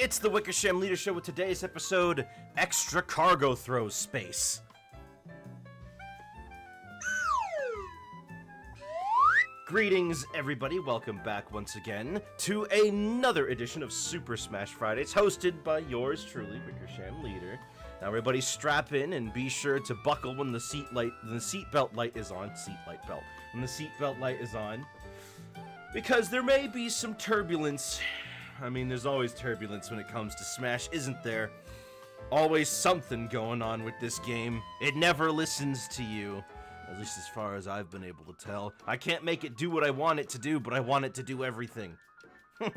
It's the Wickersham Leader Show with today's episode, Extra Cargo Throws Space. Greetings, everybody. Welcome back once again to another edition of Super Smash Fridays, hosted by yours truly, Wickersham Leader. Now, everybody strap in and be sure to buckle when the seatbelt light is on. When the seatbelt light is on. Because there may be some turbulence. I mean, there's always turbulence when it comes to Smash, isn't there? Always something going on with this game. It never listens to you. At least as far as I've been able to tell. I can't make it do what I want it to do, but I want it to do everything. You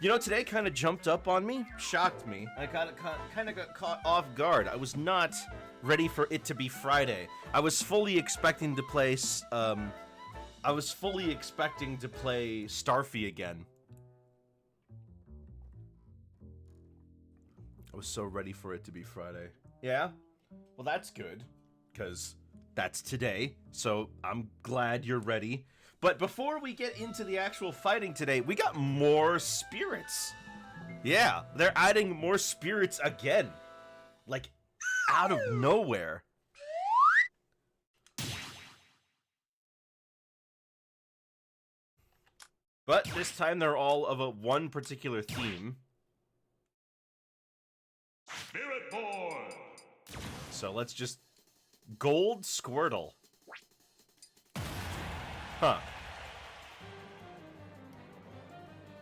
know, today kind of jumped up on me, shocked me. I kind of got caught off guard. I was not ready for it to be Friday. I was fully expecting to play, Starfy again. I was so ready for it to be Friday. Yeah? Well, that's good, because that's today, so I'm glad you're ready. But before we get into the actual fighting today, we got more spirits. Yeah, they're adding more spirits again. Like, out of nowhere. But this time they're all of one particular theme. Spirit Board! So let's just... Gold Squirtle. Huh.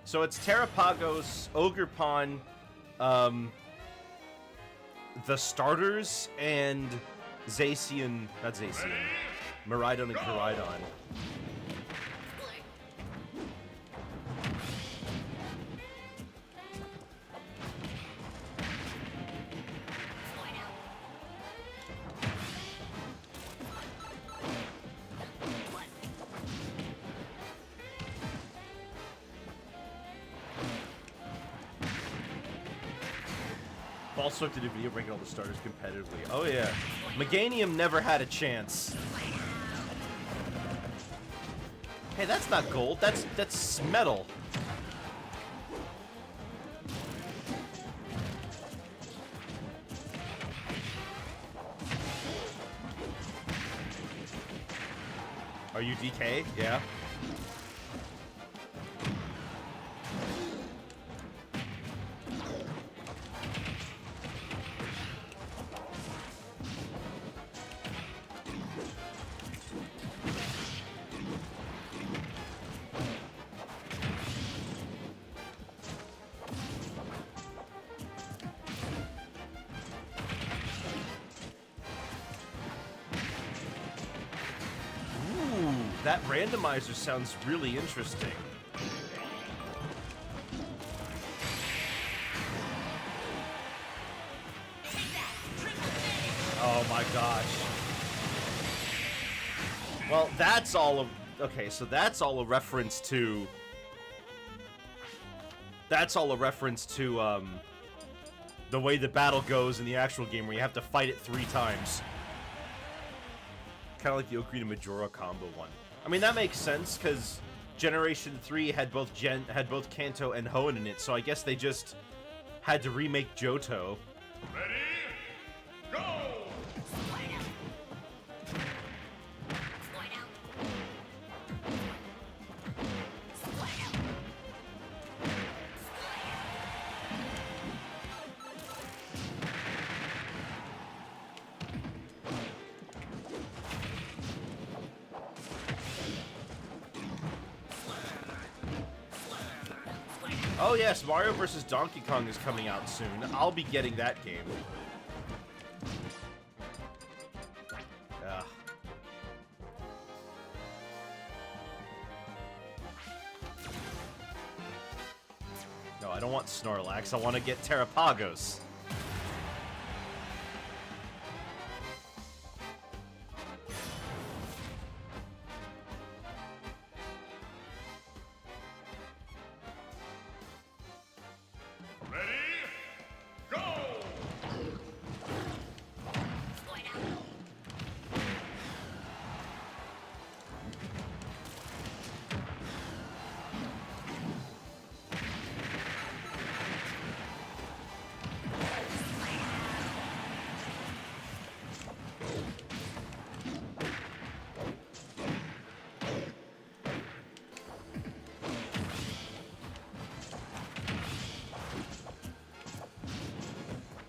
So it's Terrapagos, Ogerpon, the starters, and Zacian... Not Zacian. Miraidon and Koraidon. Also did a video ranking all the starters competitively. Oh yeah. Meganium never had a chance. Hey, that's not gold. That's metal. Are you DK? Yeah. That randomizer sounds really interesting. Oh my gosh. Well, that's all of... Okay, so that's all a reference to... That's all a reference to, the way the battle goes in the actual game, where you have to fight it 3 times. Kind of like the Ocarina Majora combo one. I mean, that makes sense, because Generation 3 had both Kanto and Hoenn in it, so I guess they just had to remake Johto. Ready? Go! Oh yes, Mario vs. Donkey Kong is coming out soon. I'll be getting that game. Ugh. No, I don't want Snorlax. I want to get Terrapagos. Ready? Go!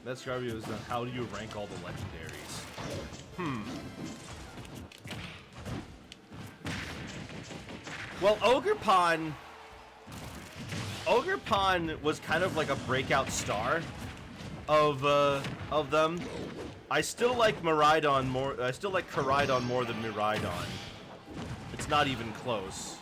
That's Garvey was done. How do you rank all the legendaries? Well, Ogerpon was kind of like a breakout star of them. I still like Miraidon more. I still like Koraidon more than Miraidon. It's not even close.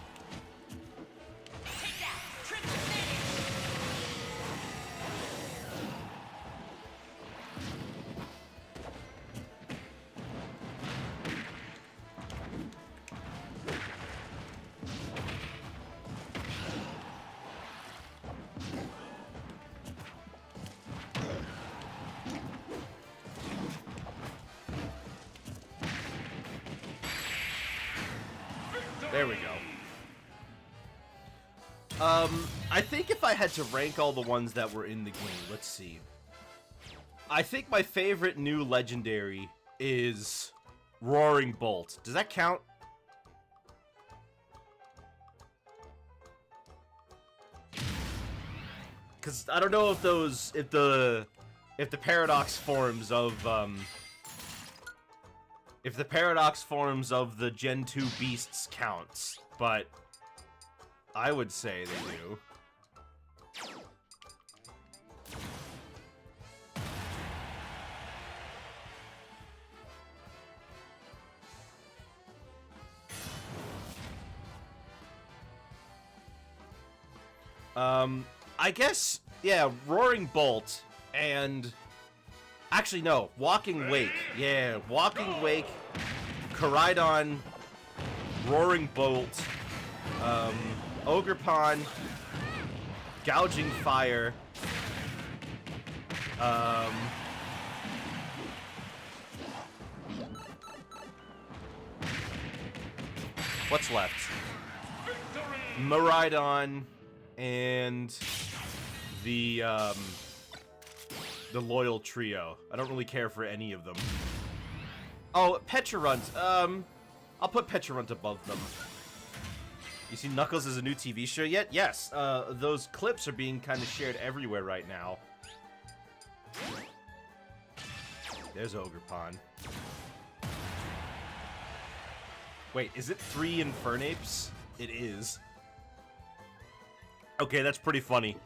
There we go. I think if I had to rank all the ones that were in the game, let's see. I think my favorite new legendary is Roaring Bolt. Does that count? Because I don't know if the paradox forms of the Gen 2 beasts counts, but I would say they do. I guess, yeah, Roaring Bolt and... Actually, no, Walking Wake. Yeah, Walking Wake, Koraidon, Roaring Bolt, Ogerpon, Gouging Fire, what's left? Miraidon, and the Loyal Trio. I don't really care for any of them. Oh, Pecharunt. I'll put Pecharunt above them. You see Knuckles as a new TV show yet? Yes. Those clips are being kind of shared everywhere right now. There's Ogerpon. Wait, is it 3 Infernapes? It is. Okay, that's pretty funny.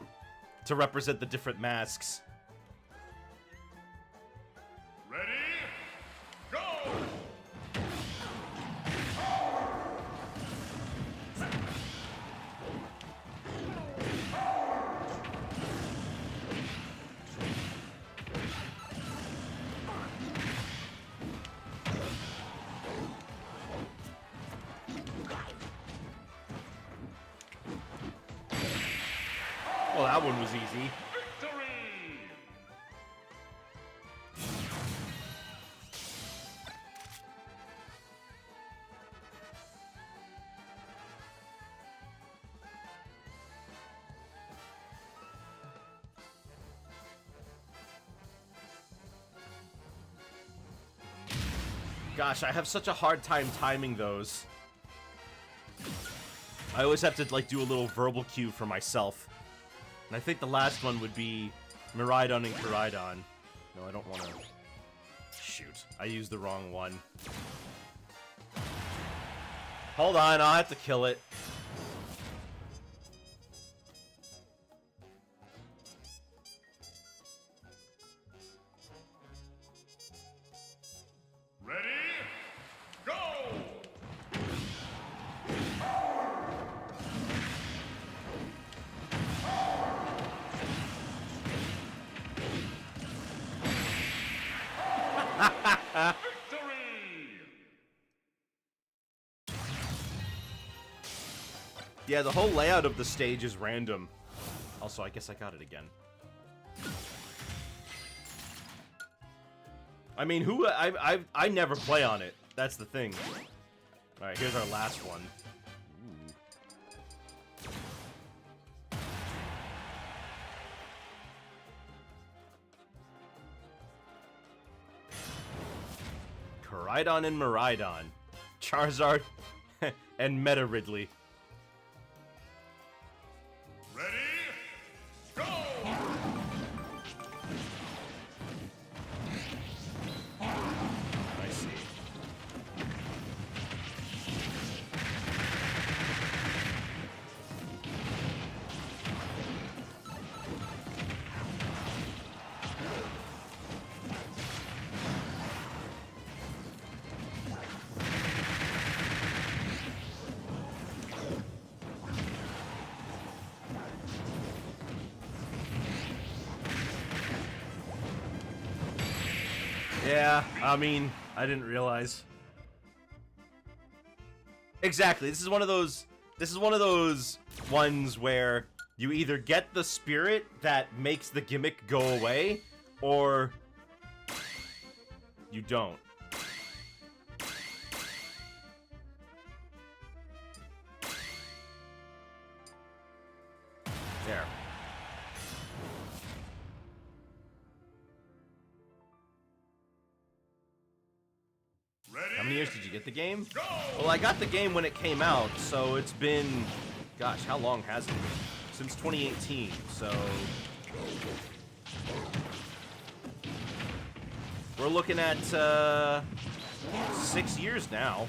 To represent the different masks. Ready? Go! Well, that one was easy. Victory! Gosh, I have such a hard time timing those. I always have to, like, do a little verbal cue for myself. And I think the last one would be Miraidon and Koraidon. No, I don't want to... Shoot, I used the wrong one. Hold on, I'll have to kill it. Ready? Go! Victory! Yeah, the whole layout of the stage is random. Also, I guess I got it again. I mean, I never play on it. That's the thing. All right, here's our last one. Koraidon and Miraidon, Charizard, and Meta Ridley. Ready? Go! Yeah, I mean, I didn't realize. Exactly. This is one of those ones where you either get the spirit that makes the gimmick go away, or you don't. There. Ready? How many years did you get the game? Go! Well, I got the game when it came out, so it's been, gosh, how long has it been? Since 2018, so we're looking at 6 years now.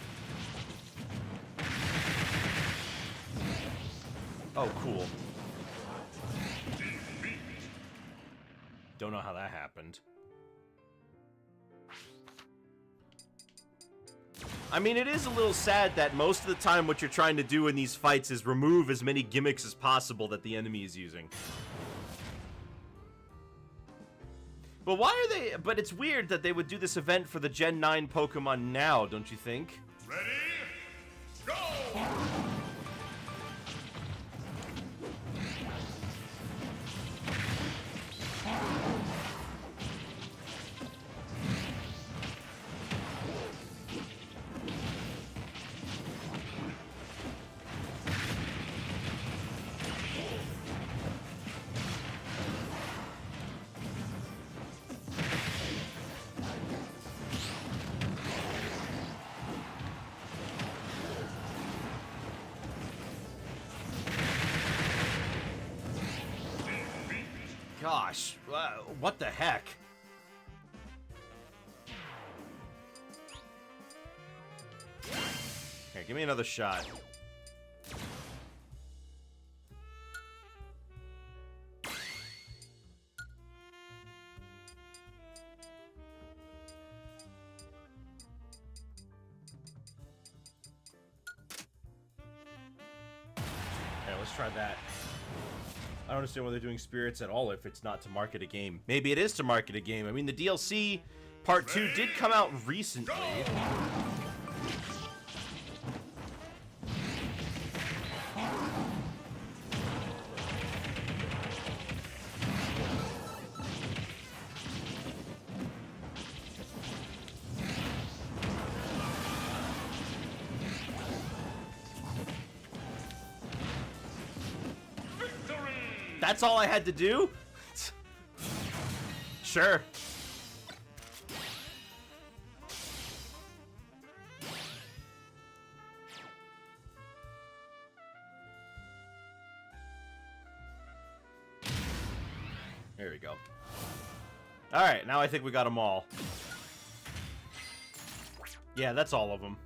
Oh, cool. Don't know how that happened. I mean, it is a little sad that most of the time what you're trying to do in these fights is remove as many gimmicks as possible that the enemy is using. But why are they... But it's weird that they would do this event for the Gen 9 Pokemon now, don't you think? Ready? Go! Gosh, what the heck? Here, give me another shot. Okay, let's try that. I don't understand why they're doing spirits at all if it's not to market a game. Maybe it is to market a game. I mean, the DLC Part 2 did come out recently. That's all I had to do? Sure. There we go. Alright, now I think we got them all. Yeah, that's all of them.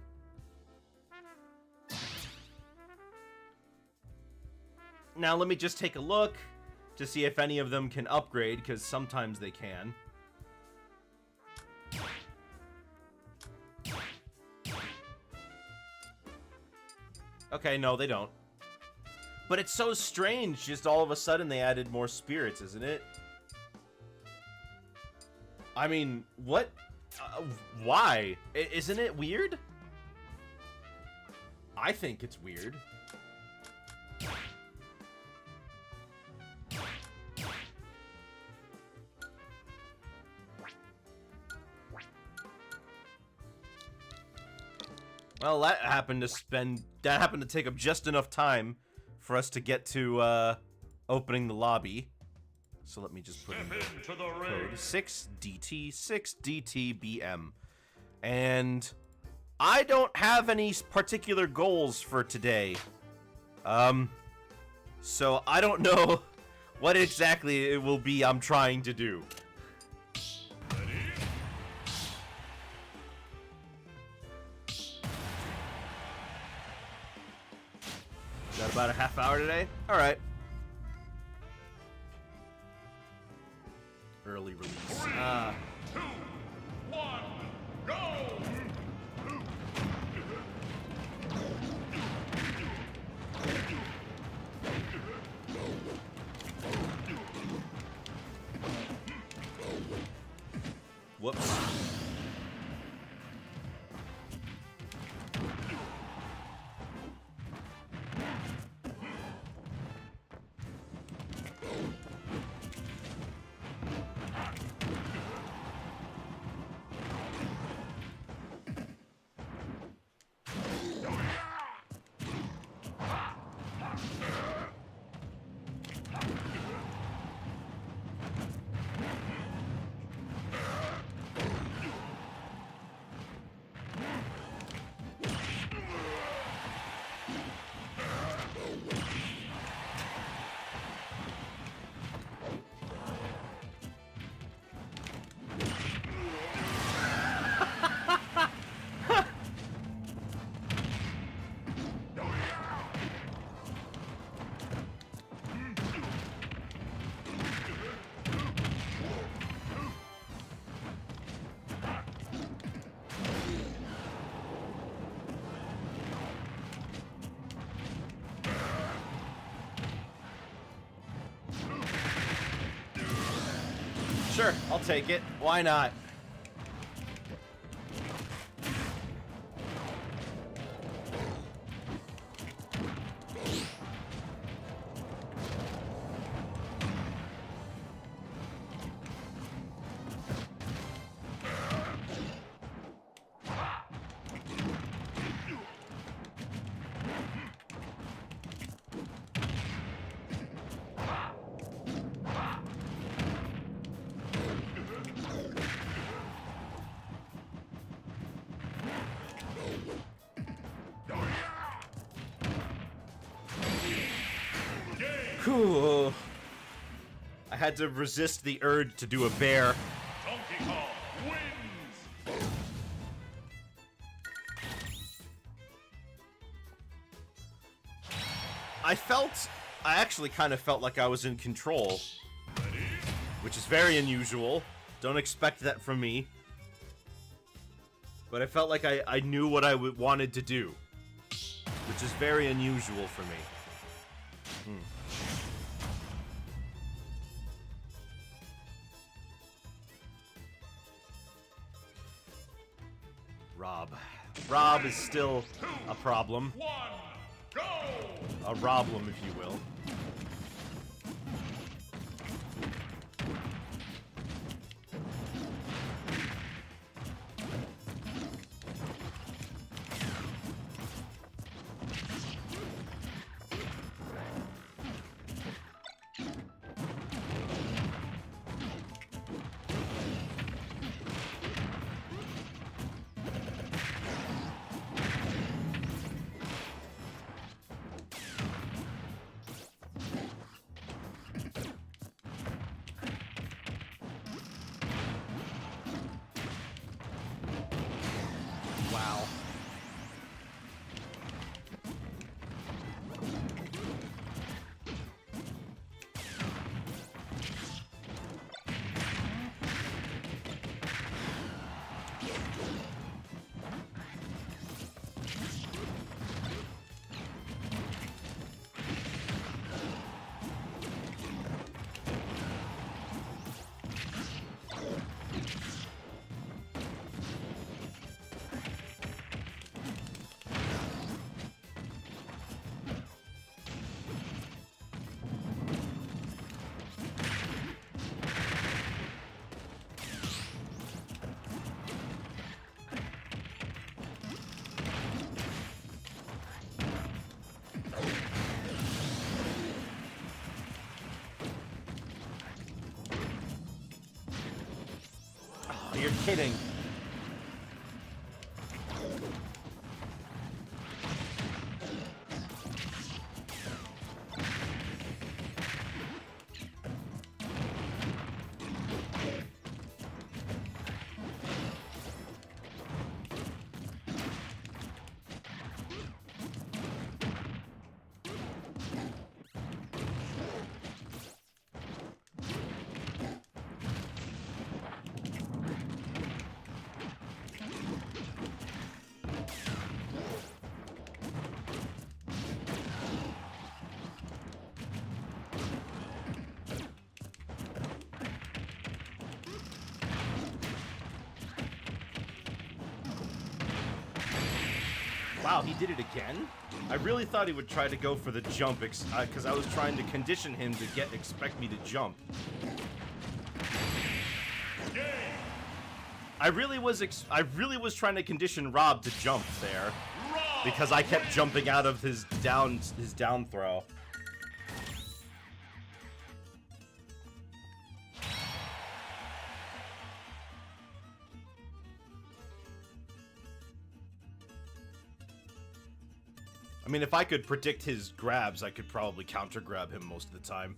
Now let me just take a look to see if any of them can upgrade, because sometimes they can. Okay, no, they don't. But it's so strange, just all of a sudden they added more spirits, isn't it? I mean, what? Why? Isn't it weird? I think it's weird. Well, that happened to take up just enough time for us to get to opening the lobby. So let me just put in the code 6DT, 6DTBM. And I don't have any particular goals for today. So I don't know what exactly it will be I'm trying to do. Got about a half hour today? Alright. Early release. 3, 2, 1, go! Whoops. Sure, I'll take it. Why not? Whew. I had to resist the urge to do a bear. Donkey Kong wins. I actually kind of felt like I was in control, which is very unusual. Don't expect that from me. But I felt like I knew what I wanted to do, which is very unusual for me. Rob is still a problem. 1, go! A problem, if you will. Wow. You're kidding. Wow, he did it again? I really thought he would try to go for the jump, because I was trying to condition him to expect me to jump. I really was trying to condition Rob to jump there, because I kept jumping out of his down throw. I mean, if I could predict his grabs, I could probably counter grab him most of the time.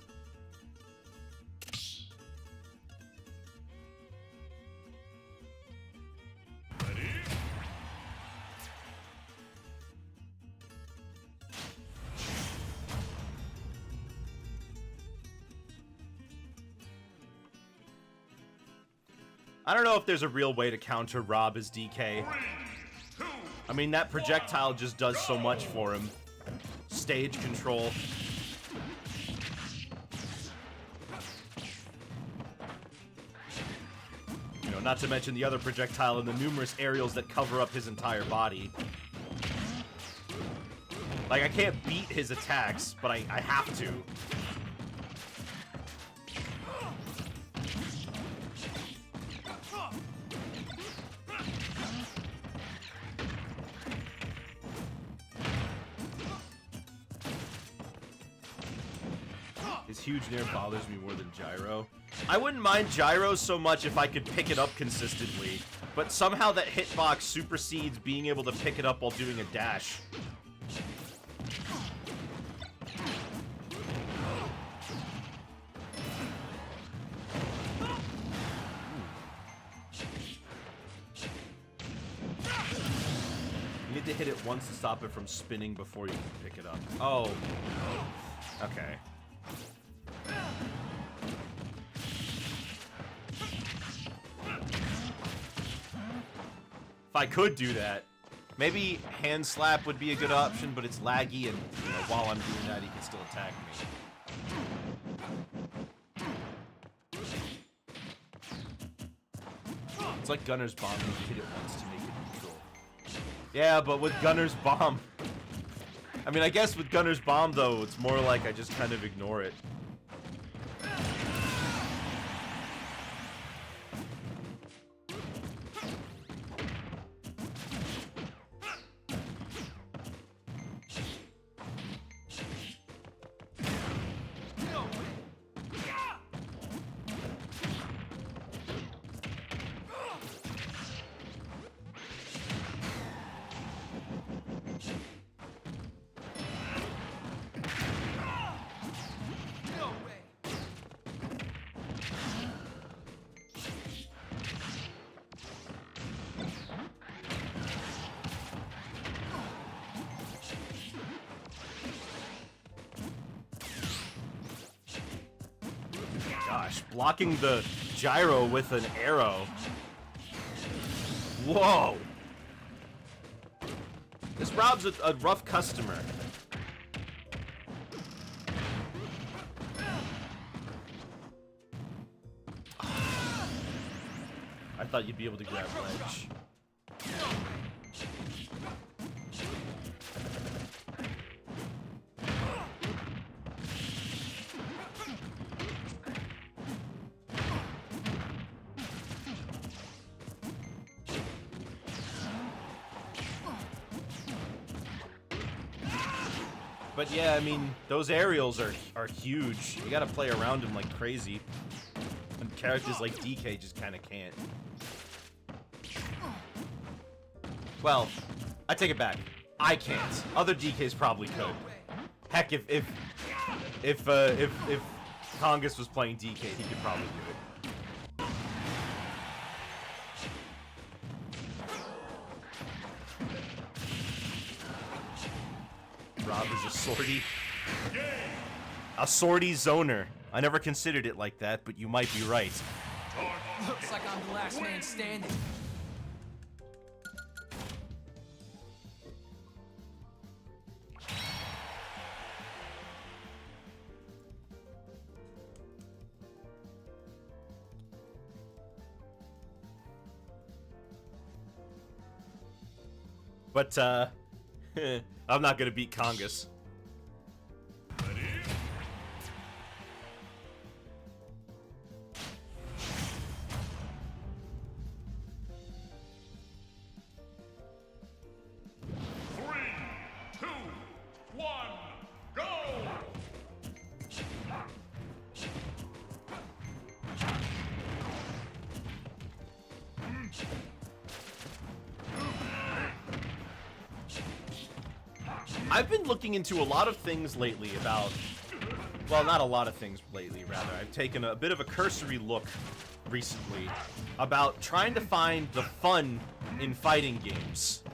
I don't know if there's a real way to counter Rob as DK. I mean, that projectile just does so much for him. Stage control. Not to mention the other projectile and the numerous aerials that cover up his entire body. Like, I can't beat his attacks, but I have to. His huge nair bothers me more than Gyro. I wouldn't mind Gyro so much if I could pick it up consistently, but somehow that hitbox supersedes being able to pick it up while doing a dash. You need to hit it once to stop it from spinning before you can pick it up. Oh. Okay. If I could do that, maybe hand slap would be a good option, but it's laggy, and you know, while I'm doing that, he can still attack me. It's like Gunner's Bomb, you hit it once to make it neutral. Yeah, but with Gunner's Bomb... I mean, I guess with Gunner's Bomb, though, it's more like I just kind of ignore it. Gosh, blocking the gyro with an arrow. Whoa! This Rob's a rough customer. I thought you'd be able to grab ledge. But yeah, I mean, those aerials are huge. You gotta play around them like crazy. And characters like DK just kinda can't. Well, I take it back. I can't. Other DKs probably could. Heck, if Congus was playing DK, he could probably do it. Rob is a sortie. A sortie zoner. I never considered it like that, but you might be right. Looks like I'm the last man standing. But, I'm not gonna beat Congus. Ready? 3, 2, 1, go! I've been looking into a lot of things lately about... Well, not a lot of things lately, rather. I've taken a bit of a cursory look recently about trying to find the fun in fighting games.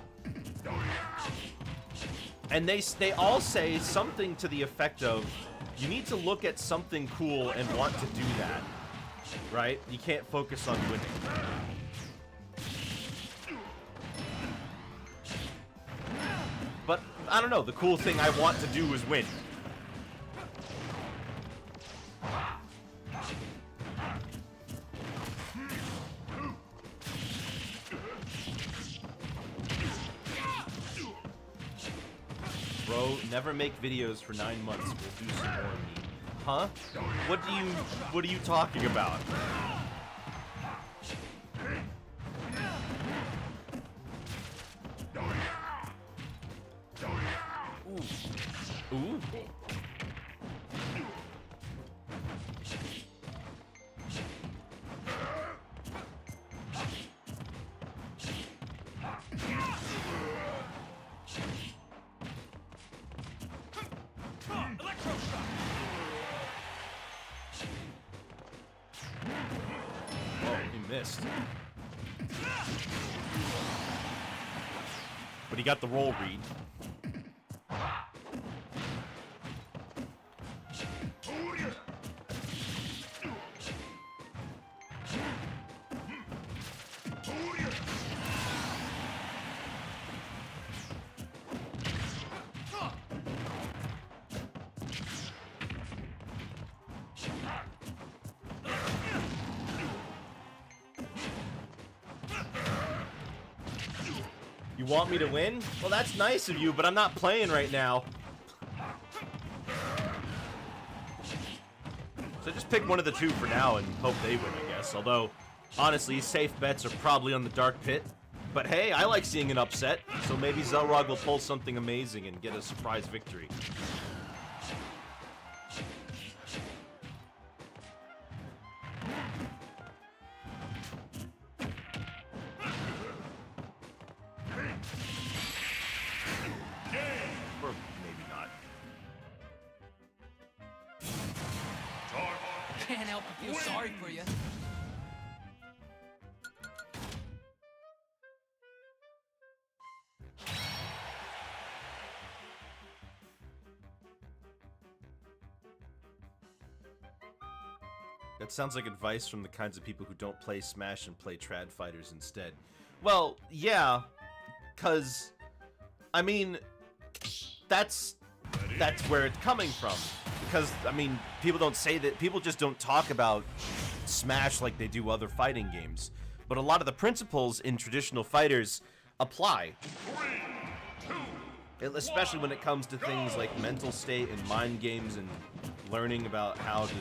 And they all say something to the effect of, you need to look at something cool and want to do that, right? You can't focus on winning. But, I don't know, the cool thing I want to do is win. bro. Never make videos for 9 months. We'll do some more of me. Huh? What are you talking about? Ooh. Ooh. Oh, he missed. But he got the roll read. You want me to win? Well, that's nice of you, but I'm not playing right now. So just pick one of the two for now and hope they win, I guess. Although, honestly, safe bets are probably on the Dark Pit. But hey, I like seeing an upset, so maybe Xelrog will pull something amazing and get a surprise victory. Or maybe not. Can't help but feel sorry for you. That sounds like advice from the kinds of people who don't play Smash and play trad fighters instead. Well, yeah, cause I mean, that's where it's coming from. Because I mean, people don't say that. People just don't talk about Smash like they do other fighting games. But a lot of the principles in traditional fighters apply. Especially when it comes to things like mental state and mind games and learning about how to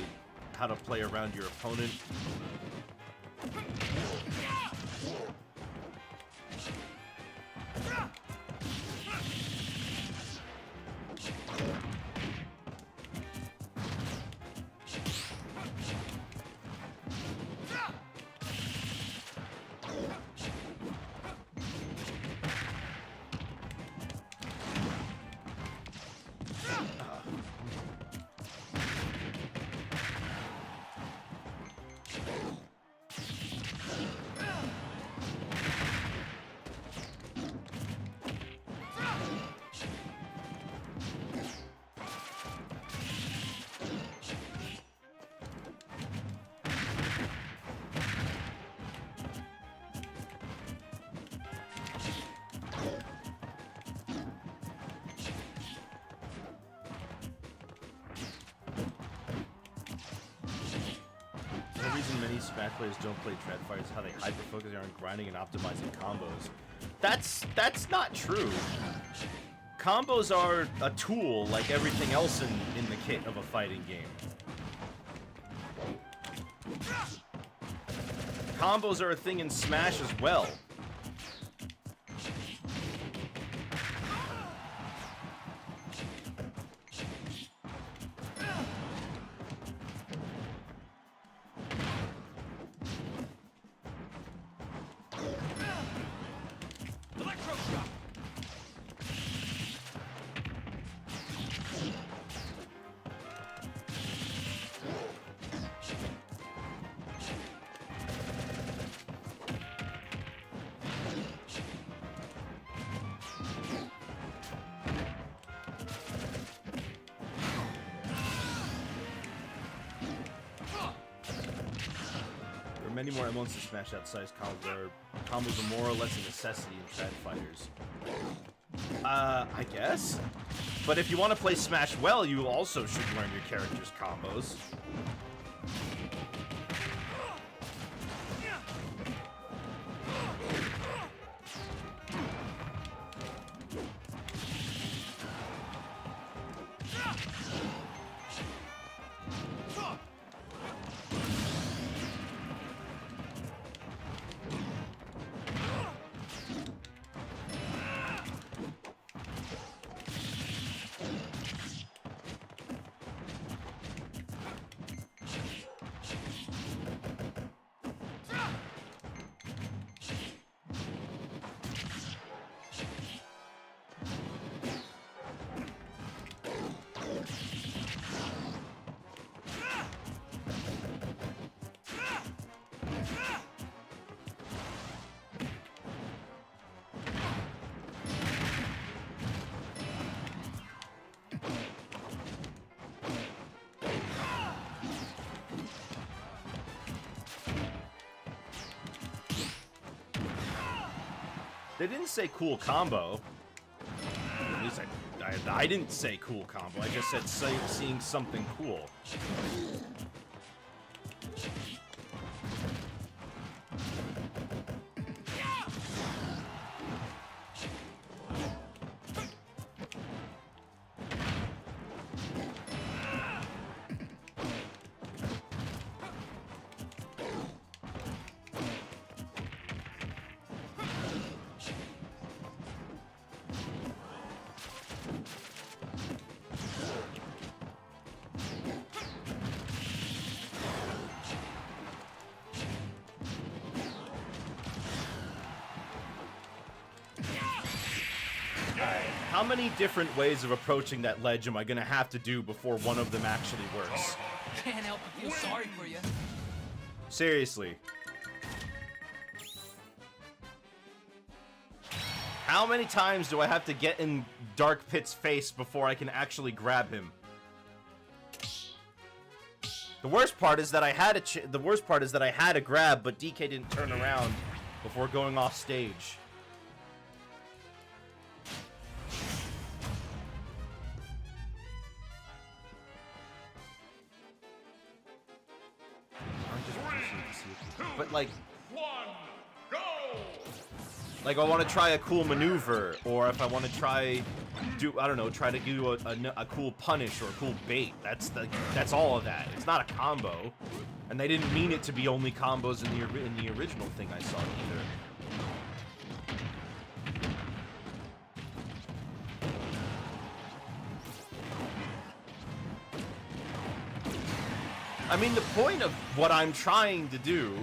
play around your opponent. The reason many Smash players don't play trad fighters is how they hyper-focus on grinding and optimizing combos. That's not true. Combos are a tool like everything else in the kit of a fighting game. Combos are a thing in Smash as well. Many more elements to Smash outside combos are more or less a necessity in trad fighters. I guess. But if you want to play Smash well, you also should learn your character's combos. They didn't say cool combo. At least I didn't say cool combo. I just said seeing something cool. How many different ways of approaching that ledge am I gonna have to do before one of them actually works? Can't help but feel sorry for you. Seriously. How many times do I have to get in Dark Pit's face before I can actually grab him? The worst part is that I had a grab, but DK didn't turn around before going off stage. But like, like I want to try a cool maneuver, or if I want to try to do a cool punish or a cool bait. That's all of that. It's not a combo, and they didn't mean it to be only combos in the original thing I saw either. I mean, the point of what I'm trying to do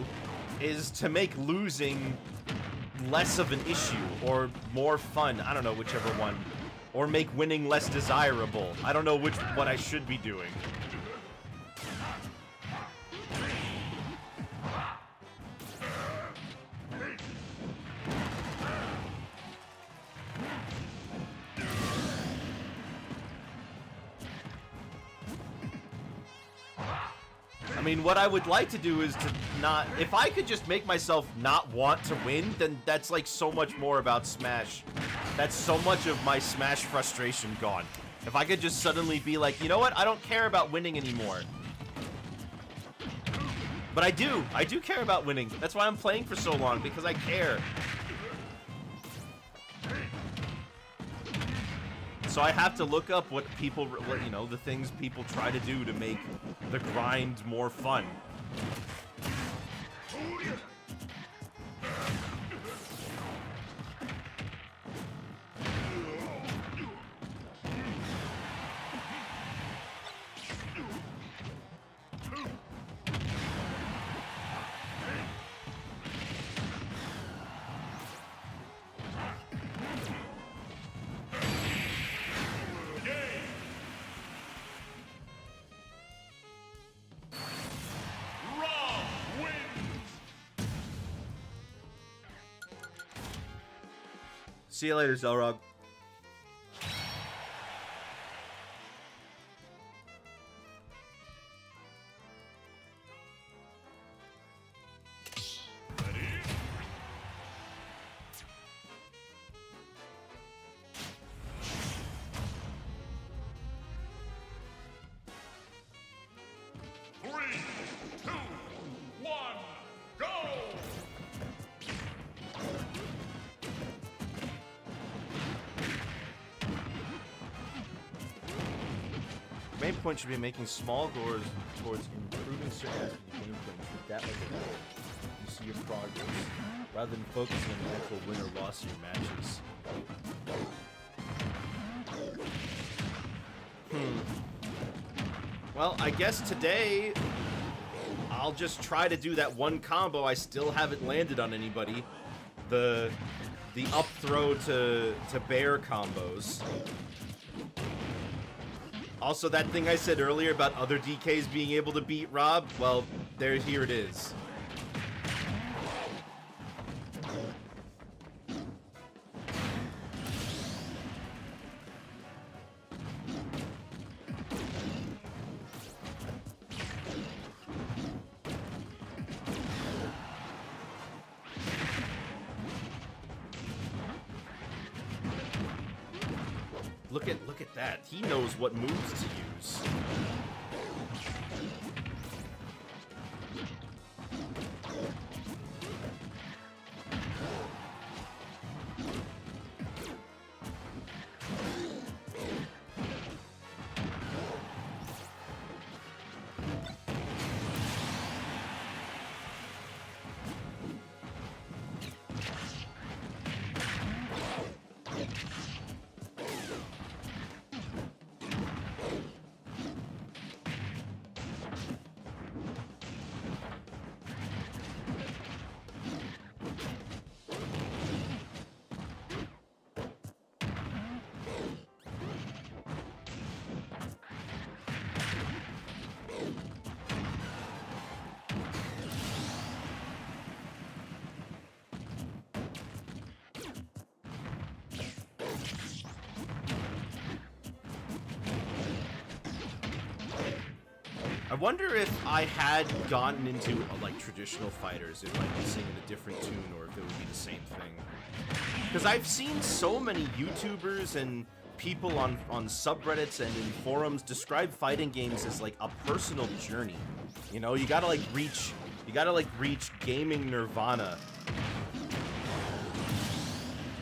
is to make losing less of an issue or more fun. I don't know, whichever one. Or make winning less desirable. I don't know what I should be doing. I mean, what I would like to do is to not... If I could just make myself not want to win, then that's like so much more about Smash. That's so much of my Smash frustration gone. If I could just suddenly be like, you know what? I don't care about winning anymore. But I do. I do care about winning. That's why I'm playing for so long, because I care. So I have to look up what people, you know, the things people try to do to make the grind more fun. See you later, Zelrog. Main point should be making small goals towards improving certain aspects of the gameplay. Treat that like a goal. You see your progress, rather than focusing on the actual win or loss of your matches. Well, I guess today I'll just try to do that one combo I still haven't landed on anybody. The up throw to bear combos. Also, that thing I said earlier about other DKs being able to beat Rob, well, here it is. Look at that. He knows what moves to use. I wonder if I had gotten into like traditional fighters, if I'd be singing a different tune or if it would be the same thing. Because I've seen so many YouTubers and people on subreddits and in forums describe fighting games as like a personal journey. You know, you gotta reach gaming nirvana.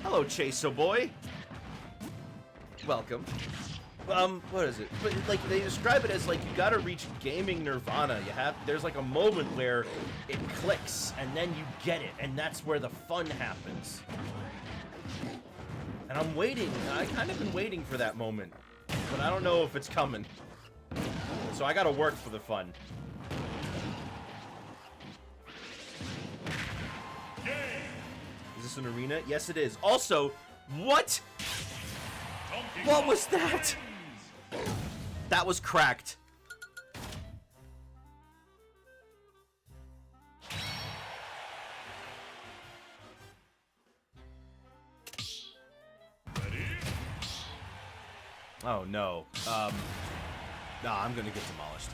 Hello, Chaso boy. Welcome. What is it? But like they describe it as like you gotta reach gaming nirvana. There's like a moment where it clicks and then you get it, and that's where the fun happens. And I'm waiting. I kind of been waiting for that moment, but I don't know if it's coming. So I gotta work for the fun. Is this an arena? Yes, it is. Also, what? What was that? That was cracked. Oh no. Nah, I'm gonna get demolished.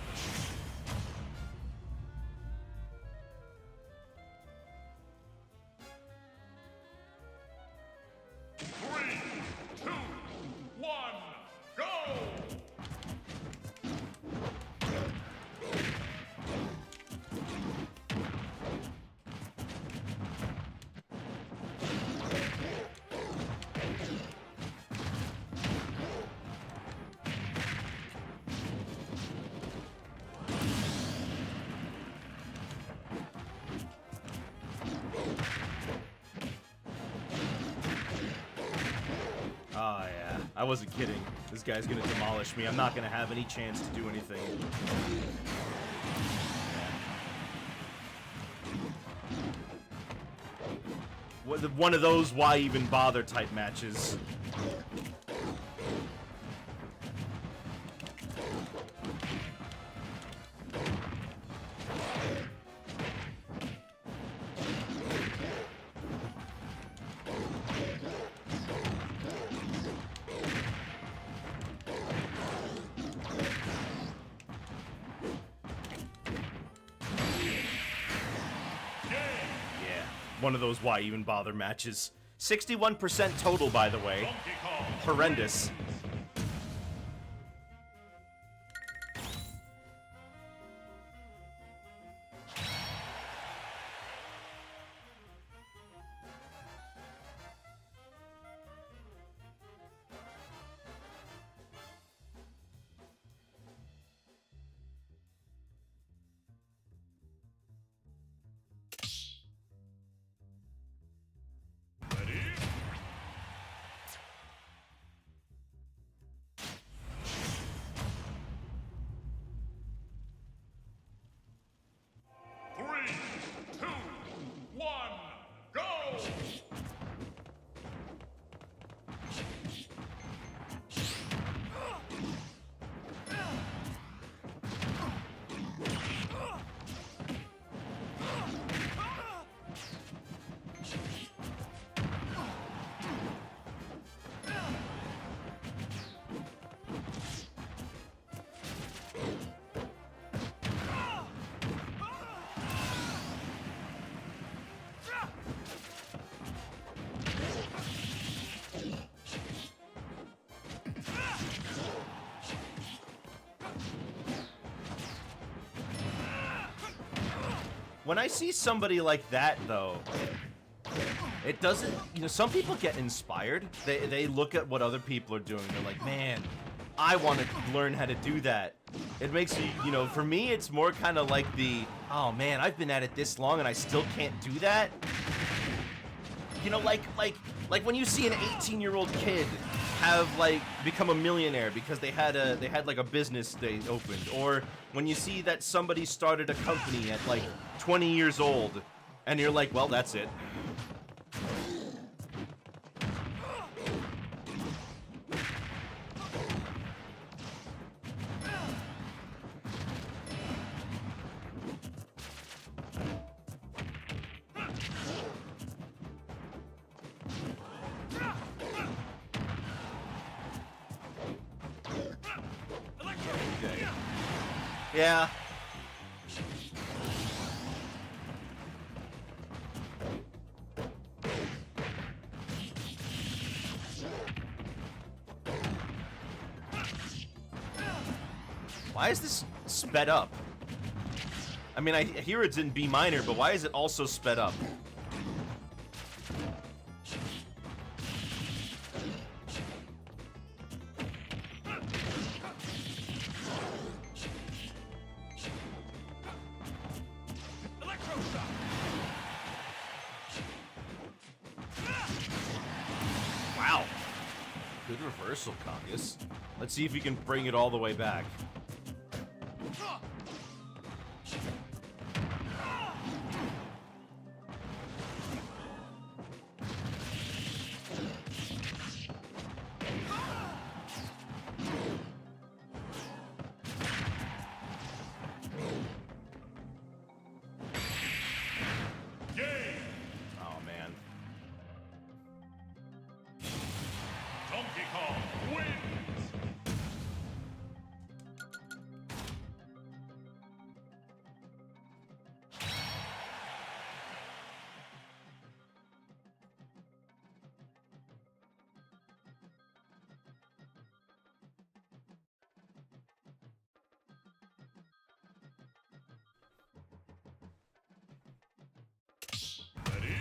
Oh, yeah. I wasn't kidding. This guy's gonna demolish me. I'm not gonna have any chance to do anything. One of those why even bother type matches. One of those why even bother matches. 61% total, by the way. Horrendous. When I see somebody like that, though, it doesn't, you know, some people get inspired. They look at what other people are doing. They're like, man, I want to learn how to do that. It makes me, you know, for me, it's more kind of like the, oh man, I've been at it this long and I still can't do that. You know, like when you see an 18-year-old kid have like become a millionaire because they had like a business they opened, or when you see that somebody started a company at like 20 years old, and you're like, well, that's it. Okay. Yeah. Why is this sped up? I mean, I hear it's in B minor, but why is it also sped up? Wow. Good reversal, Caucus. Let's see if we can bring it all the way back. Oh, man. Donkey Kong wins. Ready?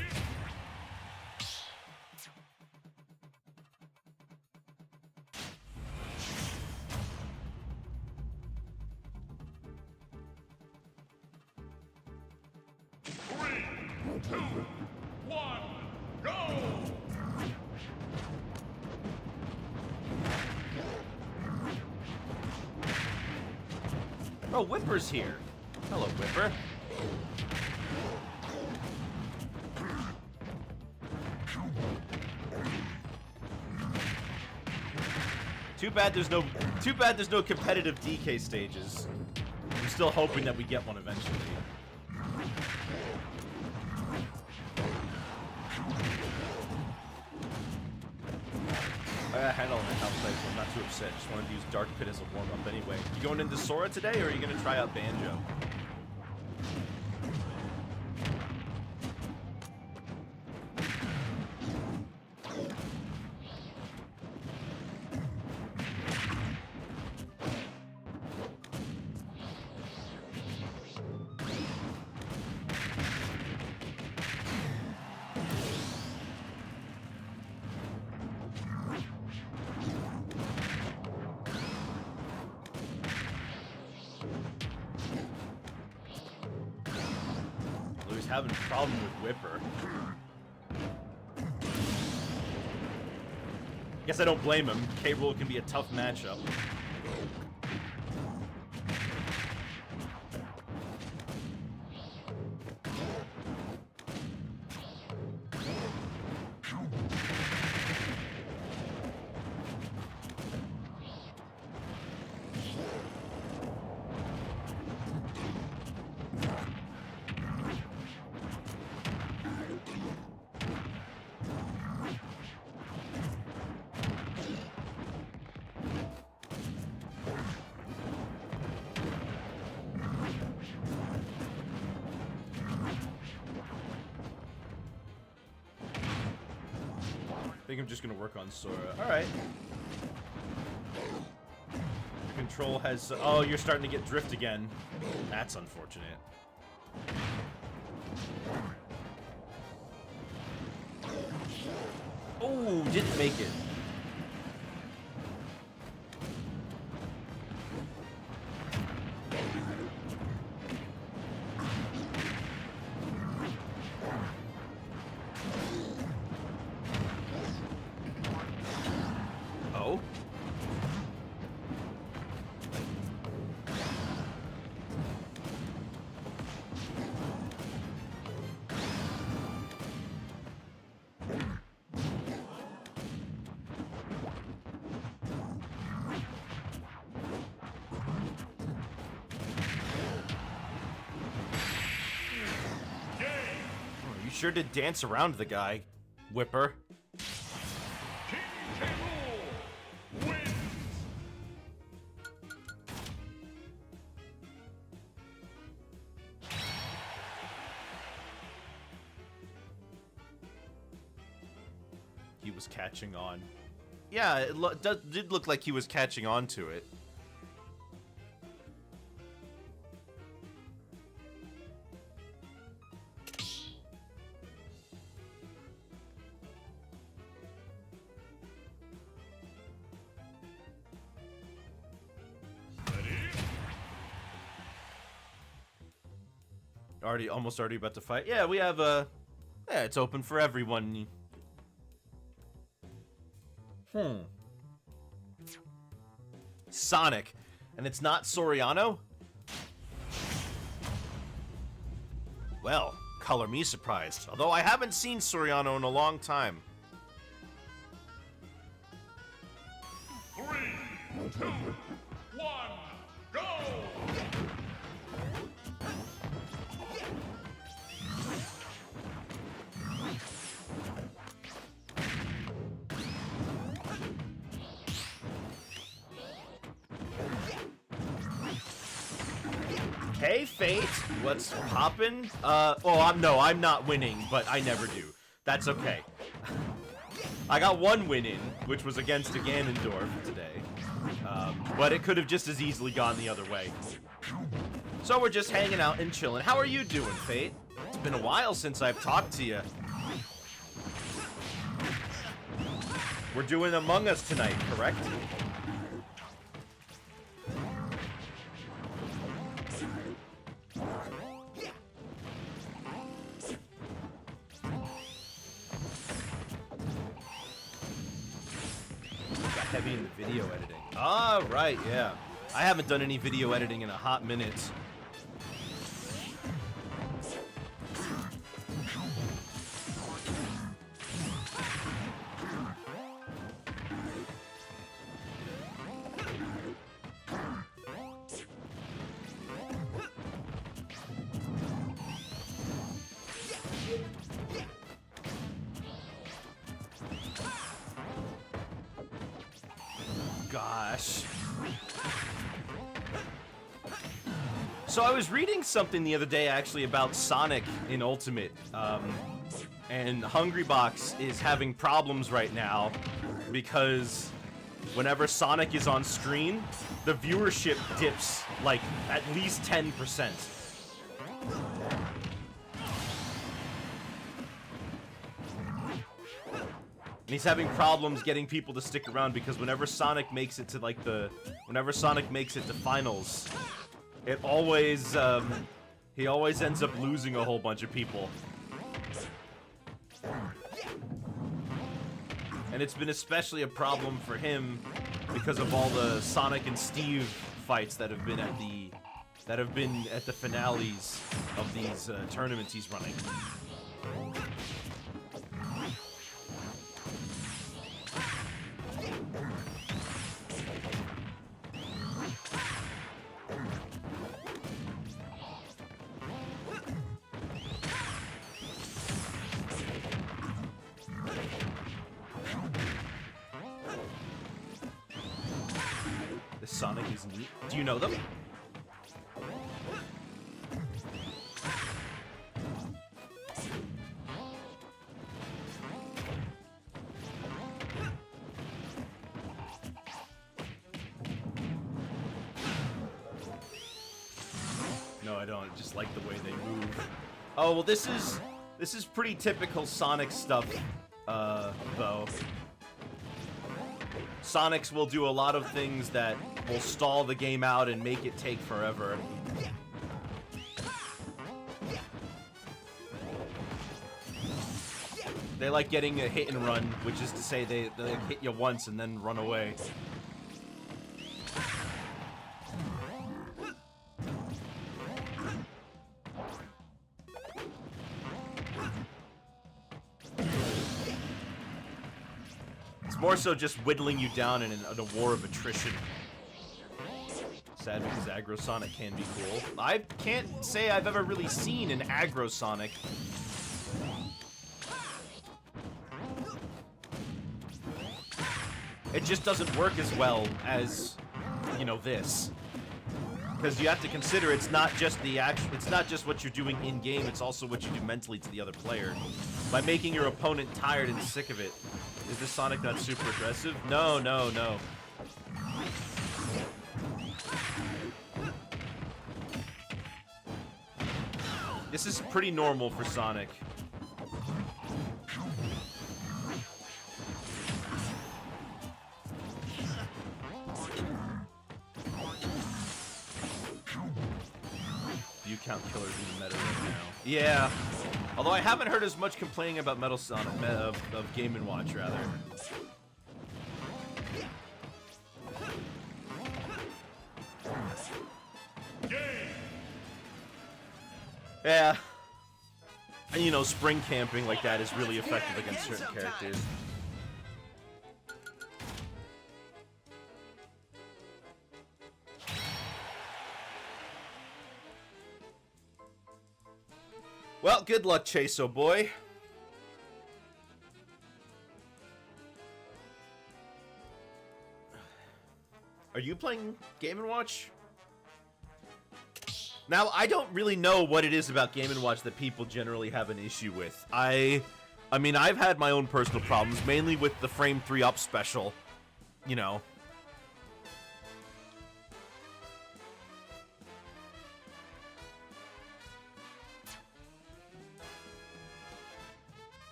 Three, two, one, go! Oh, Whipper's here. Hello, Whipper. Too bad there's no competitive DK stages. I'm still hoping that we get one eventually. I handle it how plays, so I'm not too upset. Just wanted to use Dark Pit as a warm-up anyway. You going into Sora today, or are you gonna try out Banjo? Louis having a problem with Whipper. Guess I don't blame him. K-Rool can be a tough matchup. I think I'm just gonna work on Sora. Alright. Control has... Oh, you're starting to get drift again. That's unfortunate. didn't make it. Oh? You sure did dance around the guy, Whipper. King K. Rool wins. He was catching on. Yeah, it did look like he was catching on to it. Almost already about to fight. Yeah, we have yeah, it's open for everyone. Sonic, and it's not Soriano? Well, color me surprised, although I haven't seen Soriano in a long time. 3, 2, 1, go! Hey, Fate, what's poppin'? I'm not winning, but I never do. That's okay. I got one win in, which was against a Ganondorf today. But it could have just as easily gone the other way. So we're just hanging out and chilling. How are you doing, Fate? It's been a while since I've talked to you. We're doing Among Us tonight, correct? Heavy in the video editing. Ah, right, yeah. I haven't done any video editing in a hot minute. Gosh. So I was reading something the other day actually about Sonic in Ultimate, and Hungrybox is having problems right now because whenever Sonic is on screen, the viewership dips like at least 10%. And he's having problems getting people to stick around because whenever Sonic makes it to finals, it always, he always ends up losing a whole bunch of people. And it's been especially a problem for him because of all the Sonic and Steve fights that have been at the finales of these tournaments he's running. This Sonic is neat. Do you know them? No, I don't. I just like the way they move. Oh, well, this is pretty typical Sonic stuff, though. Sonics will do a lot of things that will stall the game out and make it take forever. They like getting a hit and run, which is to say they hit you once and then run away. It's more so just whittling you down in a war of attrition. Sad because Aggro Sonic can be cool. I can't say I've ever really seen an Aggro Sonic. It just doesn't work as well as, you know, this. Because you have to consider it's not just the it's not just what you're doing in game, it's also what you do mentally to the other player. By making your opponent tired and sick of it. Is this Sonic not super aggressive? No, no, no. This is pretty normal for Sonic. You count killers in the meta right now. Yeah. Although I haven't heard as much complaining about Metal Sonic of Game & Watch rather. Yeah. And you know, spring camping like that is really effective against certain characters. Well, good luck, Chaso boy. Are you playing Game & Watch? Now, I don't really know what it is about Game & Watch that people generally have an issue with. I mean, I've had my own personal problems, mainly with the Frame 3 Up special, you know.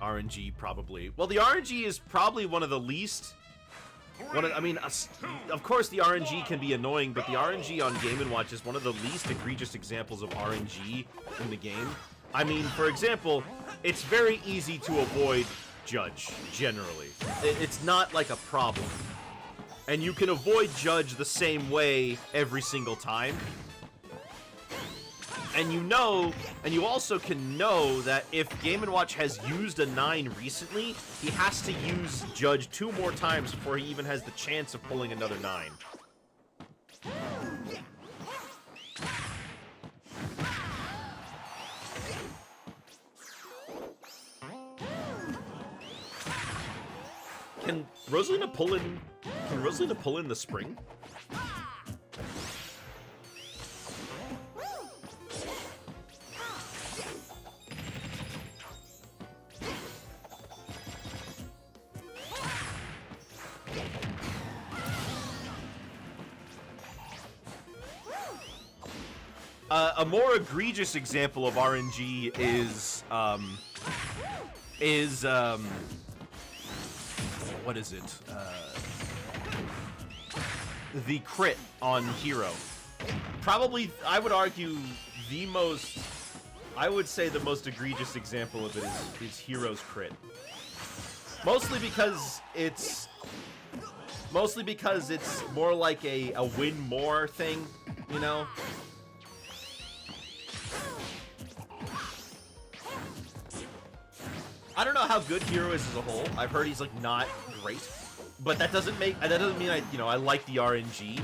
RNG, probably. Well, the RNG is probably one of the least... I mean, of course the RNG can be annoying, but the RNG on Game & Watch is one of the least egregious examples of RNG in the game. I mean, for example, it's very easy to avoid Judge, generally. It's not like a problem. And you can avoid Judge the same way every single time. And you know, and you also can know that if Game & Watch has used a 9 recently, he has to use Judge 2 more times before he even has the chance of pulling another 9. Can Rosalina pull in the spring? A more egregious example of RNG is what is it? The crit on Hero. Probably, I would argue, I would say the most egregious example of it is Hero's crit. Mostly because it's more like a win more thing, you know? I don't know how good Hero is as a whole. I've heard he's like not great, but that doesn't mean I like the RNG.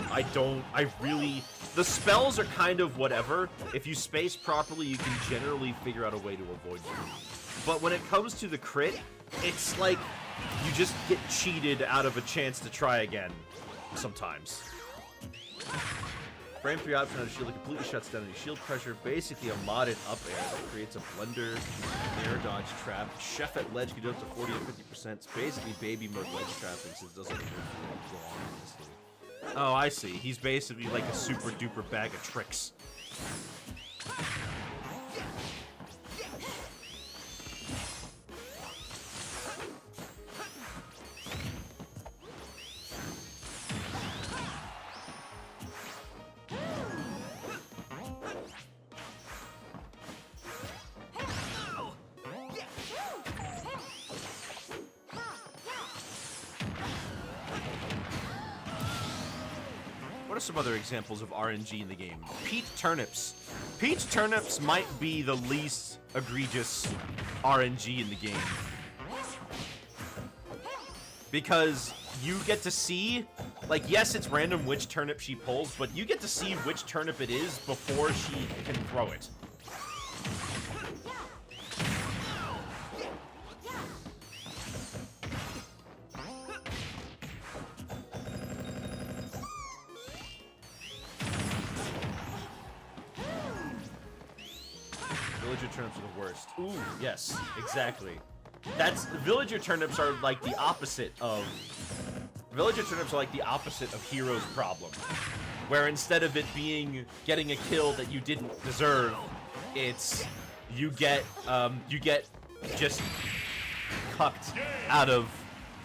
The spells are kind of whatever. If you space properly, you can generally figure out a way to avoid them. But when it comes to the crit, it's like you just get cheated out of a chance to try again sometimes. Frame 3 option on a shield that completely shuts down any shield pressure. Basically a modded up air that creates a blender air dodge trap. Chef at ledge can do up to 40 or 50%. It's basically baby mode ledge trapping since it doesn't work for long, honestly. Oh, I see. He's basically like a super duper bag of tricks. some other examples of RNG in the game? Peach turnips. Peach turnips might be the least egregious RNG in the game. Because you get to see, like, yes, it's random which turnip she pulls, but you get to see which turnip it is before she can throw it. Villager turnips are the worst. Ooh, yes, exactly. Villager turnips are like the opposite of... Villager turnips are like the opposite of Hero's problem. Where instead of it being getting a kill that you didn't deserve, it's you get just cucked out of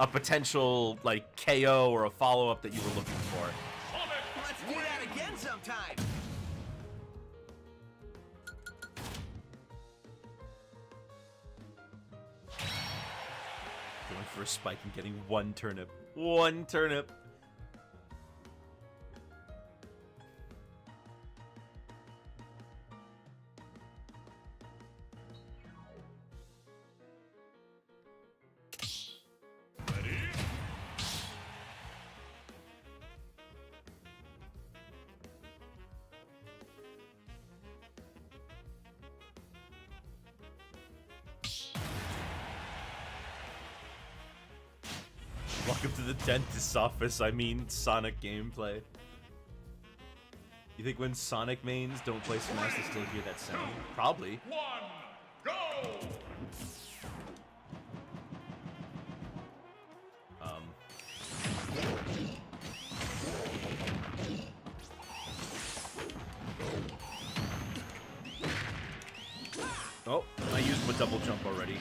a potential like KO or a follow-up that you were looking for. Let's do that again sometime. Going for a spike and getting one turnip. One turnip. Ready? Welcome to the dentist's office, I mean Sonic gameplay. You think when Sonic mains don't play Smash they still hear that sound? Probably. One, go! Oh, I used my double jump already.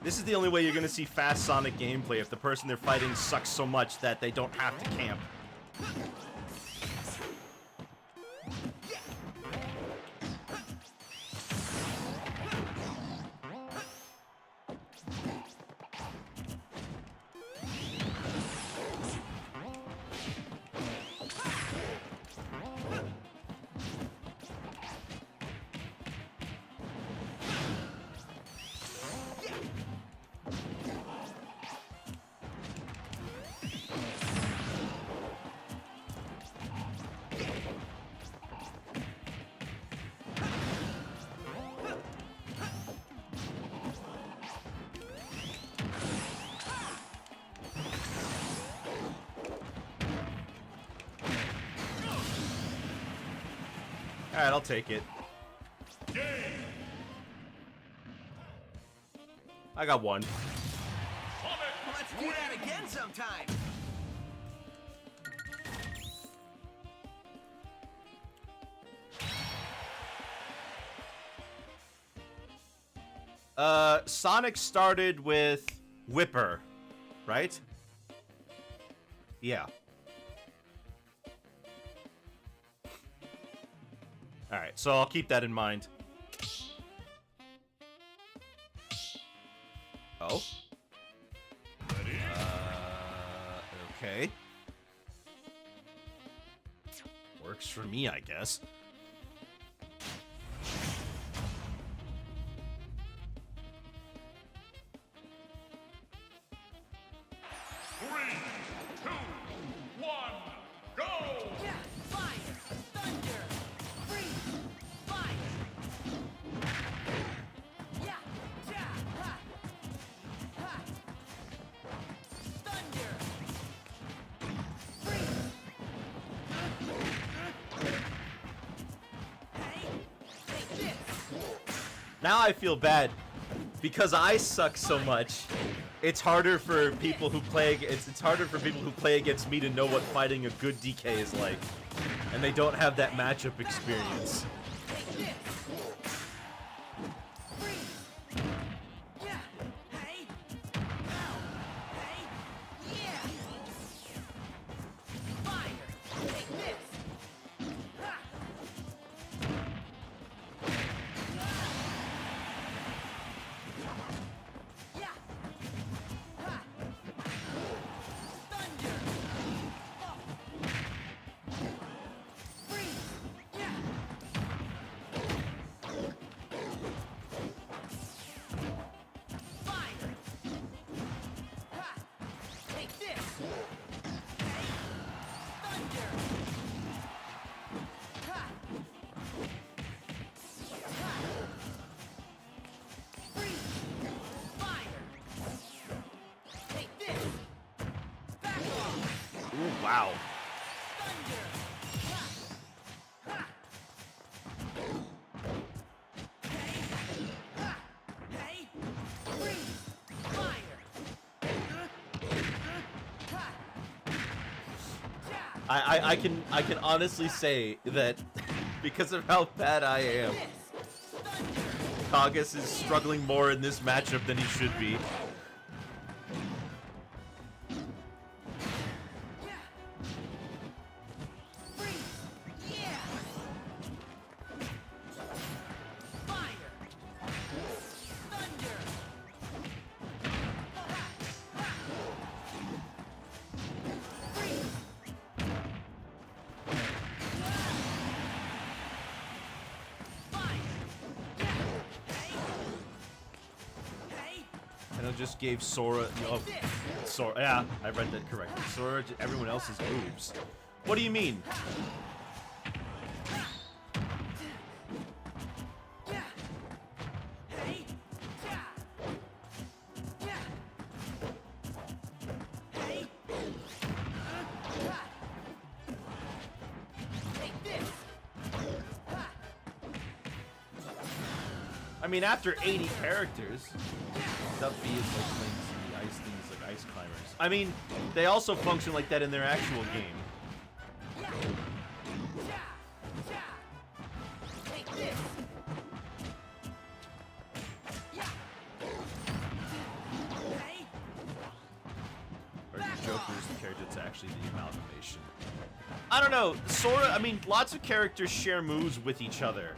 This is the only way you're gonna see fast Sonic gameplay, if the person they're fighting sucks so much that they don't have to camp. Alright, I'll take it. Game! I got one. Sonic Let's do that again sometime. Sonic started with Whipper, right? Yeah. Alright, so I'll keep that in mind. Oh? Ready? Okay. Works for me, I guess. Now I feel bad because I suck so much. It's harder for people who play. It's harder for people who play against me to know what fighting a good DK is like, and they don't have that matchup experience. Ooh, wow. I can honestly say that because of how bad I am, Kagas is struggling more in this matchup than he should be. And I just gave Sora, Sora, yeah, I read that correctly. Sora to everyone else's moves. What do you mean? I mean, after 80 characters, stuff B is like things, the ice things like ice climbers. I mean, they also function like that in their actual game. Or Joker's the character that's actually the amalgamation. I don't know, Sora, I mean, lots of characters share moves with each other.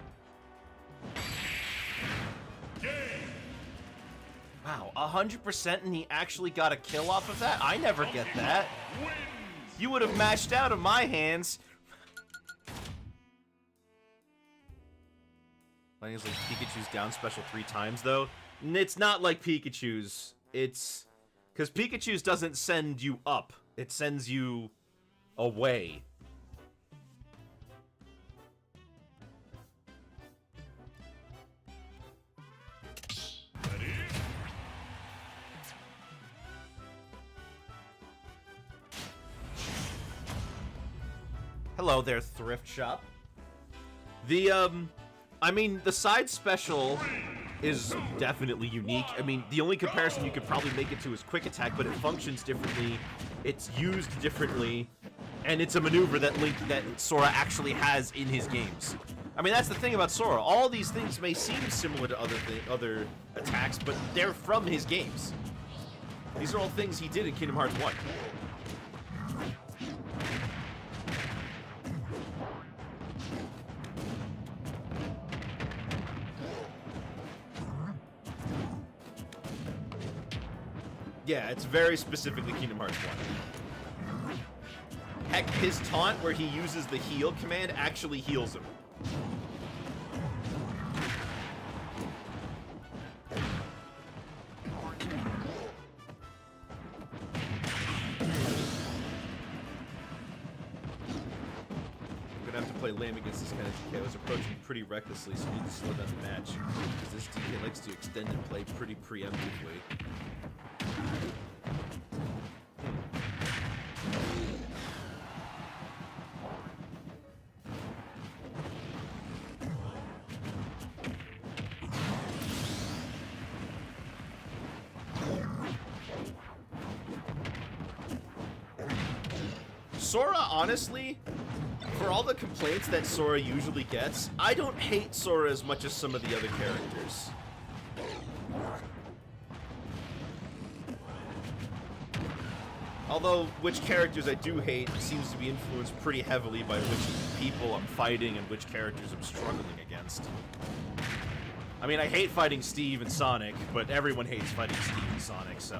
Wow, 100% and he actually got a kill off of that? I never get that. You would have matched out of my hands. Playing as like Pikachu's down special 3 times though. It's not like Pikachu's. It's because Pikachu's doesn't send you up. It sends you away. Hello there, thrift shop. I mean, the side special is definitely unique. I mean, the only comparison you could probably make it to is Quick Attack, but it functions differently, it's used differently, and it's a maneuver that Sora actually has in his games. I mean, that's the thing about Sora. All these things may seem similar to other attacks, but they're from his games. These are all things he did in Kingdom Hearts 1. Yeah, it's very specifically Kingdom Hearts 1. Heck, his taunt where he uses the heal command actually heals him. I'm gonna have to play lame against this kind of DK. I was approaching pretty recklessly, so I need to slow down the match. Because this DK likes to extend and play pretty preemptively. Sora, honestly, for all the complaints that Sora usually gets, I don't hate Sora as much as some of the other characters. Although, which characters I do hate seems to be influenced pretty heavily by which people I'm fighting and which characters I'm struggling against. I mean, I hate fighting Steve and Sonic, but everyone hates fighting Steve and Sonic, so...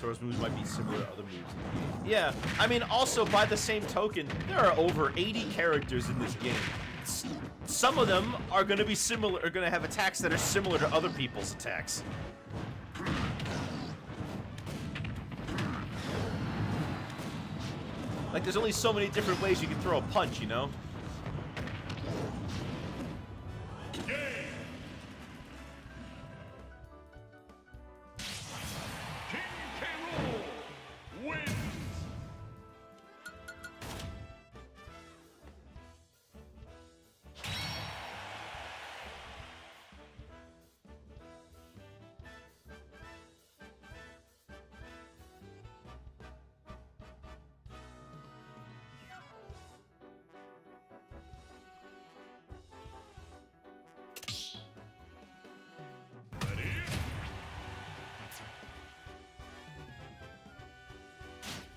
Sora's moves might be similar to other moves in the game. Yeah, I mean, also, by the same token, there are over 80 characters in this game. Some of them are going to be similar, are going to have attacks that are similar to other people's attacks. Like, there's only so many different ways you can throw a punch, you know?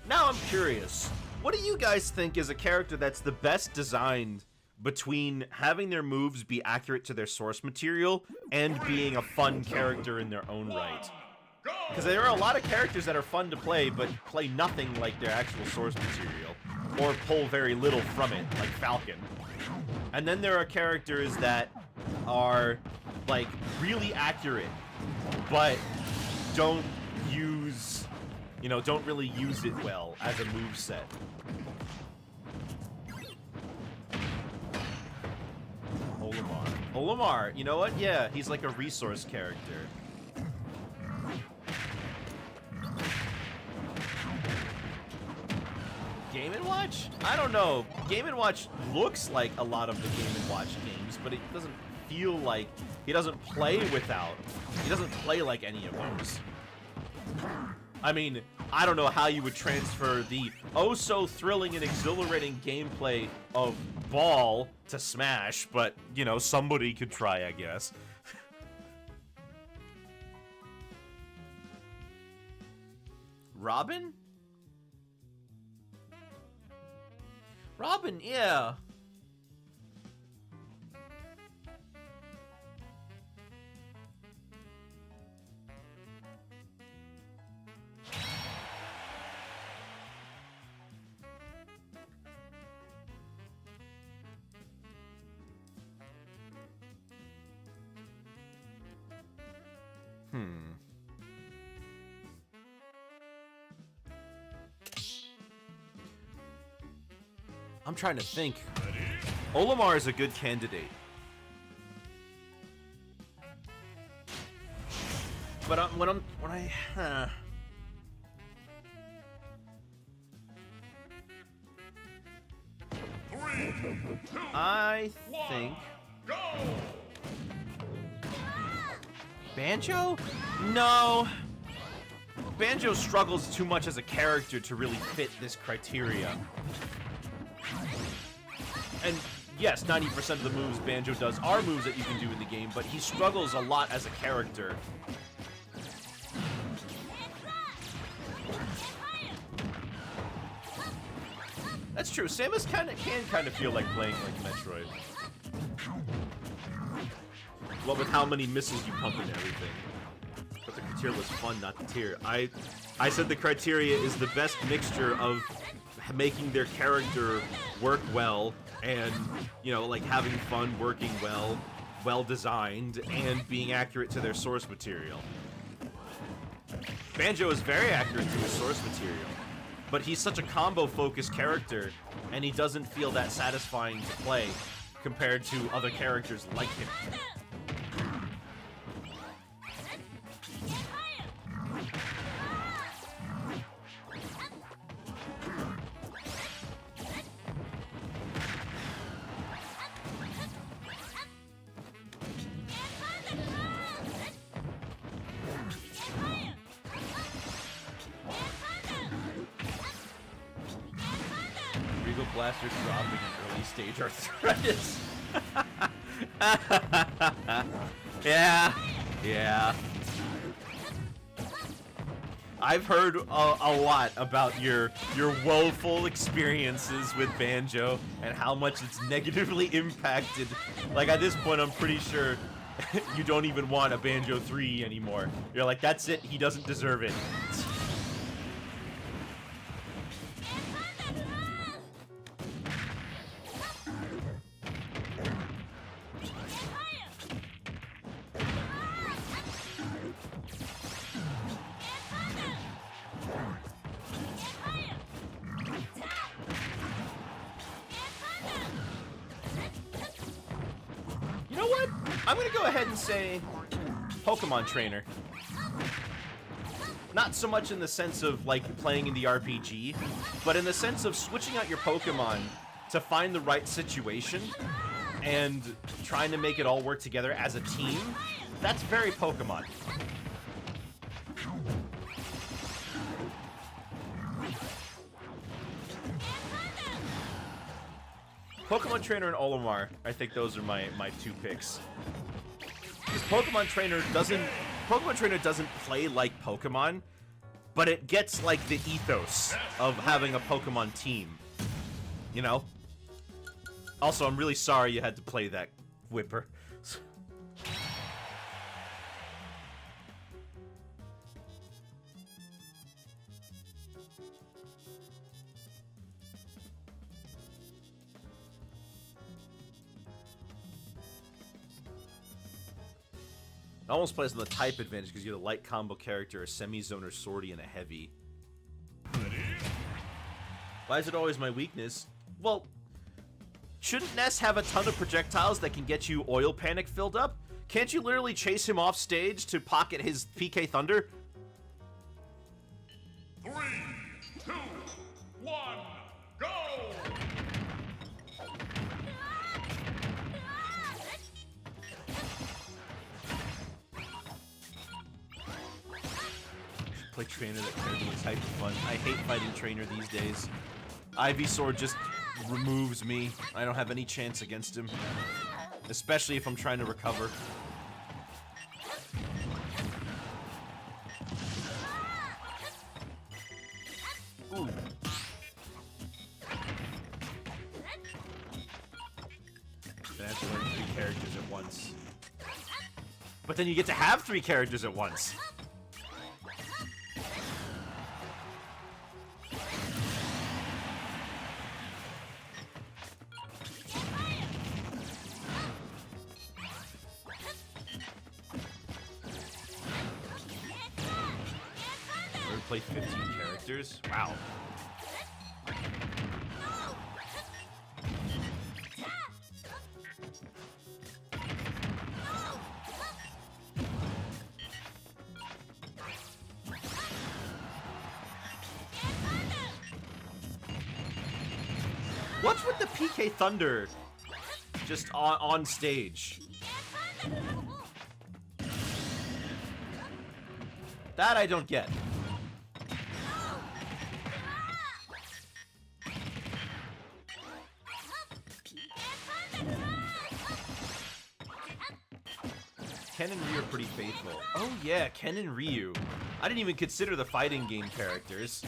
Now I'm curious, what do you guys think is a character that's the best designed between having their moves be accurate to their source material and being a fun character in their own right? Because there are a lot of characters that are fun to play, but play nothing like their actual source material, or pull very little from it, like Falcon. And then there are characters that are, like, really accurate, but don't use... You know, don't really use it well as a moveset. Olimar. Olimar, you know what? Yeah, he's like a resource character. Game & Watch? I don't know. Game & Watch looks like a lot of the Game & Watch games, but it doesn't feel like... He doesn't play without... He doesn't play like any of those. I mean, I don't know how you would transfer the oh-so-thrilling and exhilarating gameplay of Ball to Smash, but, you know, somebody could try, I guess. Robin? Robin, yeah. I'm trying to think. Olimar is a good candidate. But I think Banjo? No. Banjo struggles too much as a character to really fit this criteria. And yes, 90% of the moves Banjo does are moves that you can do in the game, but he struggles a lot as a character. That's true. Samus can kind of feel like playing like Metroid. Well, with how many missiles you pump and everything. But the criteria was fun, not the tier. I said the criteria is the best mixture of making their character work well and, you know, like having fun, working well, well designed, and being accurate to their source material. Banjo is very accurate to his source material, but he's such a combo-focused character, and he doesn't feel that satisfying to play compared to other characters like him. Blaster dropping in early stage arthritis. Yeah, yeah. I've heard a lot about your woeful experiences with Banjo and how much it's negatively impacted. Like, at this point, I'm pretty sure you don't even want a Banjo 3 anymore. You're like, that's it, he doesn't deserve it. You know what? I'm gonna go ahead and say Pokemon Trainer. Not so much in the sense of, like, playing in the RPG, but in the sense of switching out your Pokemon to find the right situation and trying to make it all work together as a team. That's very Pokemon. Pokemon Trainer and Olimar, I think those are my two picks. Because Pokemon Trainer doesn't play like Pokemon, but it gets like the ethos of having a Pokemon team. You know? Also, I'm really sorry you had to play that, Whipper. It almost plays on the type advantage because you have a light combo character, a semi-zoner, swordy, and a heavy. Why is it always my weakness? Well, shouldn't Ness have a ton of projectiles that can get you oil panic filled up? Can't you literally chase him off stage to pocket his PK Thunder? 3, 2, 1, go! Play Trainer that can be a type of fun. I hate fighting Trainer these days. Ivysaur just removes me. I don't have any chance against him. Especially if I'm trying to recover. Ooh. Then I have to learn 3 characters at once. But then you get to have 3 characters at once. Play 15 characters? Wow. What's with the PK Thunder just on stage? That I don't get. Ken and Ryu are pretty faithful. Oh yeah, Ken and Ryu. I didn't even consider the fighting game characters.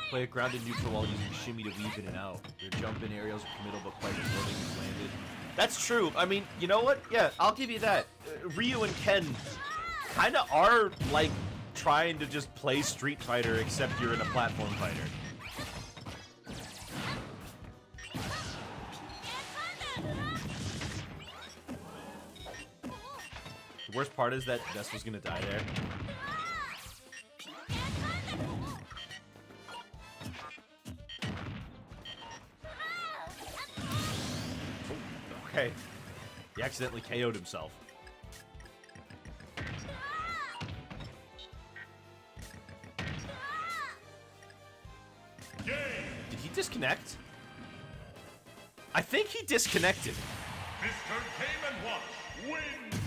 Play a grounded neutral while using shimmy to weave in and out. Their jump in aerials are committal but quite floating is landed. That's true. I mean, you know what? Yeah, I'll give you that. Ryu and Ken kind of are like trying to just play Street Fighter, except you're in a platform fighter. The worst part is that Ness was gonna die there. Okay. He accidentally KO'd himself. Did he disconnect? I think he disconnected. Mr. Game & Watch wins!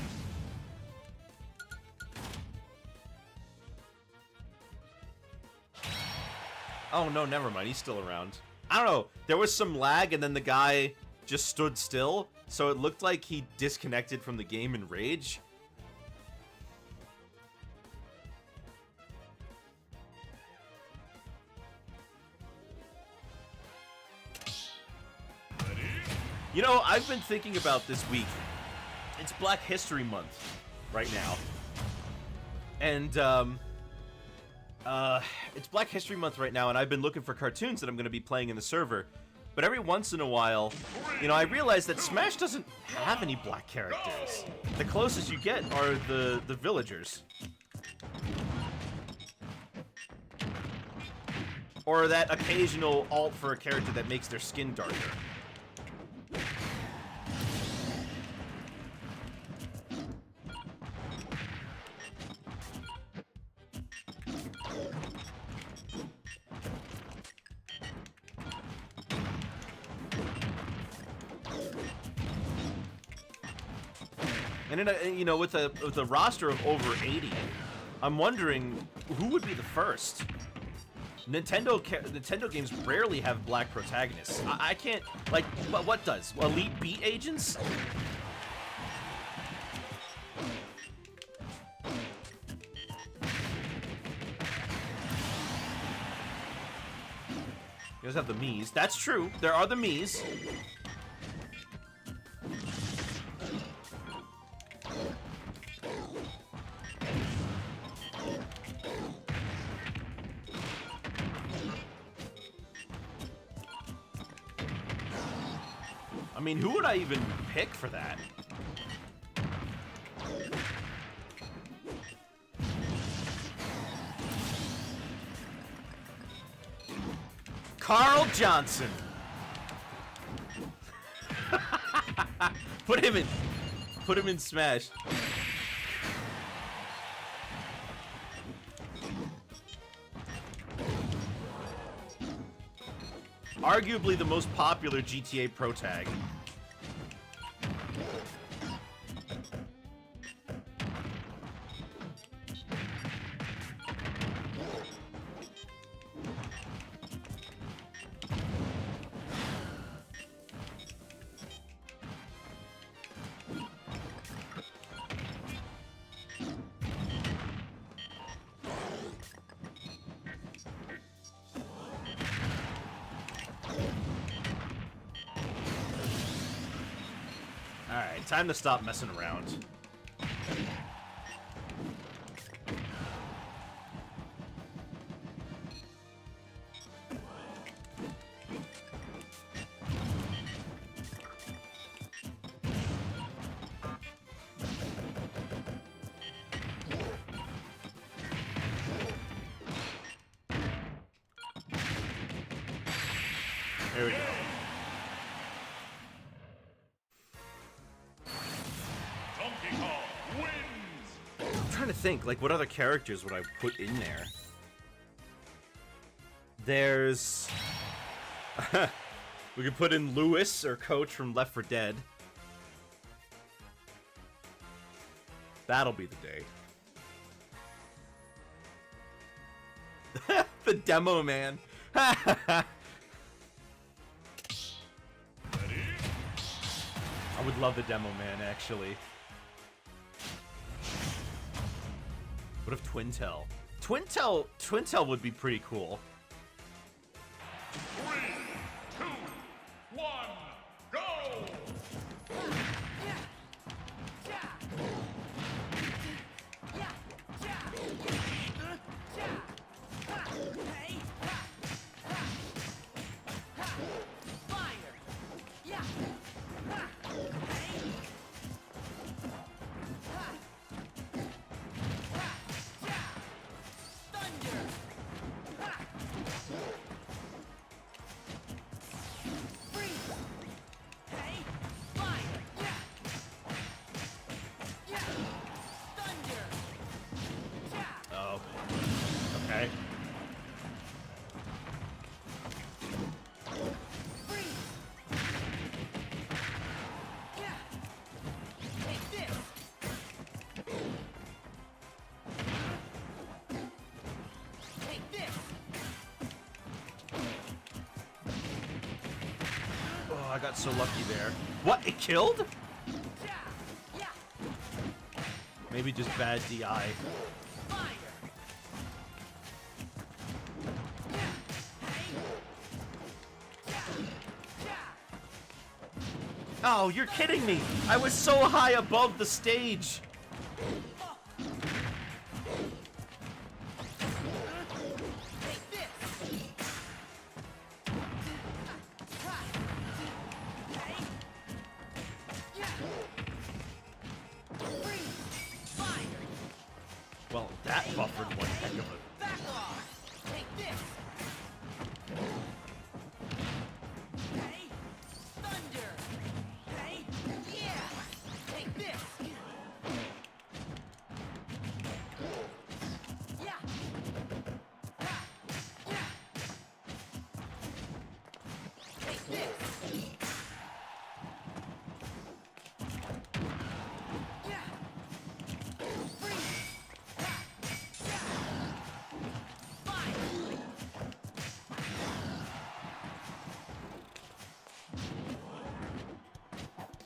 Oh no, never mind. He's still around. I don't know. There was some lag, and then the guy just stood still, so it looked like he disconnected from the game in rage. You know, I've been thinking about this week. It's Black History Month right now. And, it's Black History Month right now, and I've been looking for cartoons that I'm going to be playing in the server. But every once in a while, you know, I realize that Smash doesn't have any black characters. The closest you get are the villagers. Or that occasional alt for a character that makes their skin darker. And in a, you know, with a roster of over 80, I'm wondering who would be the first. Nintendo games rarely have black protagonists. I can't, like, what does? Elite Beat Agents? You guys have the Miis. That's true. There are the Miis. I mean, who would I even pick for that? Carl Johnson. Put him in Smash. Arguably the most popular GTA Pro Tag. Alright, time to stop messing around. There we go. Donkey Kong wins! I'm trying to think, like, what other characters would I put in there? There's... we could put in Lewis, or Coach from Left 4 Dead. That'll be the day. The Demo Man. I would love the Demo Man, actually. What if Twintel? Twintel would be pretty cool. 3, 2, 1, go! I got so lucky there. What? It killed? Maybe just bad DI. Oh, you're kidding me! I was so high above the stage! Well, that buffered one heck of a... Back off! Take this! Hey! Thunder! Hey! Yeah! Take this! Yeah! Ha! Yeah! Take this! Yeah! Freeze!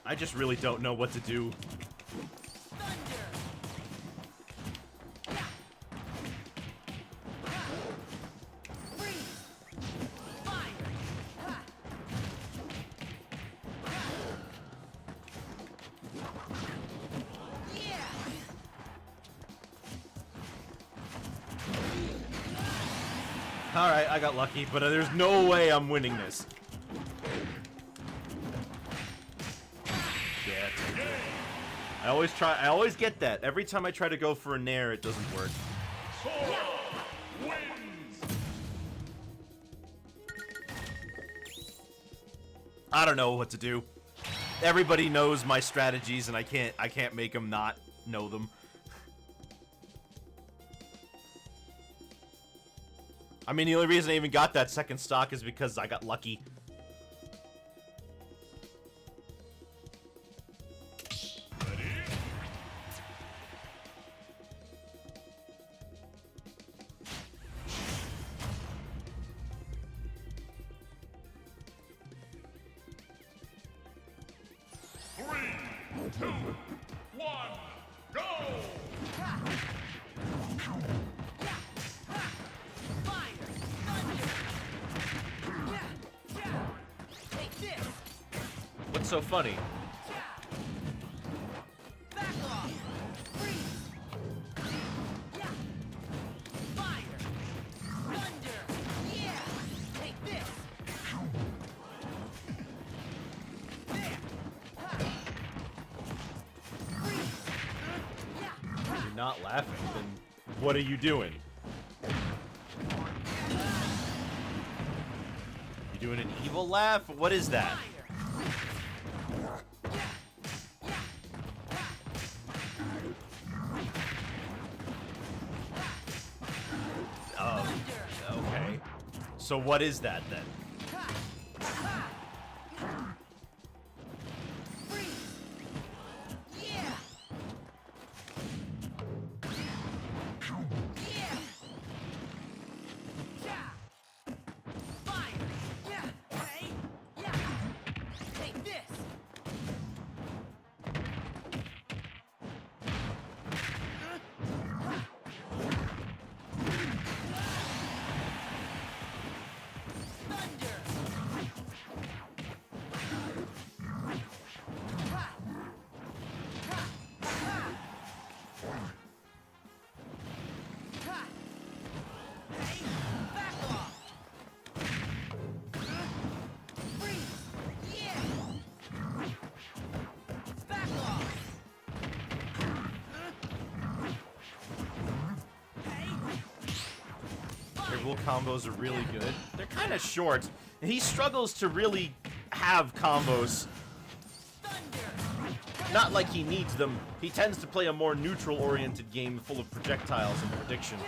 I just really don't know what to do. Alright, I got lucky, but there's no way I'm winning this. Yeah, take it. I always get that. Every time I try to go for a nair, it doesn't work. Sora wins. I don't know what to do. Everybody knows my strategies, and I can't make them not know them. I mean, the only reason I even got that second stock is because I got lucky. Three, two, one, go! What's so funny? Back off! Freeze! Yeah! Fire! Thunder! Yeah! Take this! There! Ha! Freeze! Yeah! You're not laughing, then what are you doing? You doing an evil laugh? What is that? Okay. So what is that then? Their combos are really good. They're kind of short. He struggles to really have combos. Not like he needs them. He tends to play a more neutral-oriented game full of projectiles and prediction.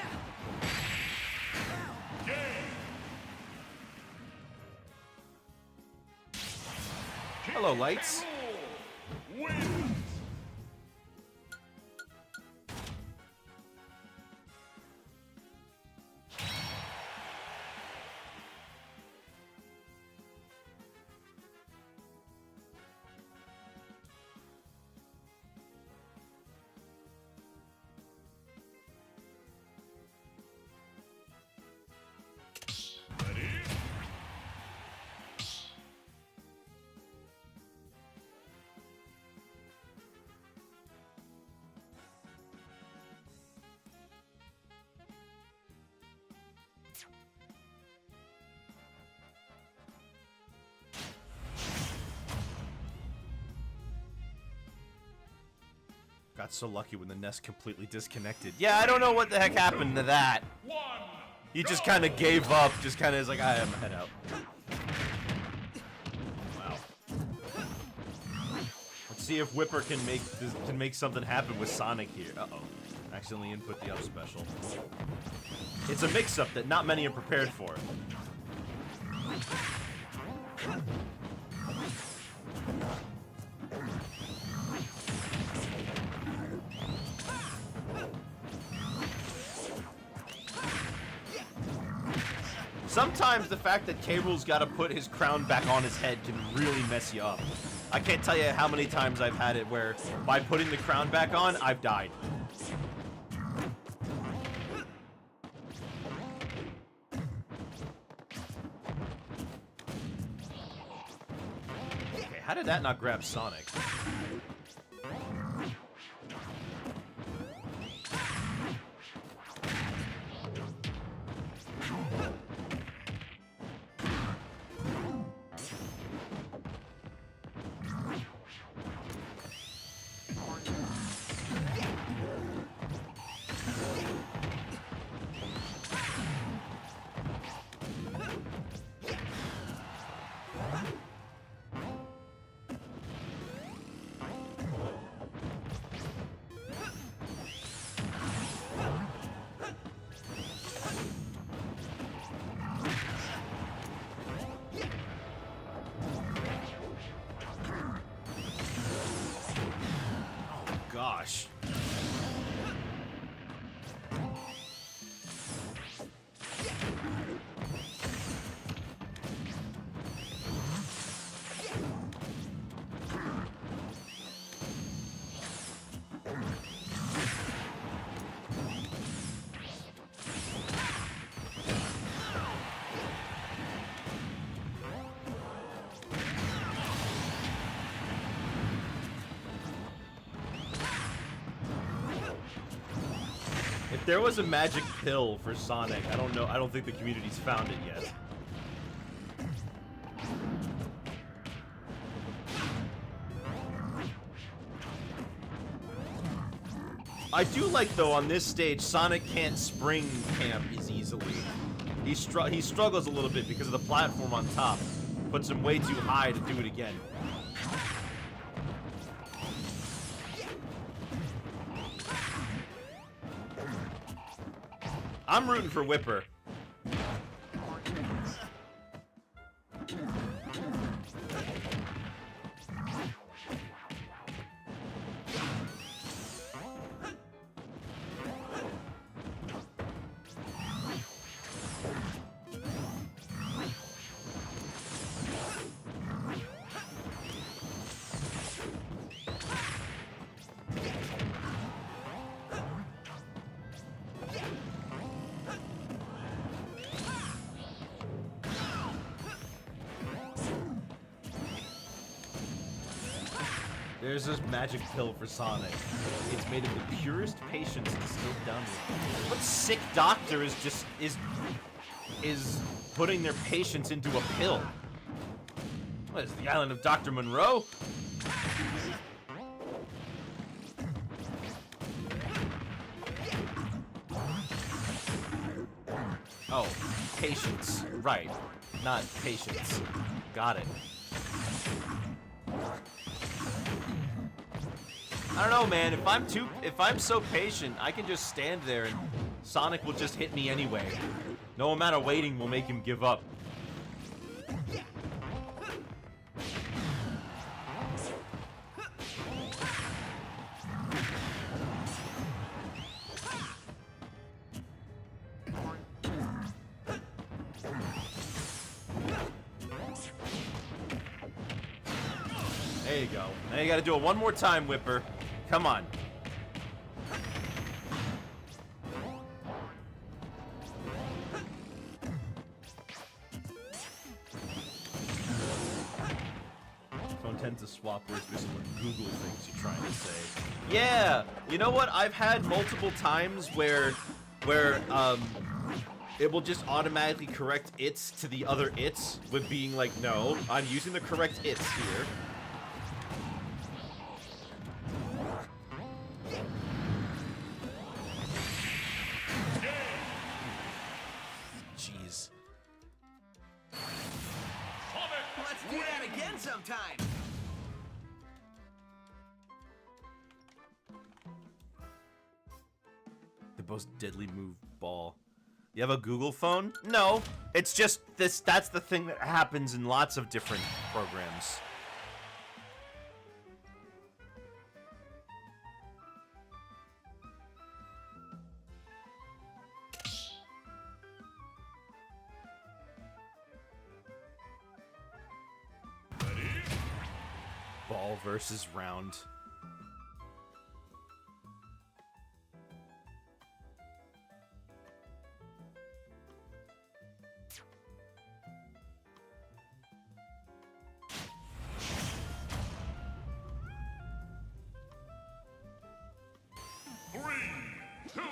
Hello, Lights. Wins. got so lucky when the nest completely disconnected. Yeah, I don't know what the heck happened to that. One. He just kind of gave up. Just kind of is like, I am head out. Wow. Let's see if Whipper can make something happen with Sonic here. Uh-oh. Accidentally input the up special. It's a mix-up that not many are prepared for. Sometimes the fact that K. Rool's got to put his crown back on his head can really mess you up. I can't tell you how many times I've had it where by putting the crown back on, I've died. Okay, how did that not grab Sonic? Gosh. If there was a magic pill for Sonic, I don't know. I don't think the community's found it yet. I do like, though, on this stage, Sonic can't spring camp as easily. He struggles a little bit because of the platform on top. Puts him way too high to do it again. I'm rooting for Whipper. There's this magic pill for Sonic. It's made of the purest patience distilled down with. What sick doctor is putting their patience into a pill? What is the island of Dr. Monroe? Oh, patience. Right. Not patience. Got it. I don't know, man. If I'm so patient, I can just stand there and Sonic will just hit me anyway. No amount of waiting will make him give up. There you go. Now you gotta do it one more time, Whipper. Come on. Phone tends to swap words based on what Google thinks you're trying to say. Yeah! You know what? I've had multiple times where it will just automatically correct its to the other its with being like, no, I'm using the correct its here. Sonic Let's do that again sometime. The most deadly move, ball. You have a Google phone? No, it's just this. That's the thing that happens in lots of different programs. Ball versus round. Three, two,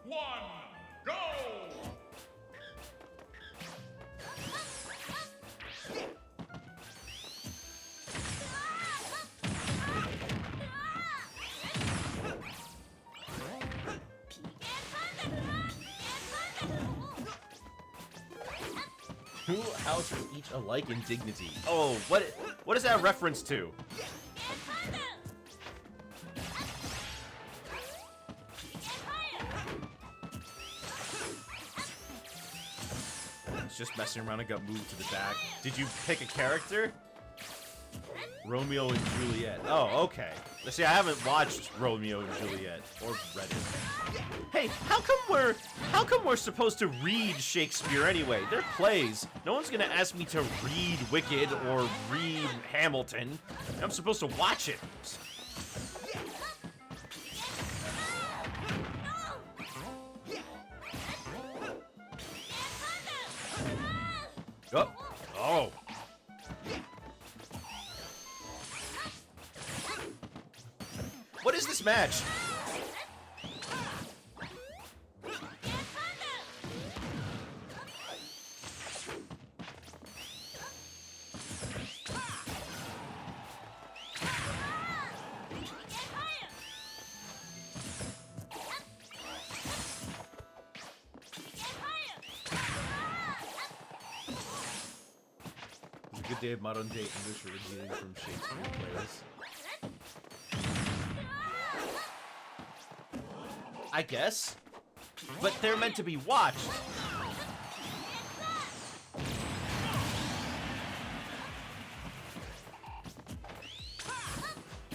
one, go! Two houses each alike in dignity. Oh, what is that reference to? It's just messing around and got moved to the back. Did you pick a character? Romeo and Juliet. Oh, okay. See, I haven't watched Romeo and Juliet or read it. Hey, how come we're supposed to read Shakespeare anyway? They're plays. No one's gonna ask me to read Wicked or read Hamilton. I'm supposed to watch it. Oh. Oh. What is this match? It's a good day of modern day English originating from Shakespeare plays. I guess. But they're meant to be watched.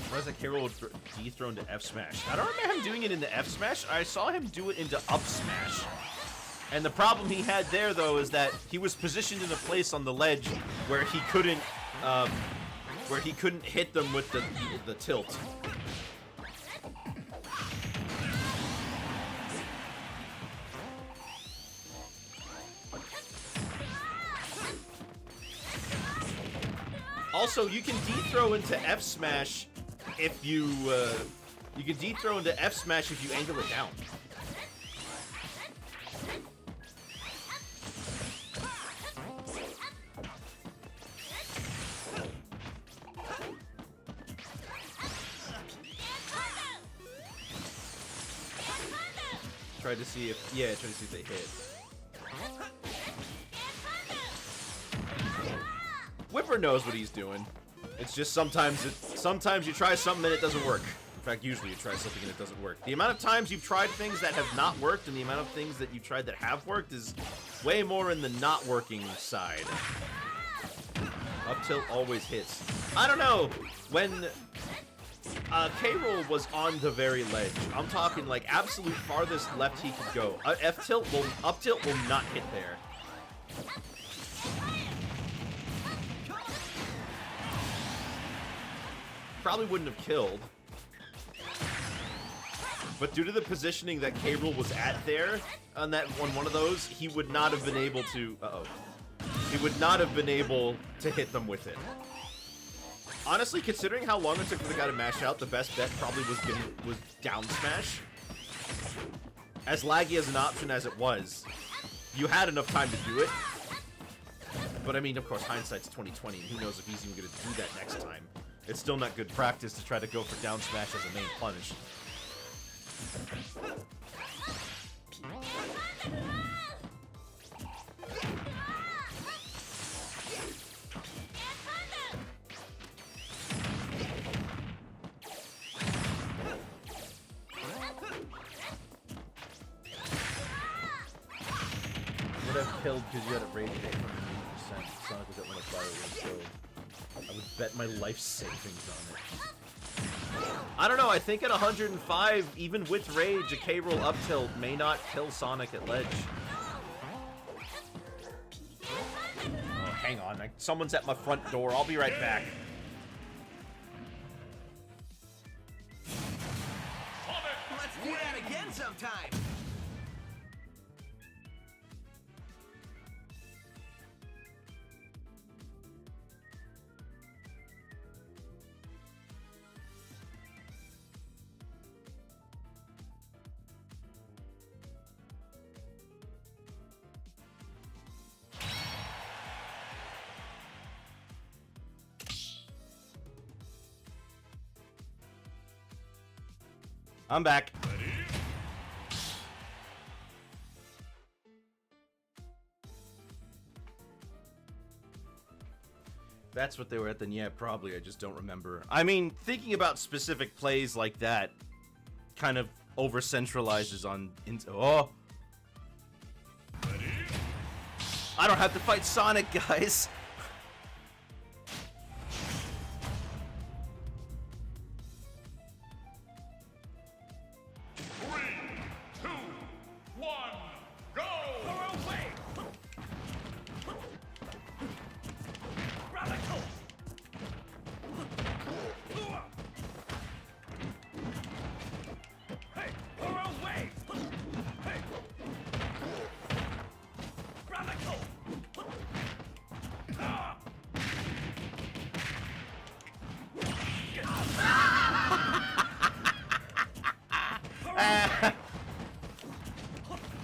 Why is that Carol dethroned to F Smash? I don't remember him doing it into F Smash. I saw him do it into Up Smash. And the problem he had there, though, is that he was positioned in a place on the ledge where he couldn't hit them with the tilt. Also, you can D-throw into F Smash if you can D-throw into F Smash if you angle it down. Try to see if they hit. Whipper knows what he's doing. It's just sometimes you try something and it doesn't work. In fact, usually you try something and it doesn't work. The amount of times you've tried things that have not worked and the amount of things that you've tried that have worked is way more in the not working side. Up tilt always hits. I don't know. When K-Roll was on the very ledge, I'm talking like absolute farthest left he could go. Up tilt will not hit there. Probably wouldn't have killed. But due to the positioning that K-Rool was at there, on one of those, he would not have been able to... He would not have been able to hit them with it. Honestly, considering how long it took for the guy to mash out, the best bet probably was down smash. As laggy as an option as it was, you had enough time to do it. But I mean, of course, hindsight's 2020, and who knows if he's even going to do that next time. It's still not good practice to try to go for down smash as a main punish. have killed because you had a rage rate from 100%. Sonic was at 105, so I would bet my life savings on it. I don't know, I think at 105, even with rage, a K-roll up tilt may not kill Sonic at ledge. Oh, hang on, someone's at my front door, I'll be right back. Let's do that again sometime. I'm back. That's what they were at, then yeah, probably. I just don't remember. I mean, thinking about specific plays like that kind of over-centralizes on... Oh! I don't have to fight Sonic, guys!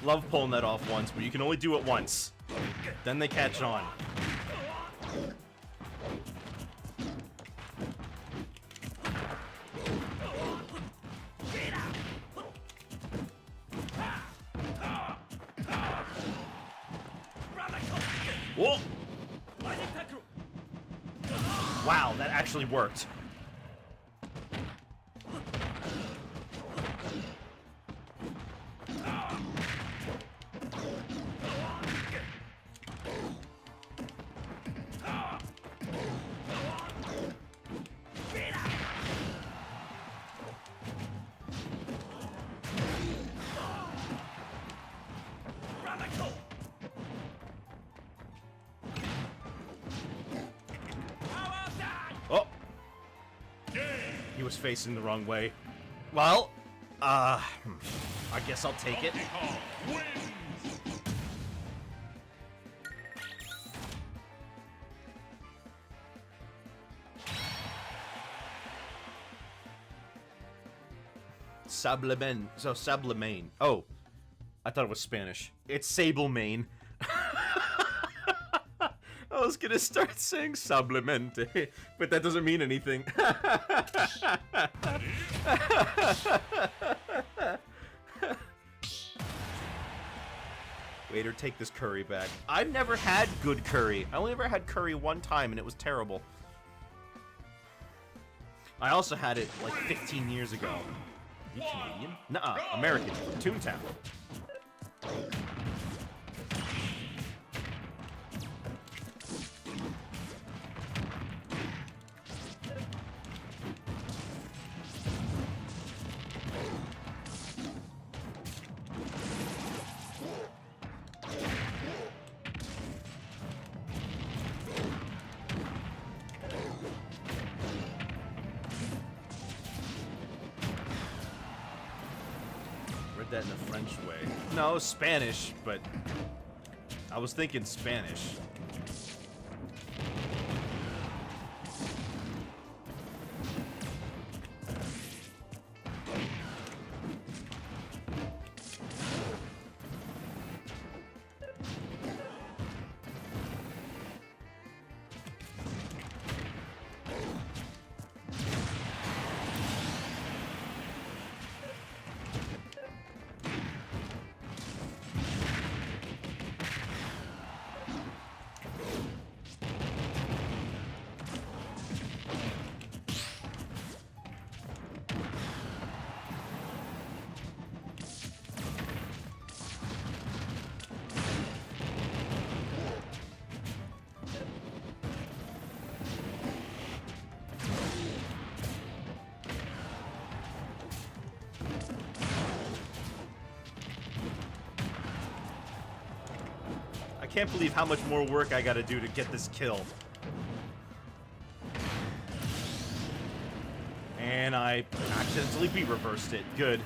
Love pulling that off once, but you can only do it once. Then they catch on. Whoa! Wow, that actually worked. Oh! He was facing the wrong way. Well, I guess I'll take it. Sablemen. So, Sablemane. Oh. I thought it was Spanish. It's Sablemane. I was gonna start saying Sablemente, but that doesn't mean anything. Waiter, take this curry back. I've never had good curry. I only ever had curry one time, and it was terrible. I also had it like 15 years ago. Are you Canadian? Nuh-uh, American. Toontown. That in a French way. No, Spanish, but I was thinking Spanish. can't believe how much more work I gotta do to get this kill. And I accidentally reversed it. Good.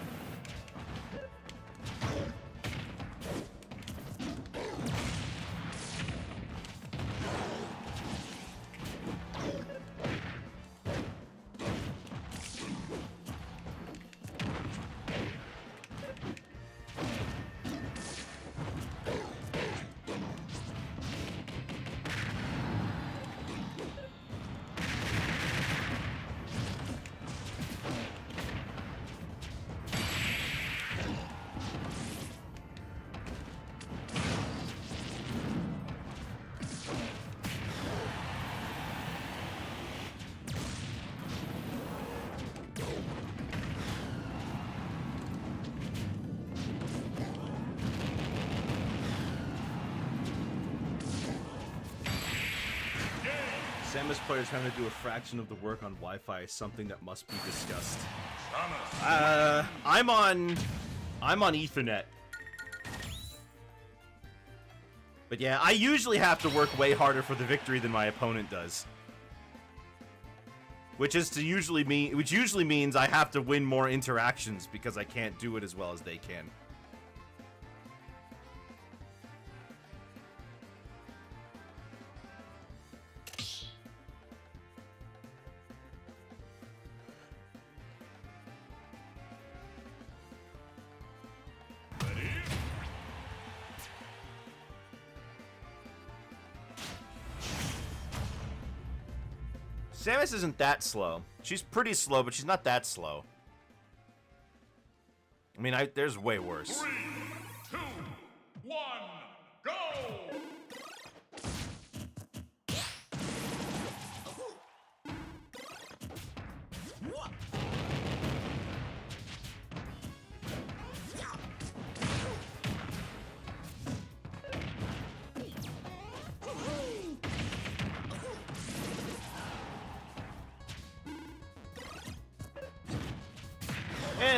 Samus players having to do a fraction of the work on Wi-Fi is something that must be discussed. I'm on Ethernet. But yeah, I usually have to work way harder for the victory than my opponent does. Which usually means I have to win more interactions because I can't do it as well as they can. Samus isn't that slow. She's pretty slow, but she's not that slow. I mean, there's way worse. 3, 2, 1, go!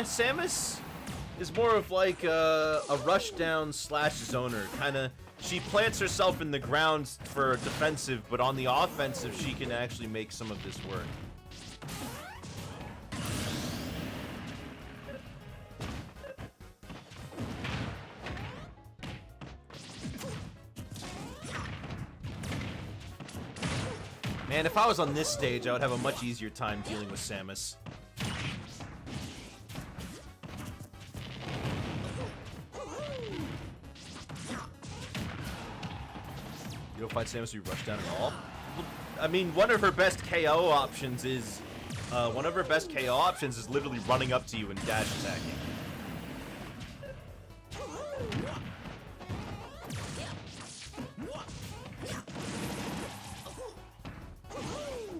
Samus is more of like a rushdown slash zoner. Kinda, she plants herself in the ground for defensive, but on the offensive, she can actually make some of this work. Man, if I was on this stage, I would have a much easier time dealing with Samus. You don't find Samus to be rushed down at all? I mean, one of her best KO options is literally running up to you and dash attacking.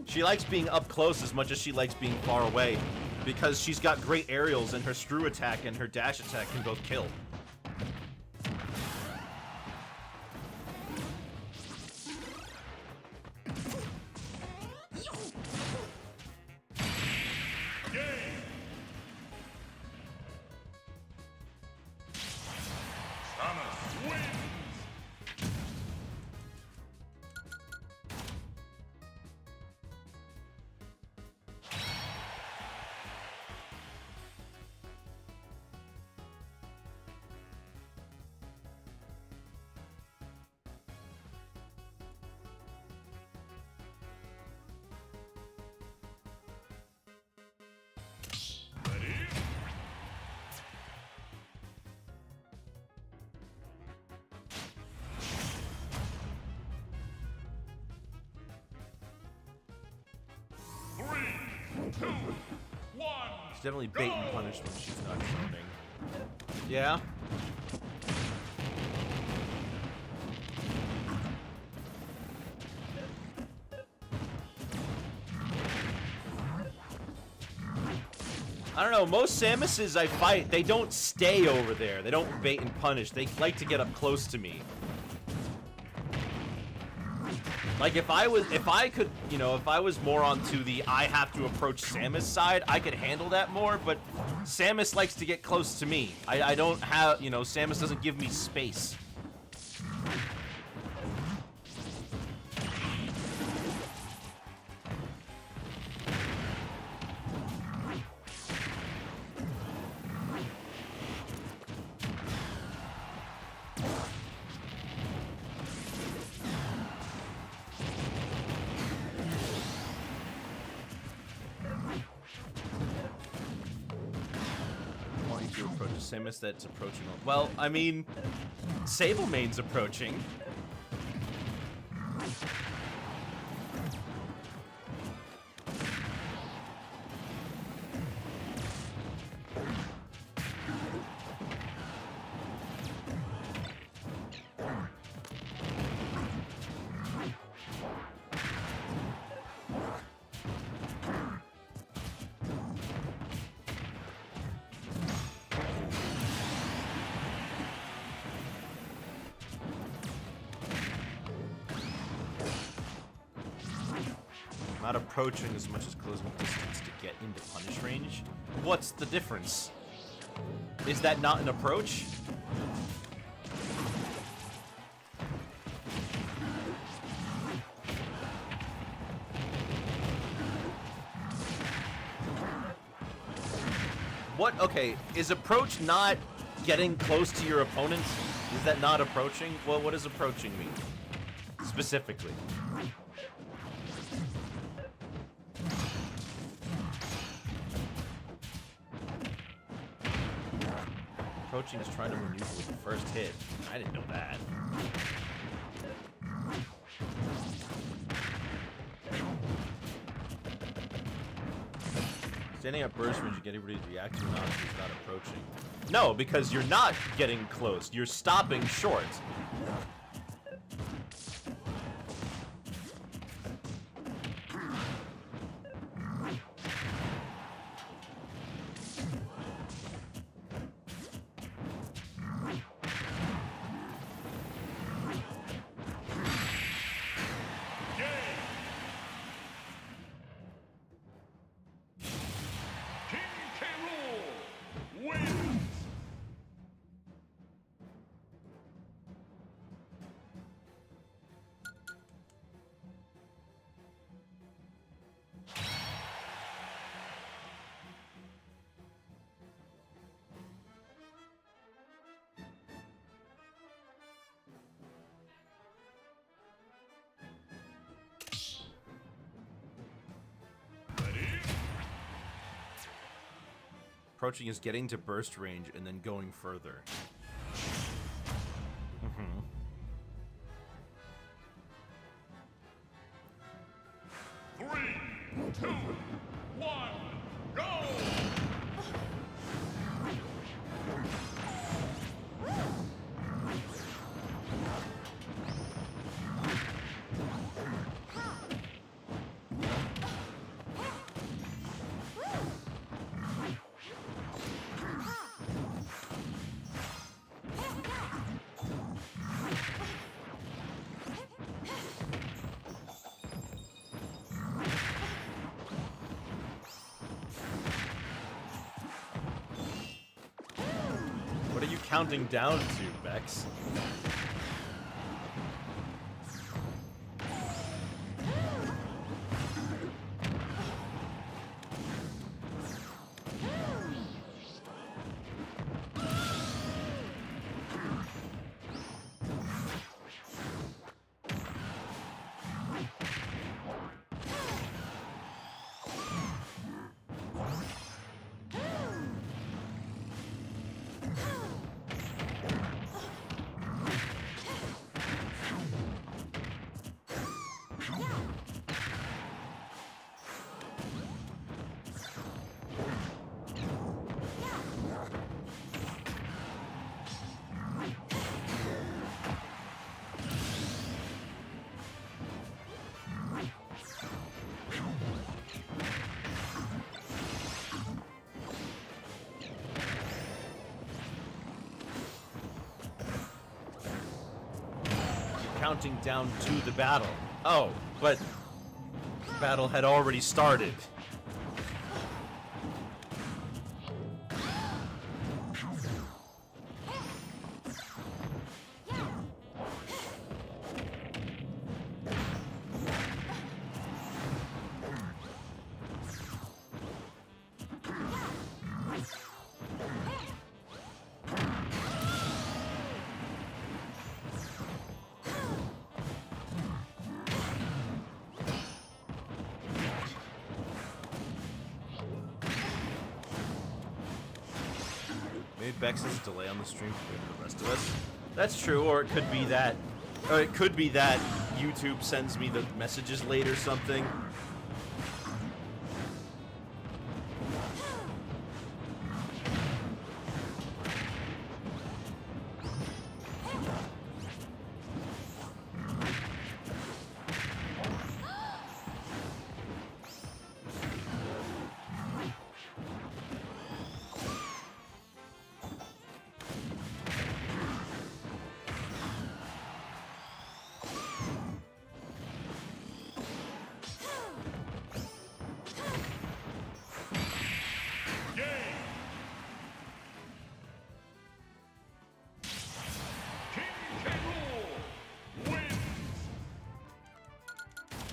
She likes being up close as much as she likes being far away, because she's got great aerials and her screw attack and her dash attack can both kill. She's definitely bait and punish when she's not zoning. Yeah. I don't know, most Samuses I fight, they don't stay over there. They don't bait and punish. They like to get up close to me. Like, if I was more onto the I have to approach Samus side, I could handle that more, but Samus likes to get close to me. I don't have, Samus doesn't give me space. Samus that's approaching. Well, I mean, Sablemane's approaching. Not approaching as much as closing distance to get into punish range. What's the difference? Is that not an approach? What? Okay, is approach not getting close to your opponent? Is that not approaching? Well, what does approaching mean? Specifically. Approaching is trying to maneuver with the first hit. I didn't know that. Standing at burst range, you get everybody to react to an option is not approaching. No, because you're not getting close. You're stopping short. Approaching is getting to burst range and then going further. Mm-hmm. 3, 2, 1, go! What are you counting down to, Bex? Counting down to the battle. Oh, but the battle had already started. think Bex has a delay on the stream compared to the rest of us. That's true, or it could be that, YouTube sends me the messages late or something.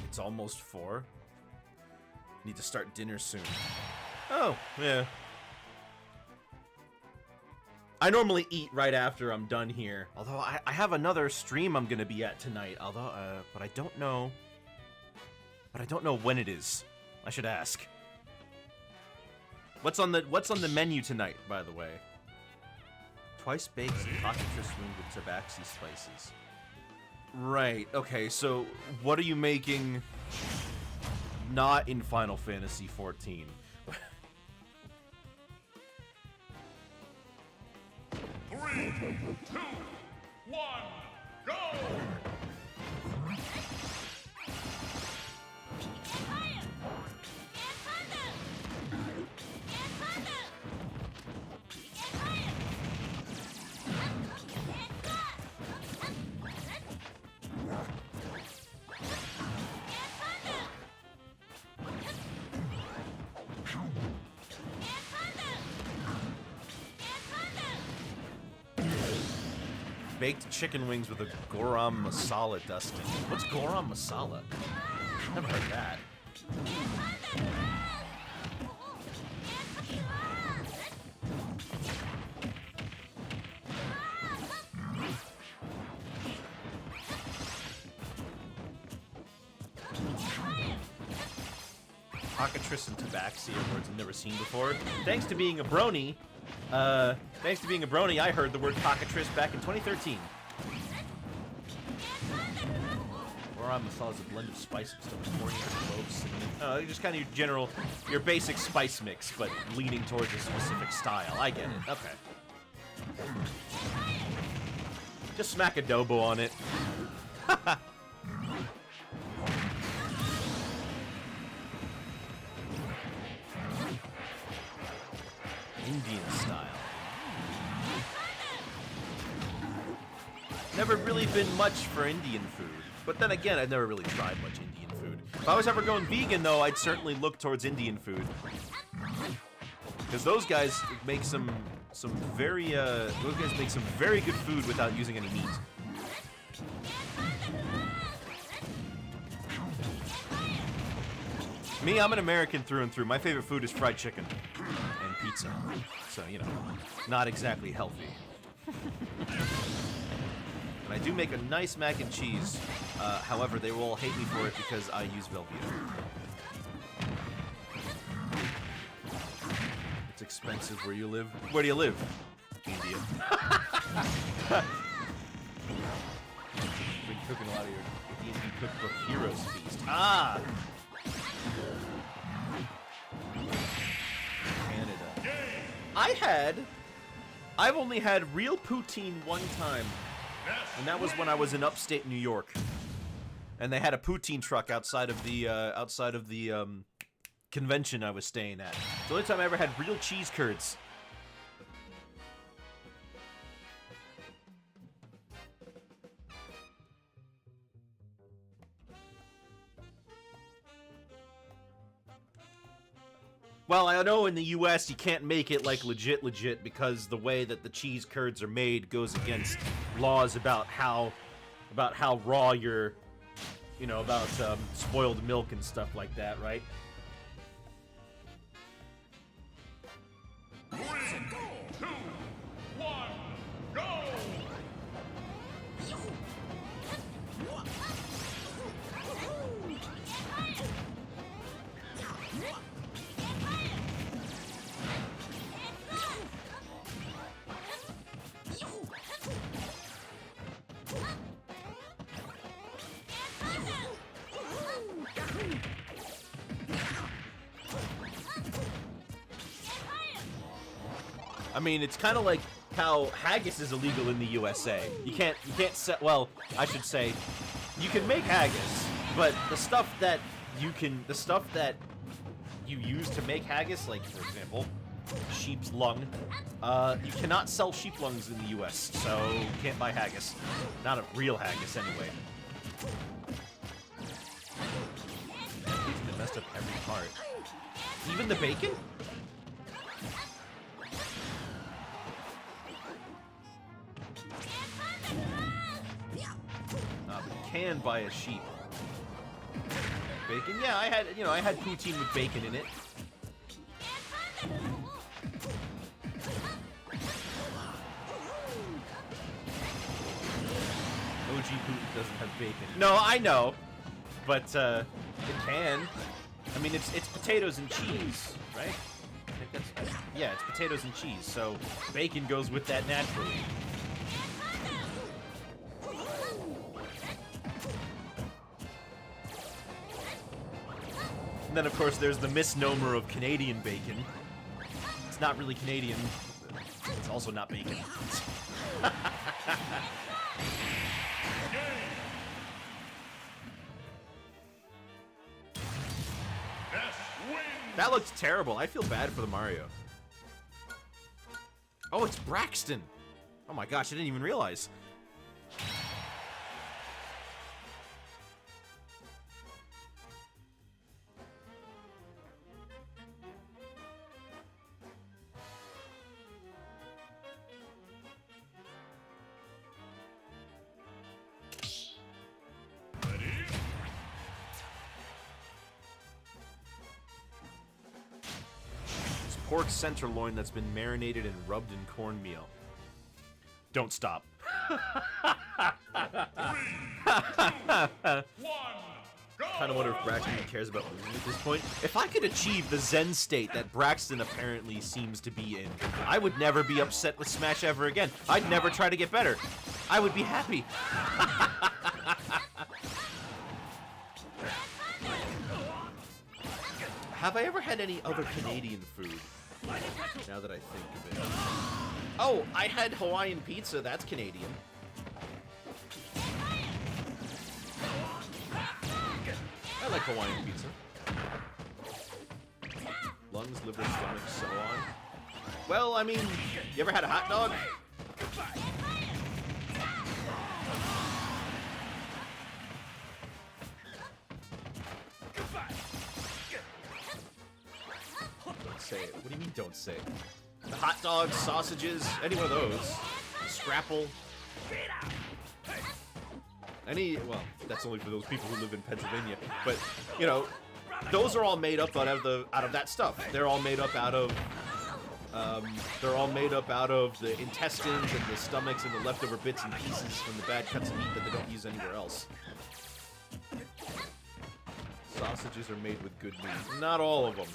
It's almost 4. Need to start dinner soon. Oh, yeah. I normally eat right after I'm done here. Although I have another stream I'm gonna be at tonight. Although, but I don't know. But I don't know when it is. I should ask. What's on the menu tonight, by the way? Twice baked cockatrice wing with tabaxi spices. Right, okay, so what are you making not in Final Fantasy XIV? 3, 2, 1, go! Baked chicken wings with a Goram Masala dusting. What's Goram Masala? Never heard that. Cockatrice and Tabaxi are words I've never seen before. Thanks to being a brony, I heard the word cockatrice back in 2013. Goram Masala is a blend of spice and stuff, coriander, cloves, just kind of your basic spice mix, but leaning towards a specific style. I get it. Okay. Just smack adobo on it. Indian style. Never really been much for Indian food. But then again, I've never really tried much Indian food. If I was ever going vegan, though, I'd certainly look towards Indian food. Because those guys make some very good food without using any meat. Me, I'm an American through and through. My favorite food is fried chicken and pizza. So, you know, not exactly healthy. And I do make a nice mac and cheese. However, they will all hate me for it because I use Velveeta. It's expensive where you live. Where do you live? India. Been cooking a lot of your D&D cookbook Heroes Feast. Ah! Canada. I've only had real poutine one time, and that was when I was in upstate New York, and they had a poutine truck outside of the convention I was staying at. It's the only time I ever had real cheese curds. Well, I know in the U.S. you can't make it like legit because the way that the cheese curds are made goes against laws about how raw your, about spoiled milk and stuff like that, right? 3, 2, 1, go! I mean, it's kind of like how haggis is illegal in the USA. You can't set. Well, I should say, you can make haggis, but the stuff that you use to make haggis, like for example, sheep's lung, you cannot sell sheep lungs in the U.S. So you can't buy haggis. Not a real haggis, anyway. They messed up every part. Even the bacon? But you can buy a sheep. Bacon? Yeah, I had poutine with bacon in it. OG Putin doesn't have bacon. No, I know, but it can. I mean, it's potatoes and cheese, right? I think that's yeah, it's potatoes and cheese. So bacon goes with that naturally. And then, of course, there's the misnomer of Canadian bacon. It's not really Canadian. It's also not bacon. That looks terrible. I feel bad for the Mario. Oh, it's Braxton. Oh my gosh, I didn't even realize. Pork tenderloin that's been marinated and rubbed in cornmeal. Don't stop. Kind of wonder if Braxton cares about losing at this point. If I could achieve the Zen state that Braxton apparently seems to be in, I would never be upset with Smash ever again. I'd never try to get better. I would be happy. Have I ever had any other Canadian food? Now that I think of it. Oh, I had Hawaiian pizza. That's Canadian. I like Hawaiian pizza. Lungs, liver, stomach, so on. Well, I mean, you ever had a hot dog? Say it. What do you mean don't say it? The hot dogs, sausages, any one of those. Scrapple. Well, that's only for those people who live in Pennsylvania. But, you know, those are all made up out of that stuff. They're all made up out of the intestines and the stomachs and the leftover bits and pieces from the bad cuts of meat that they don't use anywhere else. Sausages are made with good meat. Not all of them.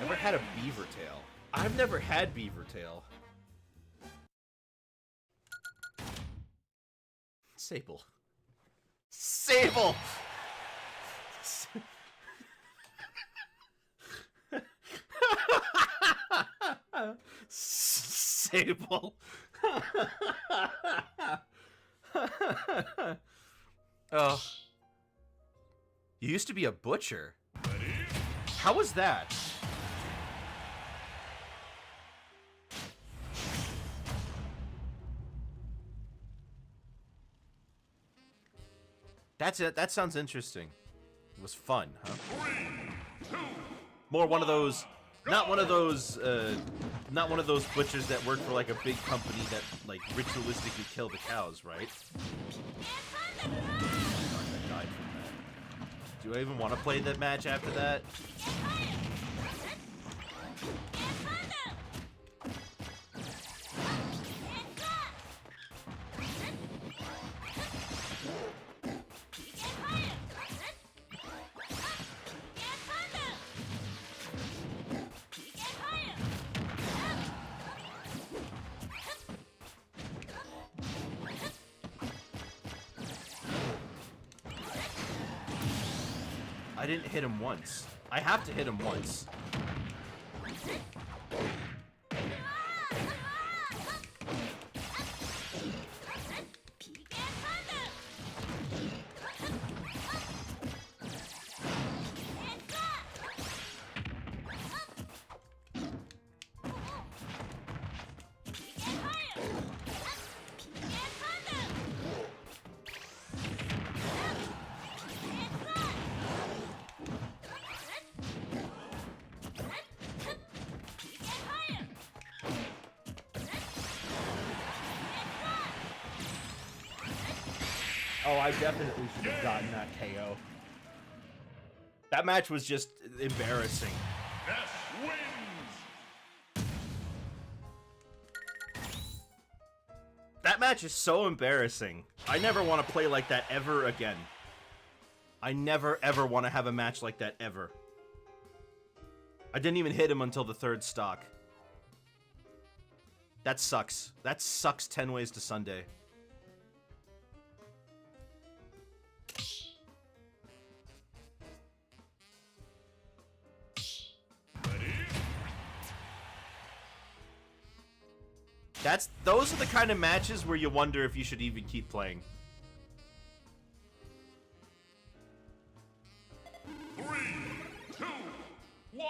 Never had a beaver tail. I've never had beaver tail. Sable. Sable! Sable. Oh. You used to be a butcher. How was that? That's it. That sounds interesting. It was fun, huh? More one of those, not one of those butchers that work for like a big company that like ritualistically kill the cows, right? I died from that. Do I even want to play that match after that? I didn't hit him once. I have to hit him once. Oh, I definitely should have gotten that KO. That match was just embarrassing. Ness wins. That match is so embarrassing. I never want to play like that ever again. I never ever want to have a match like that ever. I didn't even hit him until the third stock. That sucks. That sucks 10 ways to Sunday. Those are the kind of matches where you wonder if you should even keep playing. 3, 2, 1,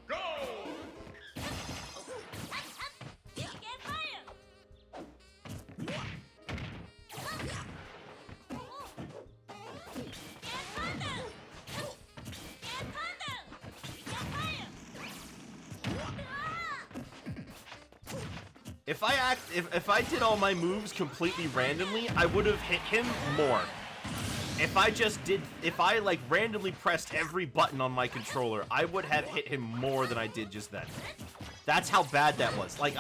go! If I did all my moves completely randomly, I would have hit him more. If I like randomly pressed every button on my controller, I would have hit him more than I did just then. That's how bad that was. Like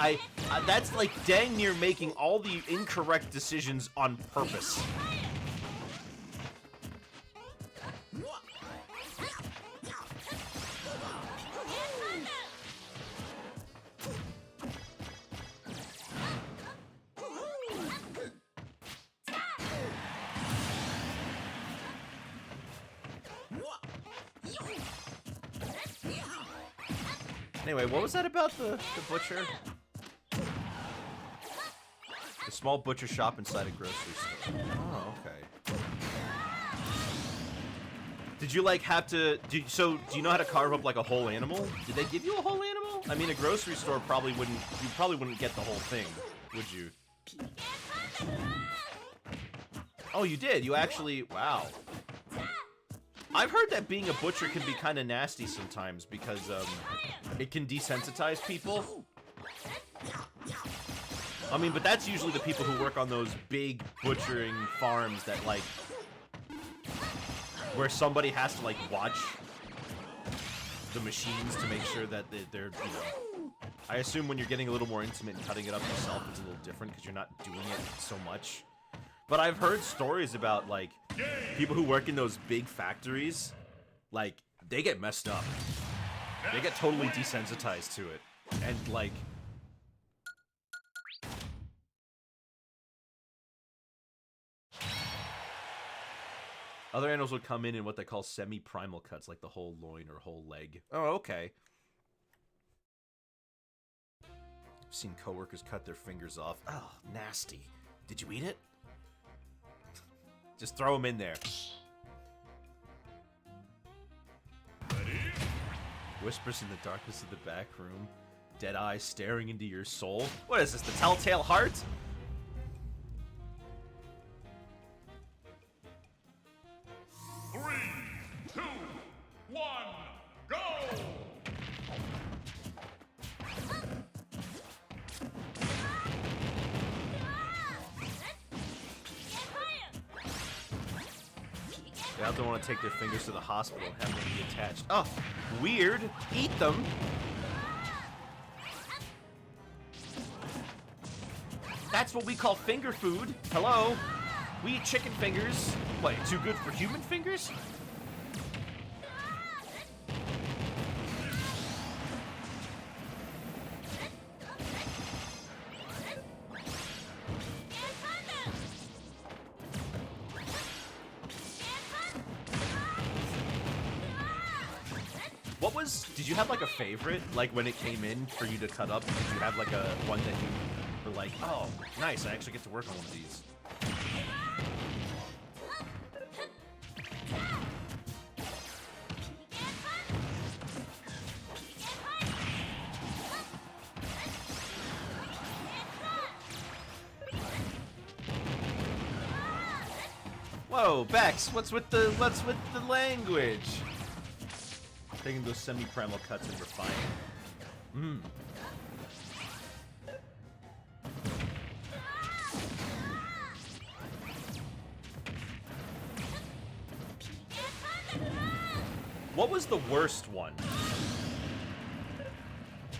that's like dang near making all the incorrect decisions on purpose. Anyway, what was that about the butcher? The small butcher shop inside a grocery store. Oh, okay. Did you like have to? Do you know how to carve up like a whole animal? Did they give you a whole animal? I mean, a grocery store probably wouldn't. You probably wouldn't get the whole thing, would you? Oh, you did. You actually. Wow. I've heard that being a butcher can be kind of nasty sometimes because it can desensitize people. I mean, but that's usually the people who work on those big butchering farms that like where somebody has to like watch the machines to make sure that they're you know. I assume when you're getting a little more intimate and cutting it up yourself, it's a little different because you're not doing it so much. But I've heard stories about, like, people who work in those big factories, like, they get messed up. They get totally desensitized to it. And, like... Other animals would come in what they call semi-primal cuts, like the whole loin or whole leg. Oh, okay. I've seen coworkers cut their fingers off. Oh, nasty. Did you eat it? Just throw them in there. Ready? Whispers in the darkness of the back room. Dead eyes staring into your soul. What is this, the Telltale Heart? Three, two, one, go! They often want to take their fingers to the hospital and have them be attached. Oh, weird. Eat them. That's what we call finger food. Hello? We eat chicken fingers. What, too good for human fingers? Did you have like a favorite, like when it came in for you to cut up? Did you have like a one that you were like, oh, nice, I actually get to work on one of these? Whoa, Bex, what's with the language? Taking those semi-primal cuts and refining. Mmm. What was the worst one?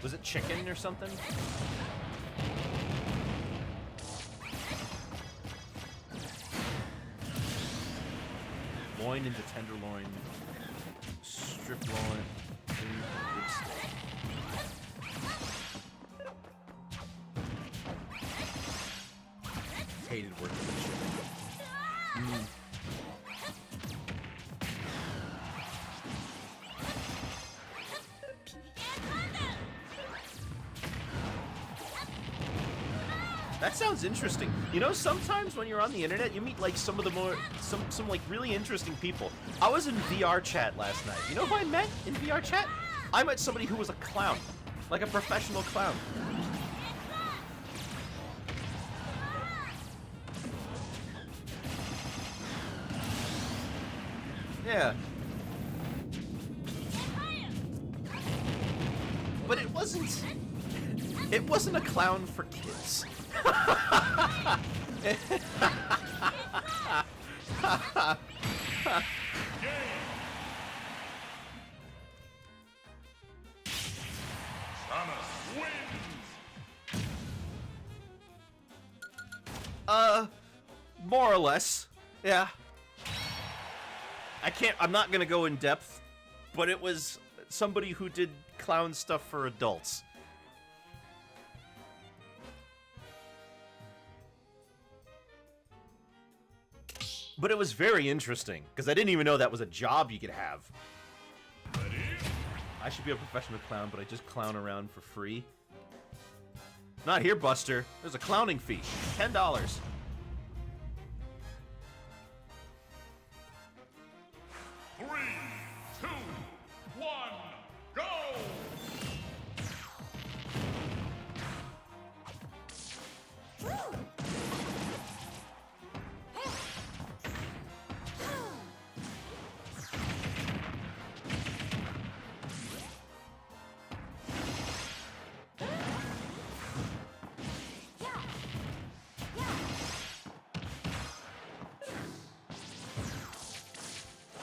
Was it chicken or something? Loin into tenderloin. Strip loin. Rib steak. Hated working with chicken. Mm. That sounds interesting. You know, sometimes when you're on the internet, you meet like some of the more some like really interesting people. I was in VR chat last night. You know who I met in VR chat? I met somebody who was a clown, like a professional clown. Yeah. But it wasn't a clown for kids. Samus wins. More or less. Yeah. I'm not gonna go in depth, but it was somebody who did clown stuff for adults. But it was very interesting, because I didn't even know that was a job you could have. Ready? I should be a professional clown, but I just clown around for free. Not here, Buster. There's a clowning fee. $10. 3, 2, 1, go!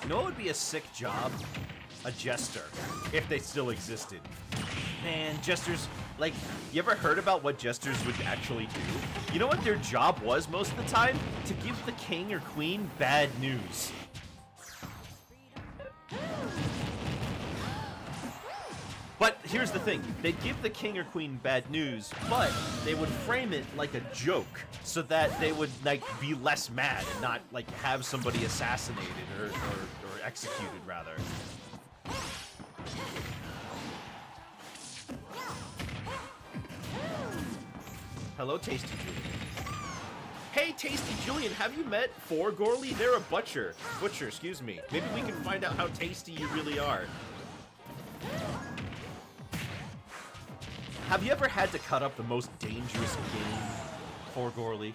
You know what would be a sick job? A jester, if they still existed. Man, jesters, like, you ever heard about what jesters would actually do? You know what their job was most of the time? To give the king or queen bad news. But here's the thing, they'd give the king or queen bad news, but they would frame it like a joke, so that they would, like, be less mad and not, like, have somebody assassinated or executed, rather. Hello, Tasty Julian. Hey, Tasty Julian, have you met Gorley? They're a butcher, excuse me. Maybe we can find out how tasty you really are. Have you ever had to cut up the most dangerous game, Gorley?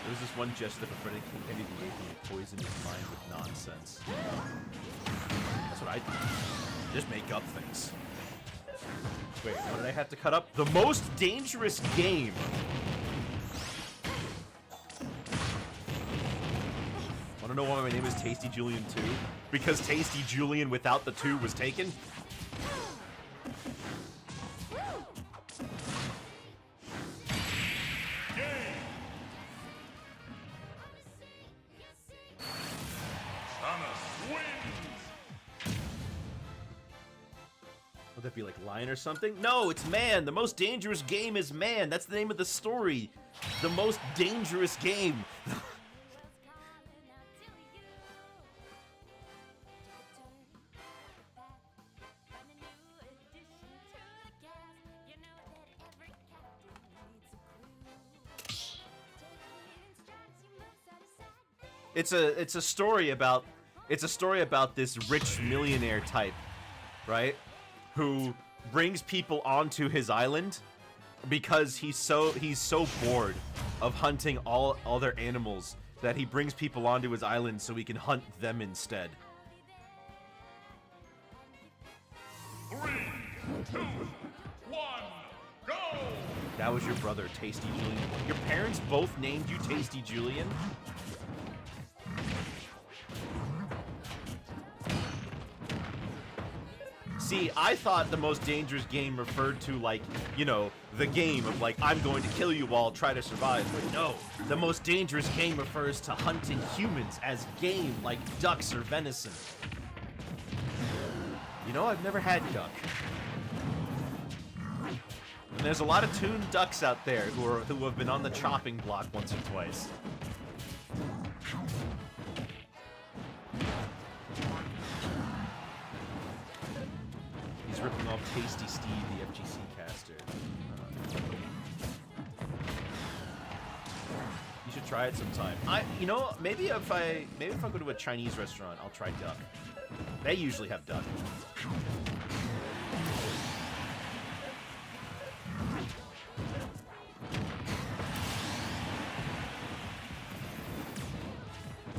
There was this one jester that befriended King Henry VIII and he poisoned his mind with nonsense. That's what I do. Just make up things. Wait, what did I have to cut up? The most dangerous game. Wanna know why my name is Tasty Julian 2? Because Tasty Julian without the 2 was taken? Samus wins. Would that be like lion or something? No, it's man. The most dangerous game is man. That's the name of the story. The most dangerous game. It's a story about this rich millionaire type, right? Who brings people onto his island because he's so bored of hunting all other animals that he brings people onto his island so he can hunt them instead. 3, 2, 1, go! That was your brother, Tasty Julian. Your parents both named you Tasty Julian? See, I thought the most dangerous game referred to, like, you know, the game of, like, I'm going to kill you all, try to survive. But no, the most dangerous game refers to hunting humans as game, like ducks or venison. You know, I've never had duck. And there's a lot of tuned ducks out there who have been on the chopping block once or twice. He's ripping off Tasty Steve, the FGC caster. You should try it sometime. You know, maybe if I go to a Chinese restaurant, I'll try duck. They usually have duck.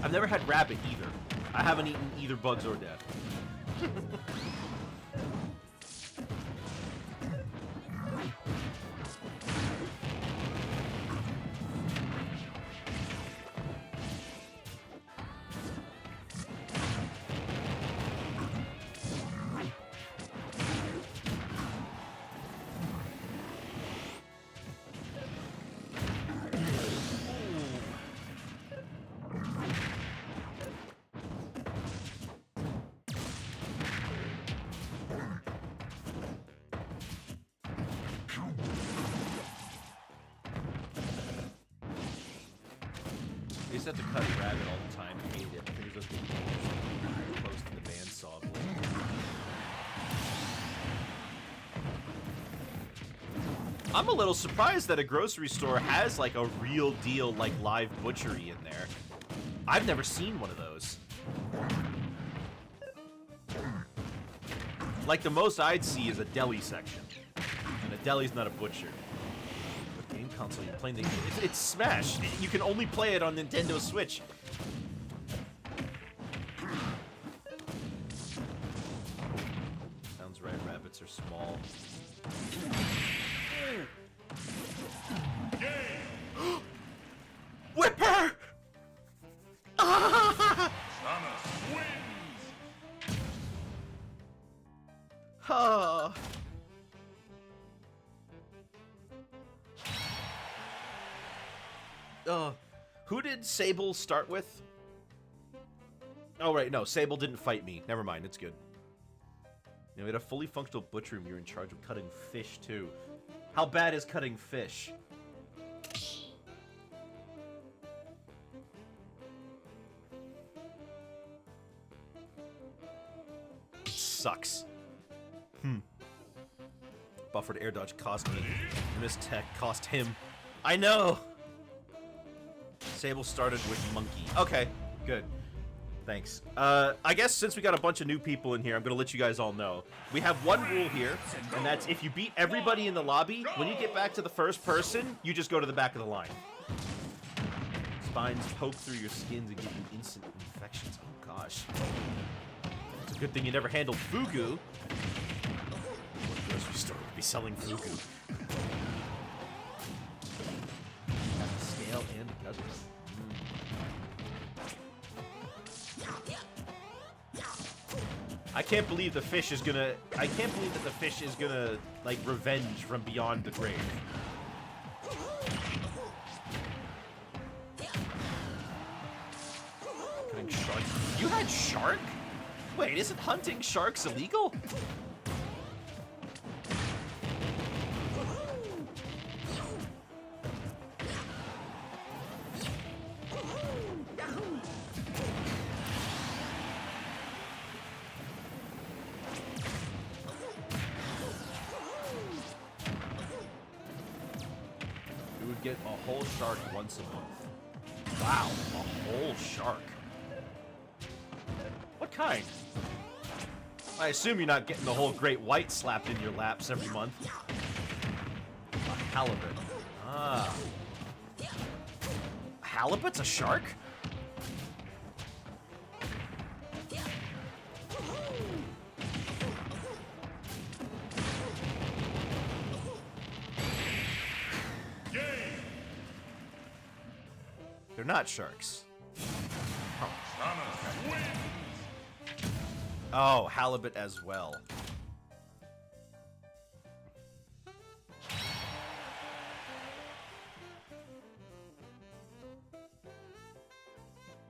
I've never had rabbit either. I haven't eaten either bugs or death. They used to have to cut rabbit all the time. I hated it. I figured those things were close to the bandsaw blade. I'm a little surprised that a grocery store has like a real deal like live butchery in there. I've never seen one of those. Like the most I'd see is a deli section. And a deli's not a butcher. Game console you're playing it's Smash. You can only play it on Nintendo Switch. Sounds right, rabbits are small. Whipper! Samus wins! Oh. Who did Sable start with? Oh, right, no, Sable didn't fight me. Never mind, it's good. You know, we had a fully functional butcher room. You're in charge of cutting fish, too. How bad is cutting fish? Sucks. Buffered air dodge cost me. Miss Tech cost him. I know! Sable started with Monkey. Okay, good. Thanks. I guess since we got a bunch of new people in here, I'm gonna let you guys all know. We have one rule here, and that's if you beat everybody in the lobby, when you get back to the first person, you just go to the back of the line. Spines poke through your skins and give you instant infections. Oh gosh. It's a good thing you never handled Fugu. What grocery store would be selling Fugu? Scale and a guzzle. I can't believe the fish is gonna... I can't believe that the fish is gonna, like, revenge from beyond the grave. Cutting shark. You had shark? Wait, isn't hunting sharks illegal? would get a whole shark once a month. Wow, a whole shark. What kind? I assume you're not getting the whole great white slapped in your laps every month. A halibut. Ah. A halibut's a shark? They're not sharks. Samus wins. Oh, halibut as well.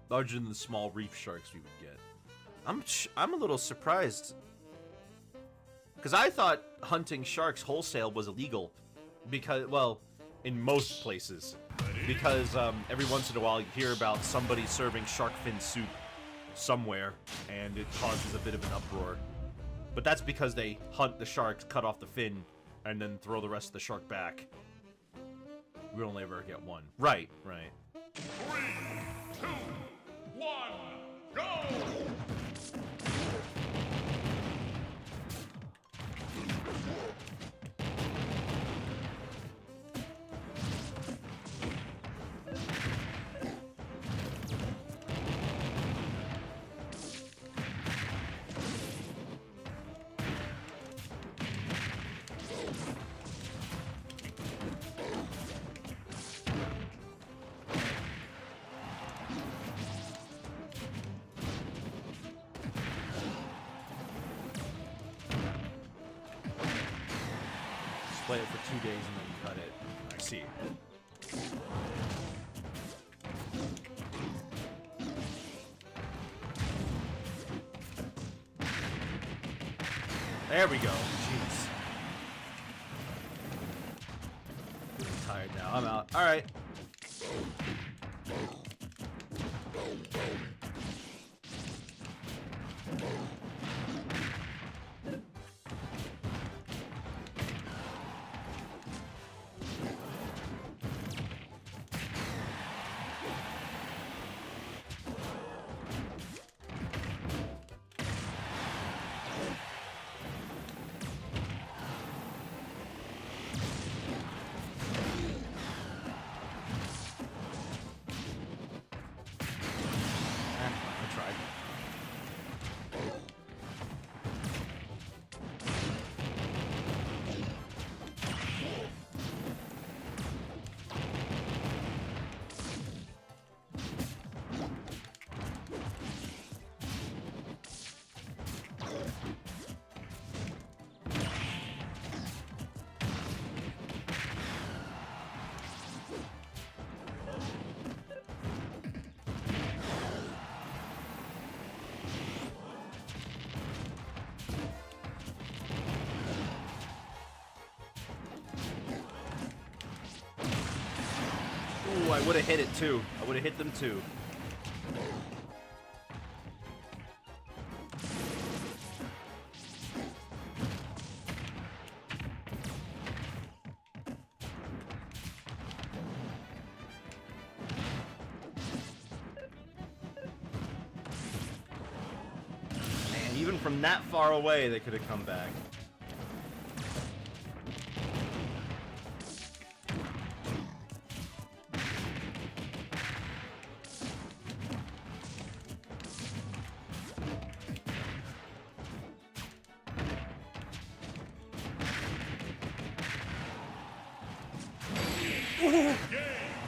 Larger than the small reef sharks we would get. I'm a little surprised. Because I thought hunting sharks wholesale was illegal. Because, well, in most places. Because every once in a while you hear about somebody serving shark fin soup somewhere, and it causes a bit of an uproar. But that's because they hunt the sharks, cut off the fin, and then throw the rest of the shark back. We only ever get one. Right, right. 3, 2, 1, go! Play it for 2 days and then cut it. I see. There we go. Jeez. I'm tired now. I'm out. All right. I tried. Ooh, I would have hit it too. I would have hit them too. Man, even from that far away, they could have come back.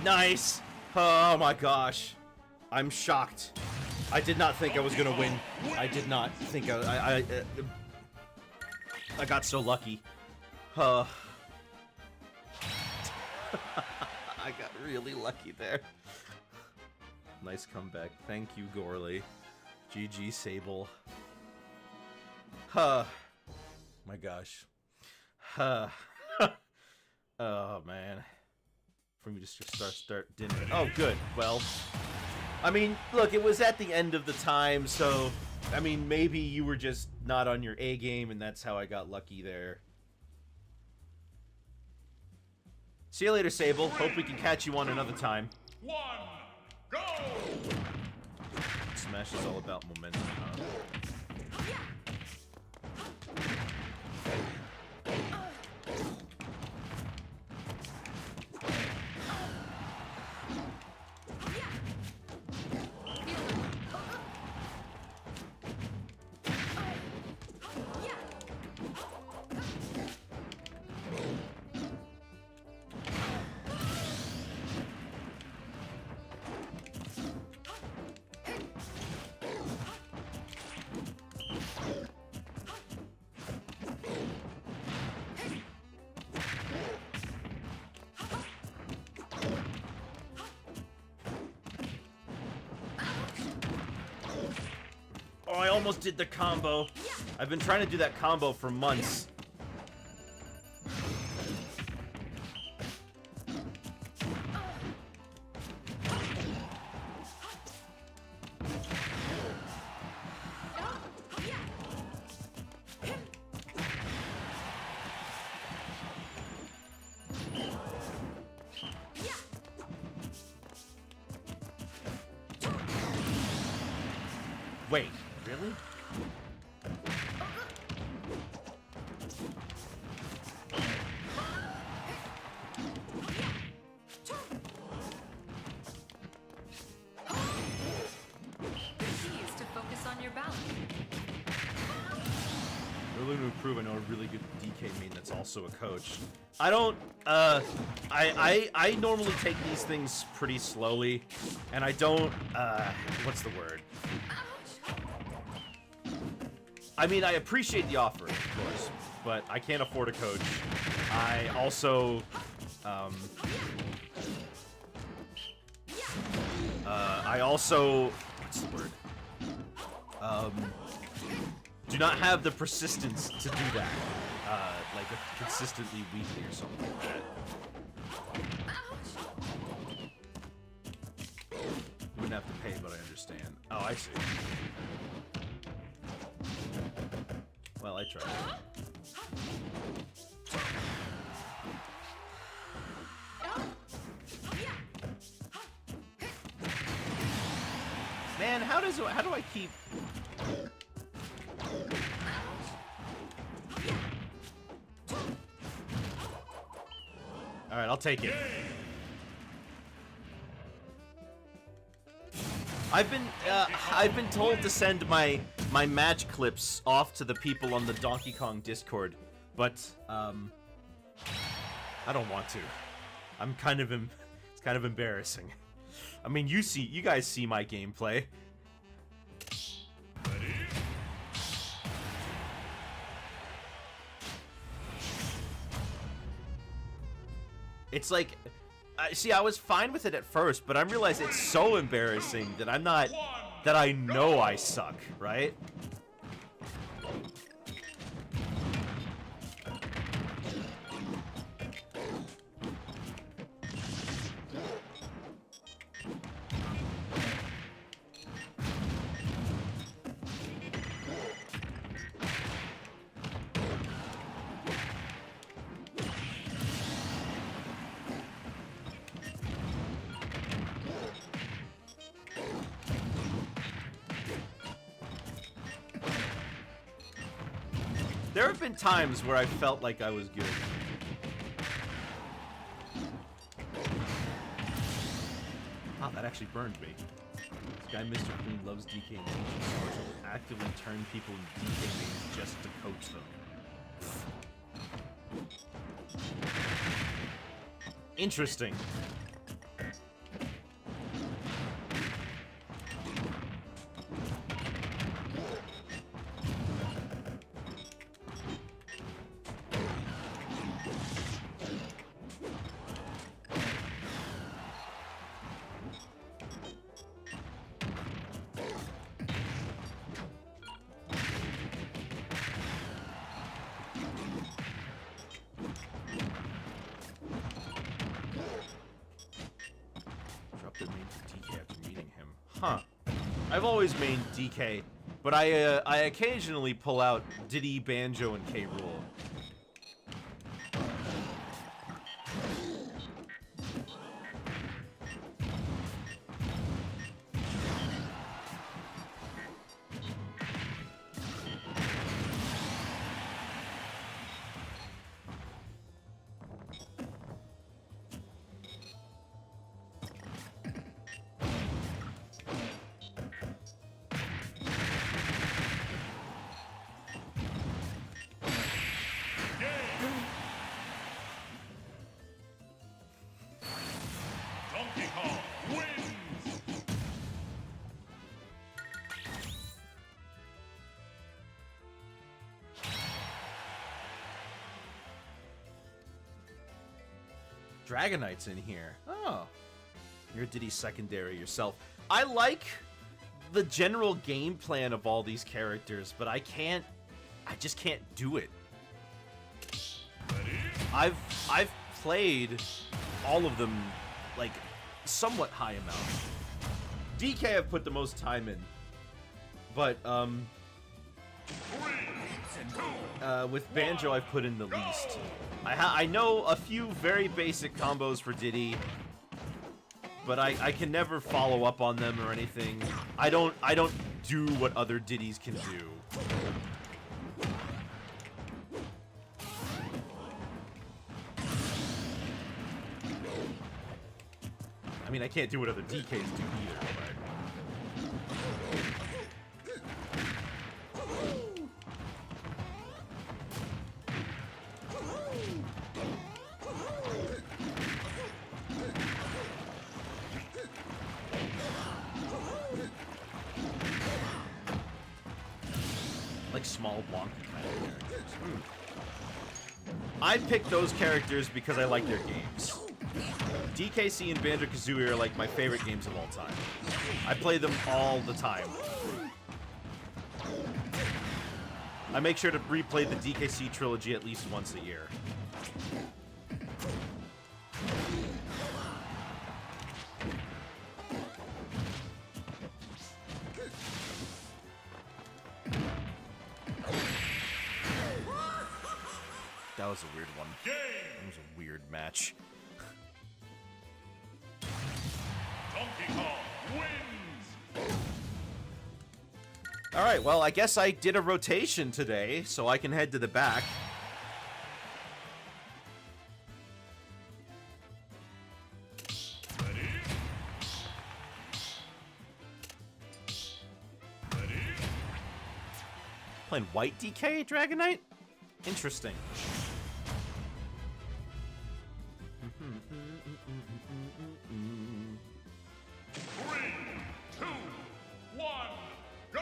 Nice. Oh my gosh. I'm shocked. I did not think I was gonna win. I did not think I got so lucky. I got really lucky there. Nice comeback. Thank you, Gorley. GG, Sable. My gosh. Oh, man. For me to start dinner. Oh, good. Well, I mean, look, it was at the end of the time, so, I mean, maybe you were just not on your A game, and that's how I got lucky there. See you later, Sable. Hope we can catch you on another time. 1, go! Smash is all about momentum, huh? Oh, I almost did the combo. I've been trying to do that combo for months. Wait, really? To focus on your balance. We're looking to improve. I know a really good DK main that's also a coach. I don't, I normally take these things pretty slowly, and I don't, what's the word? I mean, I appreciate the offer, of course, but I can't afford a coach. I also, what's the word? Do not have the persistence to do that, like consistently weekly or something like that. You wouldn't have to pay, but I understand. Oh, I see. Well, I tried. Man, how do I keep? All right, I'll take it. I've been told to send my match clips off to the people on the Donkey Kong Discord, but I don't want to. I'm kind of it's kind of embarrassing. I mean, you guys see my gameplay. It's like, see, I was fine with it at first, but I realized it's so embarrassing that that I know I suck, right? There have been times where I felt like I was good. Ah, that actually burned me. This guy, Mr. Clean, loves DK and teaches Marshall to actively turn people into DK mains just to coach them. Interesting. Huh. I've always mained DK, but I occasionally pull out Diddy, Banjo, and K. Rool. Dragonite's in here. Oh. You're Diddy secondary yourself. I like the general game plan of all these characters, but I just can't do it. I've played all of them, like, somewhat high amount. DK I've put the most time in, but with Banjo I've put in the least. I know a few very basic combos for Diddy, but I can never follow up on them or anything. I don't do what other Diddies can do. I mean, I can't do what other DKs do either, but... like small Blanca kind of characters. I picked those characters because I like their games. DKC and Banjo-Kazooie are like my favorite games of all time. I play them all the time. I make sure to replay the DKC trilogy at least once a year. That was a weird one. That was a weird match. Donkey Kong wins. Alright, well, I guess I did a rotation today, so I can head to the back. Ready? Ready? Playing white DK Dragonite? Interesting. 3, 2, 1, go!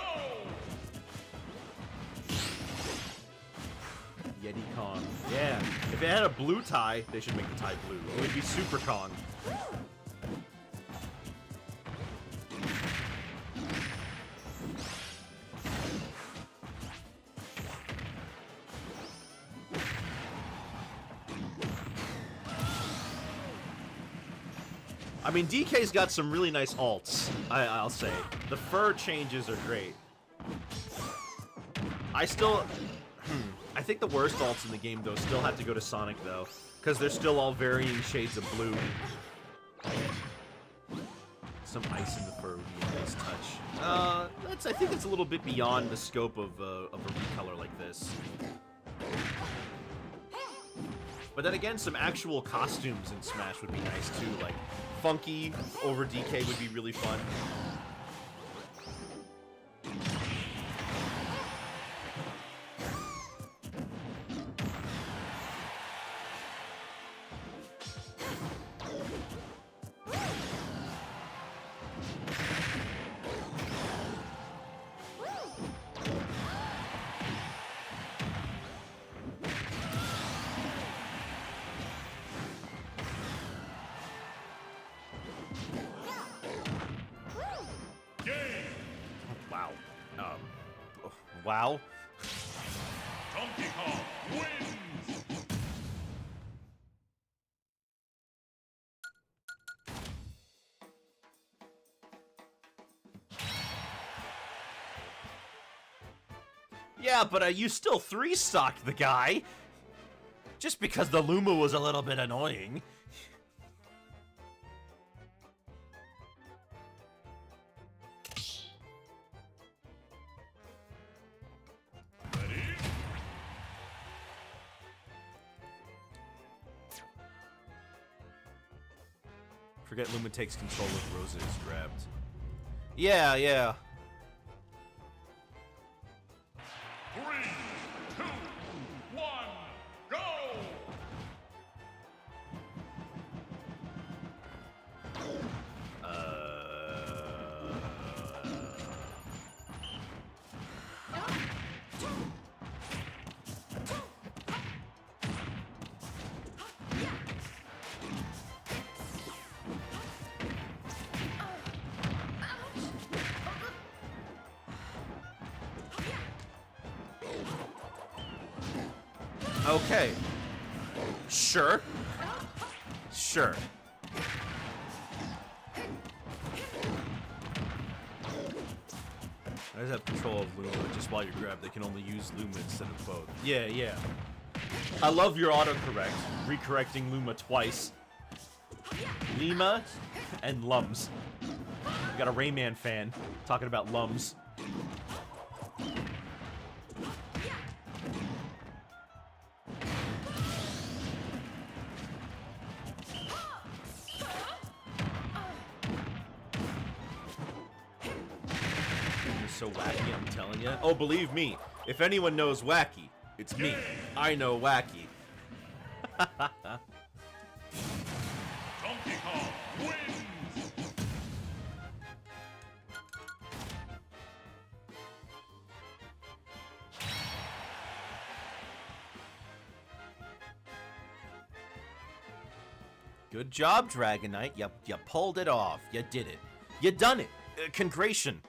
Yeti Kong. Yeah. If it had a blue tie, they should make the tie blue. It would be Super Kong. I mean, DK's got some really nice alts, I'll say. The fur changes are great. I still... I think the worst alts in the game, though, still have to go to Sonic, though. Because they're still all varying shades of blue. Some ice in the fur would be a nice touch. I think it's a little bit beyond the scope of a recolor like this. But then again, some actual costumes in Smash would be nice, too. Like, Funky over DK would be really fun. Wow. Donkey Kong wins. Yeah, but you still 3-stocked the guy. Just because the Luma was a little bit annoying. Forget Luma takes control of Rosa is grabbed. Yeah, yeah. 3, 2, 1, go! Okay. Sure. Sure. I just have control of Luma just while you grab. They can only use Luma instead of both. Yeah, yeah. I love your autocorrect. Recorrecting Luma twice. Lima and Lums. We got a Rayman fan talking about Lums. So wacky, I'm telling you. Oh, believe me, if anyone knows wacky, it's me. I know wacky. Donkey Kong wins. Good job, Dragon Knight. You pulled it off. You did it. You done it. Congration.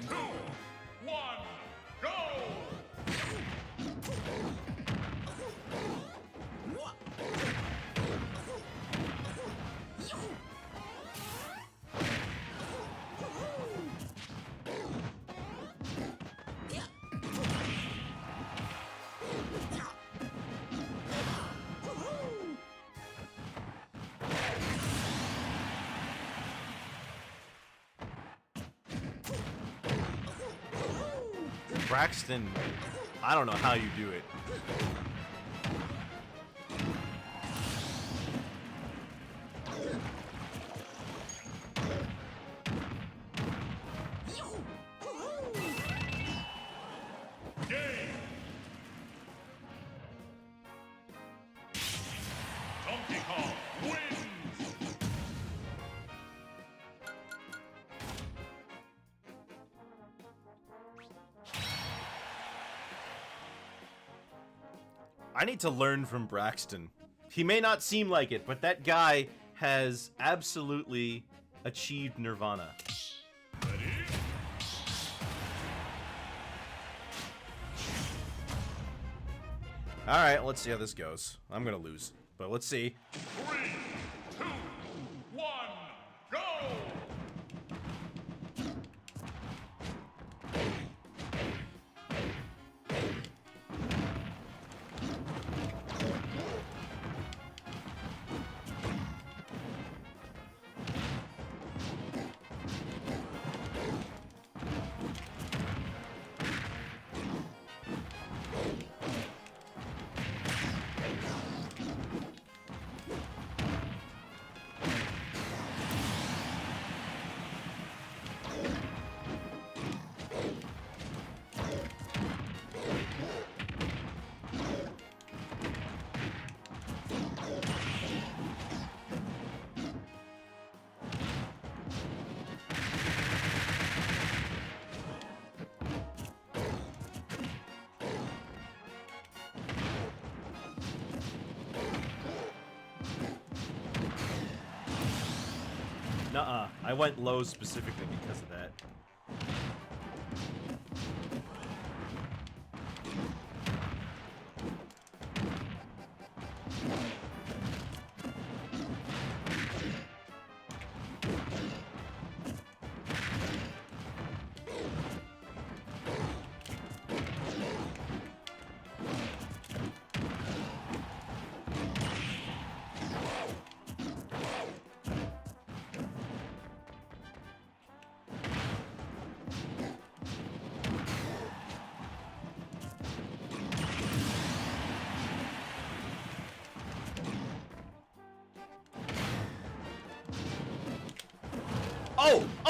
Two, one, go! Braxton, I don't know how you do it. Game! Donkey Kong wins! I need to learn from Braxton. He may not seem like it, but that guy has absolutely achieved nirvana. Alright, let's see how this goes. I'm gonna lose, but let's see. 3, 2, 1, go! Nuh-uh. I went low specifically because of that.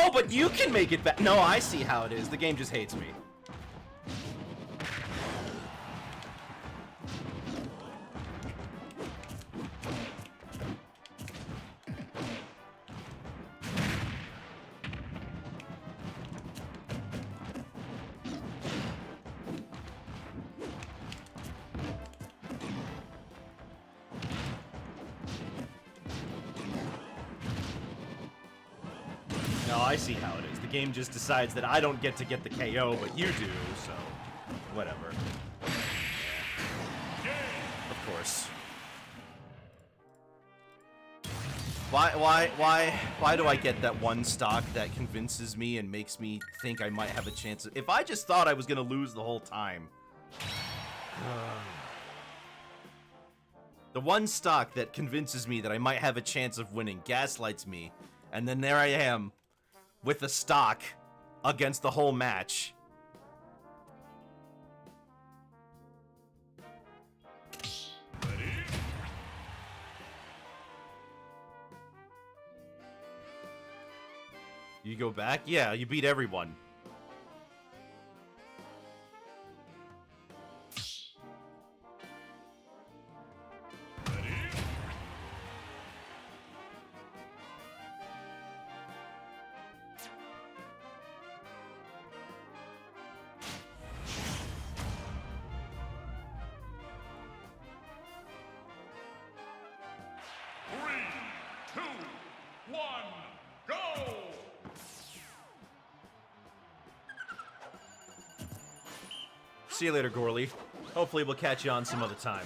Oh, but you can make it back. No, I see how it is. The game just hates me. No, I see how it is. The game just decides that I don't get to get the KO, but you do, so whatever. Of course. Why do I get that one stock that convinces me and makes me think I might have a chance of, if I just thought I was gonna lose the whole time. The one stock that convinces me that I might have a chance of winning gaslights me, and then there I am with a stock against the whole match. You go back? Yeah, you beat everyone. See you later, Gorley. Hopefully we'll catch you on some other time.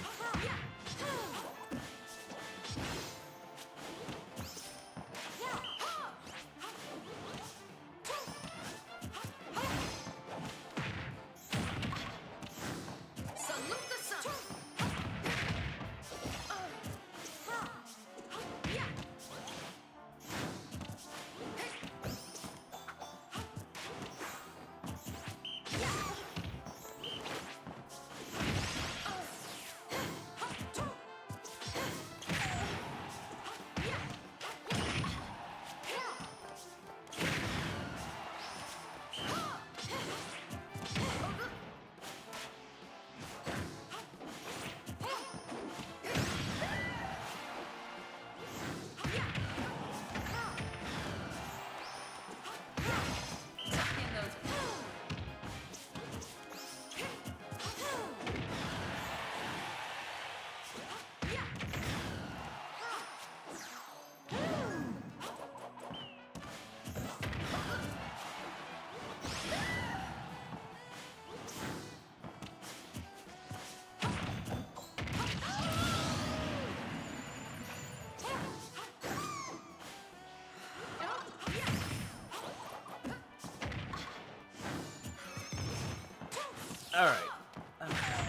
Alright.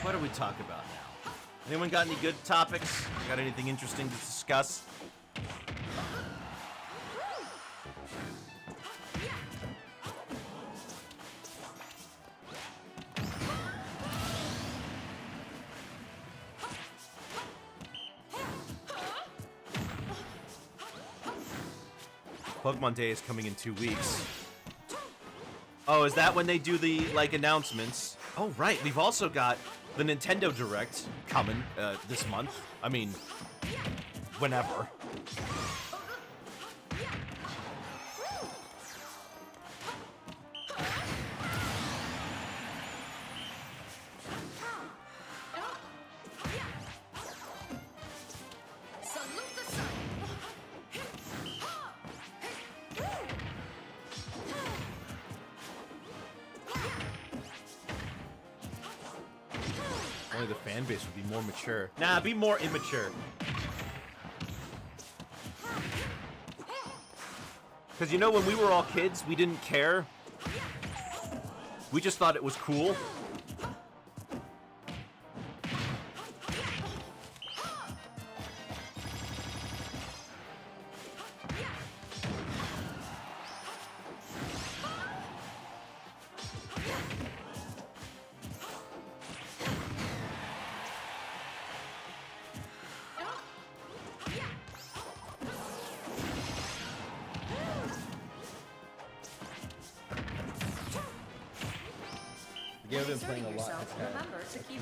What do we talk about now? Anyone got any good topics? Got anything interesting to discuss? Pokemon Day is coming in 2 weeks. Oh, is that when they do the, like, announcements? Oh, right. We've also got the Nintendo Direct coming this month. I mean, whenever. Only the fan base would be more mature. Nah, be more immature. Because you know, when we were all kids, we didn't care. We just thought it was cool. Yeah, I've been playing a lot. Remember to keep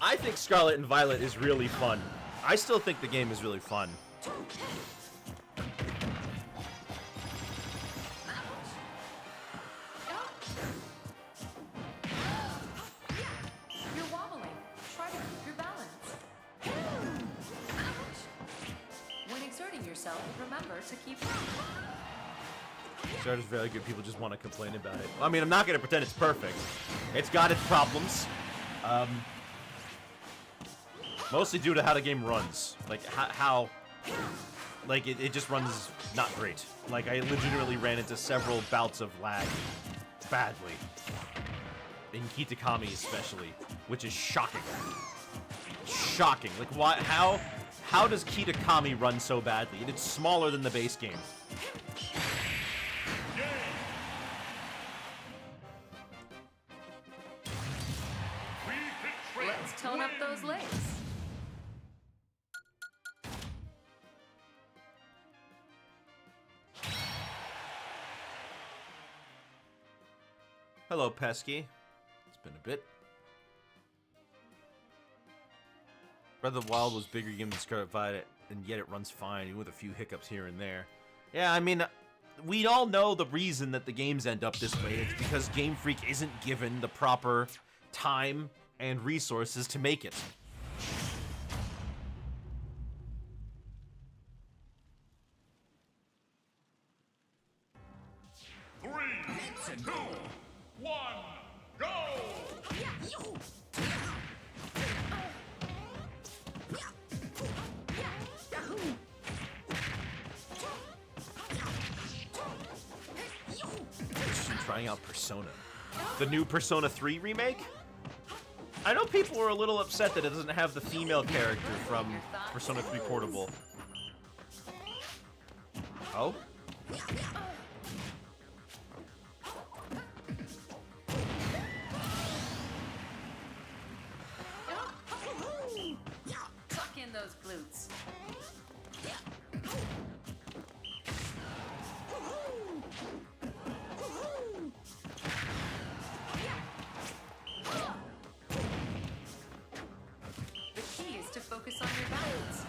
I think Scarlet and Violet is really fun. I still think the game is really fun. You're wobbling. Try to keep your balance. When exerting yourself, remember to keep. Starter's very good. People just want to complain about it. I mean, I'm not going to pretend it's perfect. It's got its problems. Mostly due to how the game runs. Like, how like, it just runs not great. Like, I legitimately ran into several bouts of lag. Badly. In Kitakami especially. Which is shocking. Shocking. Like, why? How does Kitakami run so badly? It's smaller than the base game. Let's tone up those legs. Hello, Pesky. It's been a bit. Breath of the Wild was bigger game than Scarlet Violet, and yet it runs fine, even with a few hiccups here and there. Yeah, I mean, we all know the reason that the games end up this way. It's because Game Freak isn't given the proper time and resources to make it. Three, two, one, go! Trying out Persona. The new Persona 3 remake? I know people were a little upset that it doesn't have the female character from Persona 3 Portable. Oh? Tuck in those glutes. The key is to focus on your balance.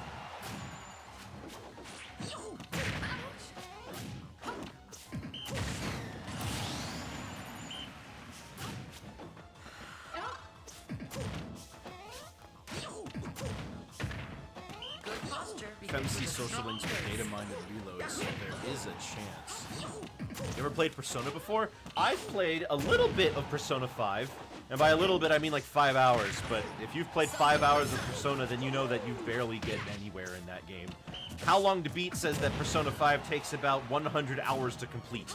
Good posture. FMC social links with data mined and reloads, so there is a chance. You ever played Persona before? I've played a little bit of Persona 5, and by a little bit I mean like 5 hours, but if you've played 5 hours of Persona, then you know that you barely get anywhere in that game. How Long to Beat says that Persona 5 takes about 100 hours to complete.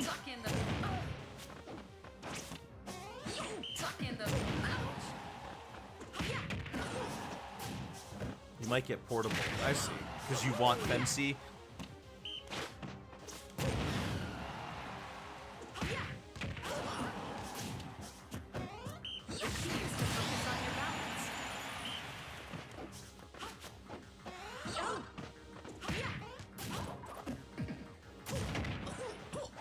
Tuck in the. Tuck in the. You might get Portable. I see. Because you want FMC. The key is to focus on your balance.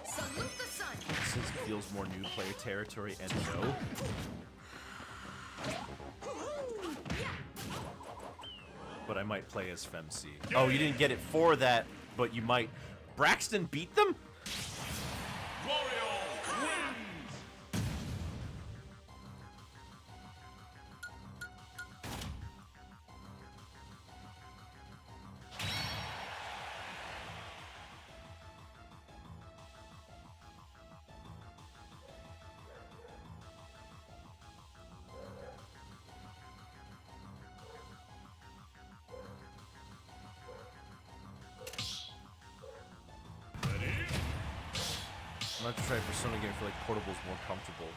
Salute the sun. Since it feels more new player territory, and no. But I might play as FemC. Oh, you didn't get it for that, but you might. Braxton beat them? Wario wins! I'm gonna have to try a Persona game for like Portable's more comfortable.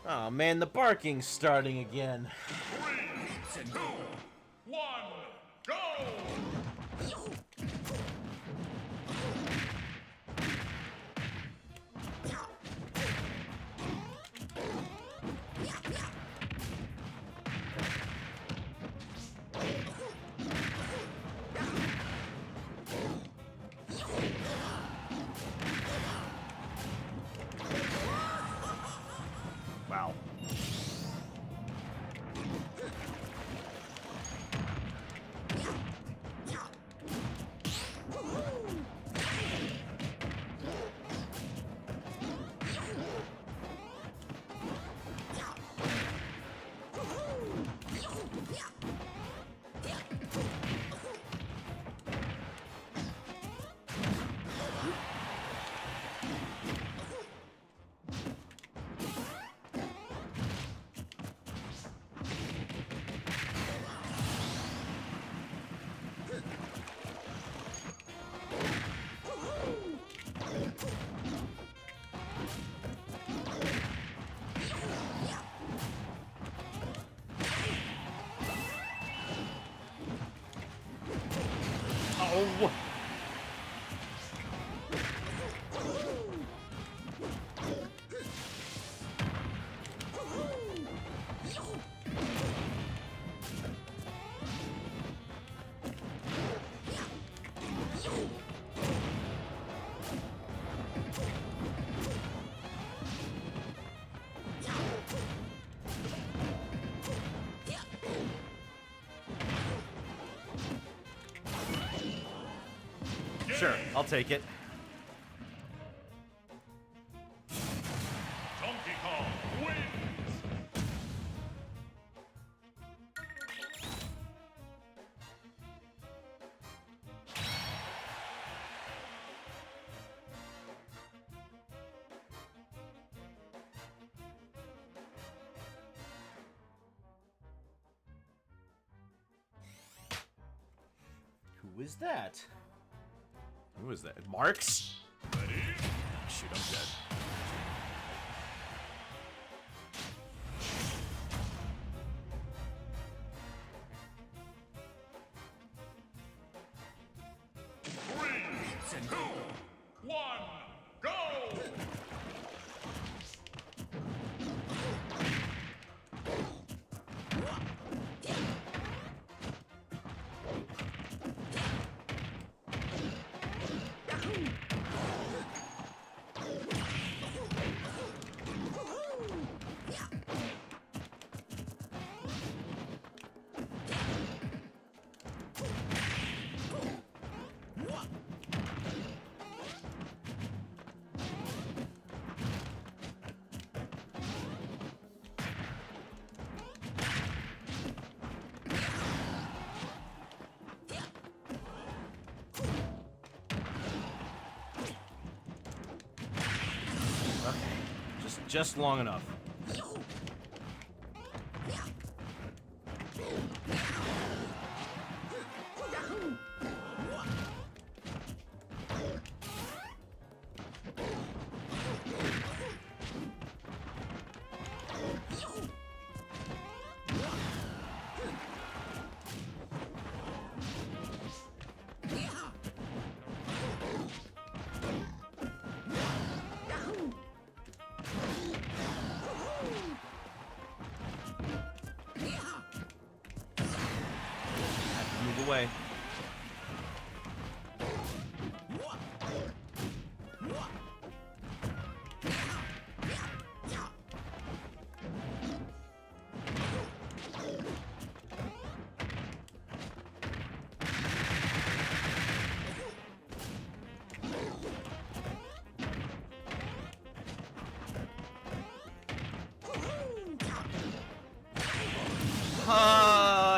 Oh man, the barking's starting again. 3, 2, 1, go! No. Sure, I'll take it. Donkey Kong wins. Who is that? Who is that? Marks? Ready? Shoot, I'm dead. Three, two, one, go! Just long enough. Move away.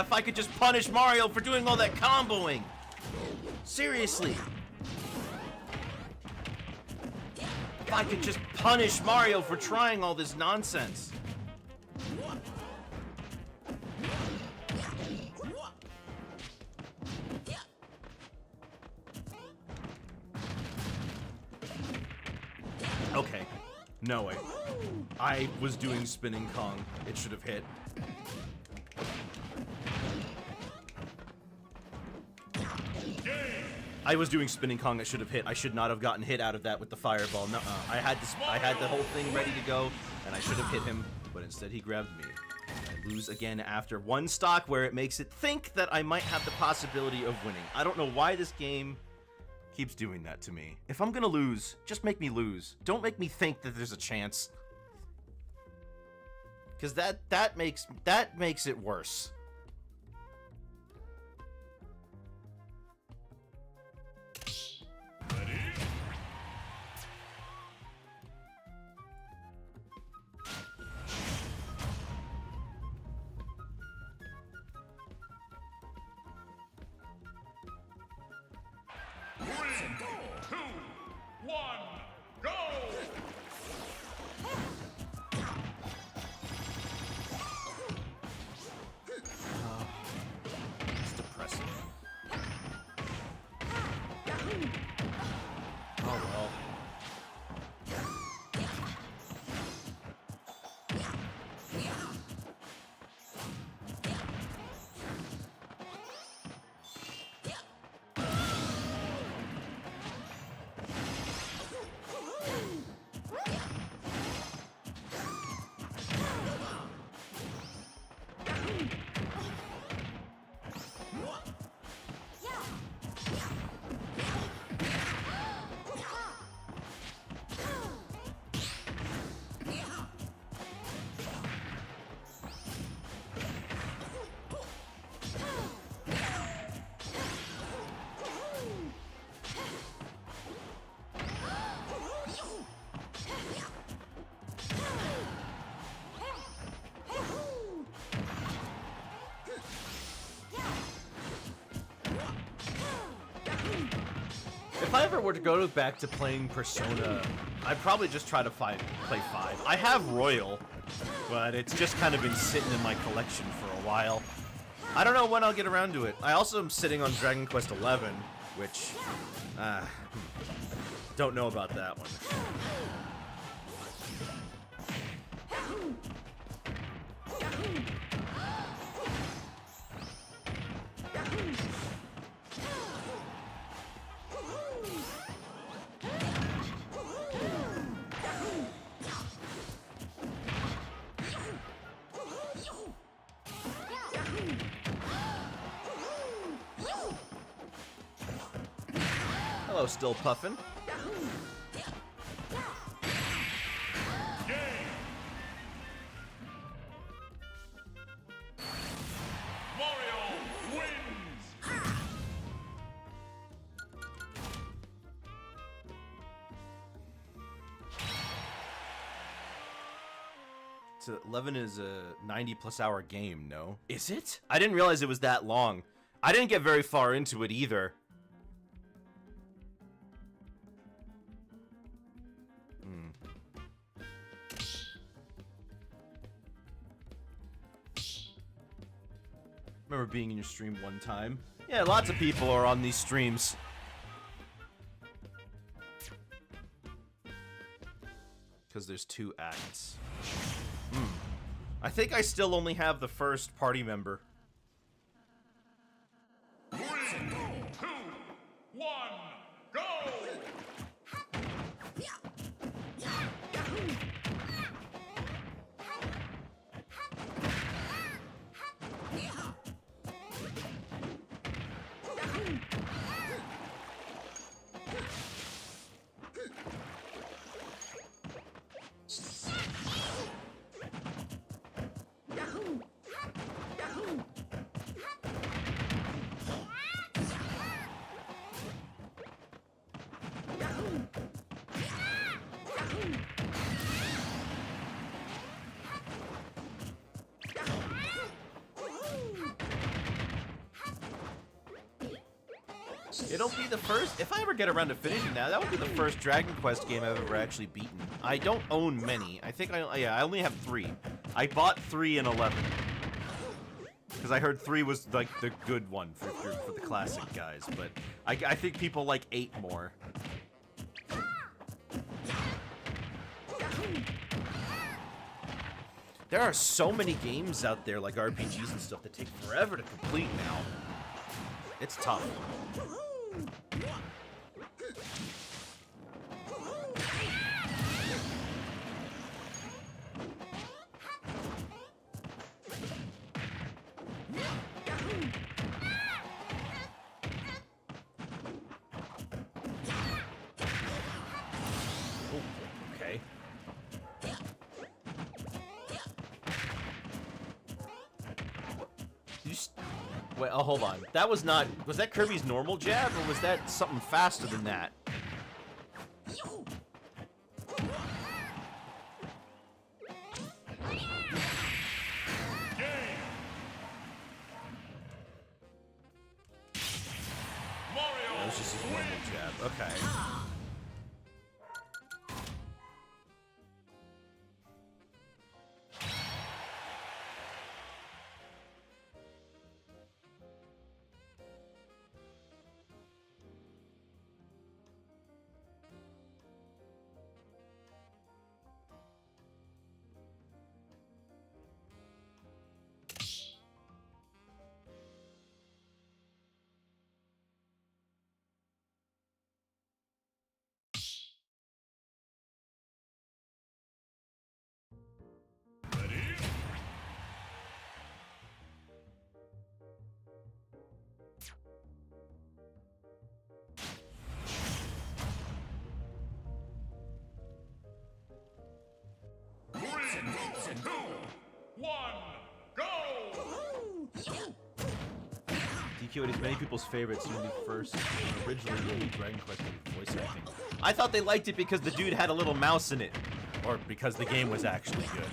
If I could just punish Mario for doing all that comboing. Seriously. If I could just punish Mario for trying all this nonsense. Okay. No way. I was doing spinning Kong. It should have hit. I was doing spinning Kong. It should have hit. I should not have gotten hit out of that with the fireball. No, I had this. I had the whole thing ready to go, and I should have hit him, but instead he grabbed me. I lose again after one stock, where it makes it think that I might have the possibility of winning. I don't know why this game keeps doing that to me. If I'm gonna lose, just make me lose. Don't make me think that there's a chance, because that makes it worse. ever were to go back to playing Persona, I'd probably just try to play 5. I have Royal, but it's just kind of been sitting in my collection for a while. I don't know when I'll get around to it. I also am sitting on Dragon Quest XI, which, don't know about that one. Hello, still puffin'. Mario wins. So 11 is a 90+ hour game, no? Is it? I didn't realize it was that long. I didn't get very far into it either. Remember being in your stream one time. Yeah, lots of people are on these streams. Because there's 2 acts. I think I still only have the first party member. 3, 2, 1, go! It'll be the first, if I ever get around to finishing that would be the first Dragon Quest game I've ever actually beaten. I don't own many. I think I only have 3. I bought 3 and 11. Because I heard 3 was like the good one for the classic guys, but I think people like 8 more. There are so many games out there, like RPGs and stuff, that take forever to complete now. It's tough. Okay. Wait, oh, hold on. That was not... Was that Kirby's normal jab, or was that something faster than that? That was just his normal jab. Okay. Two, one, go! DQ is many people's favorites when the first originally Dragon Quest voice acting. I thought they liked it because the dude had a little mouse in it, or because the game was actually good.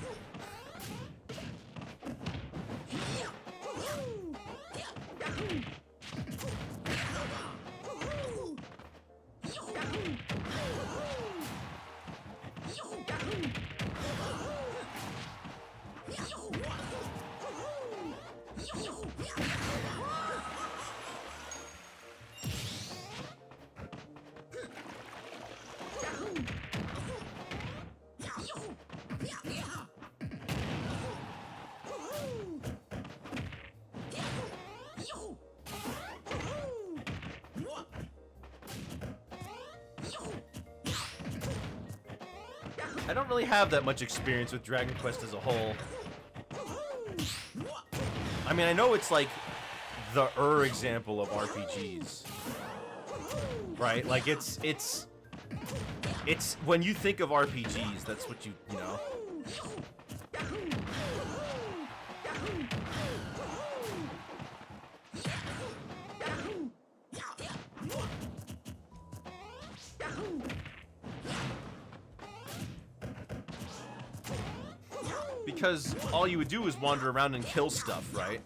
I don't really have that much experience with Dragon Quest as a whole. I mean, I know it's like the example of RPGs, right? Like it's when you think of RPGs, that's what you know. Because all you would do is wander around and kill stuff, right?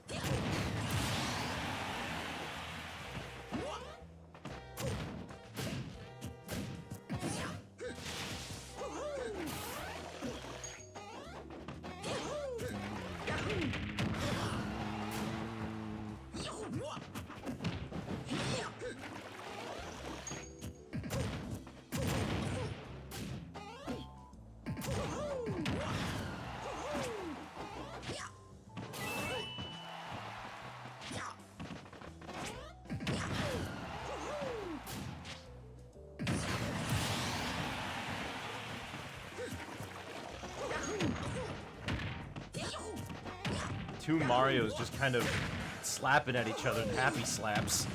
Two Marios just kind of slapping at each other in happy slaps.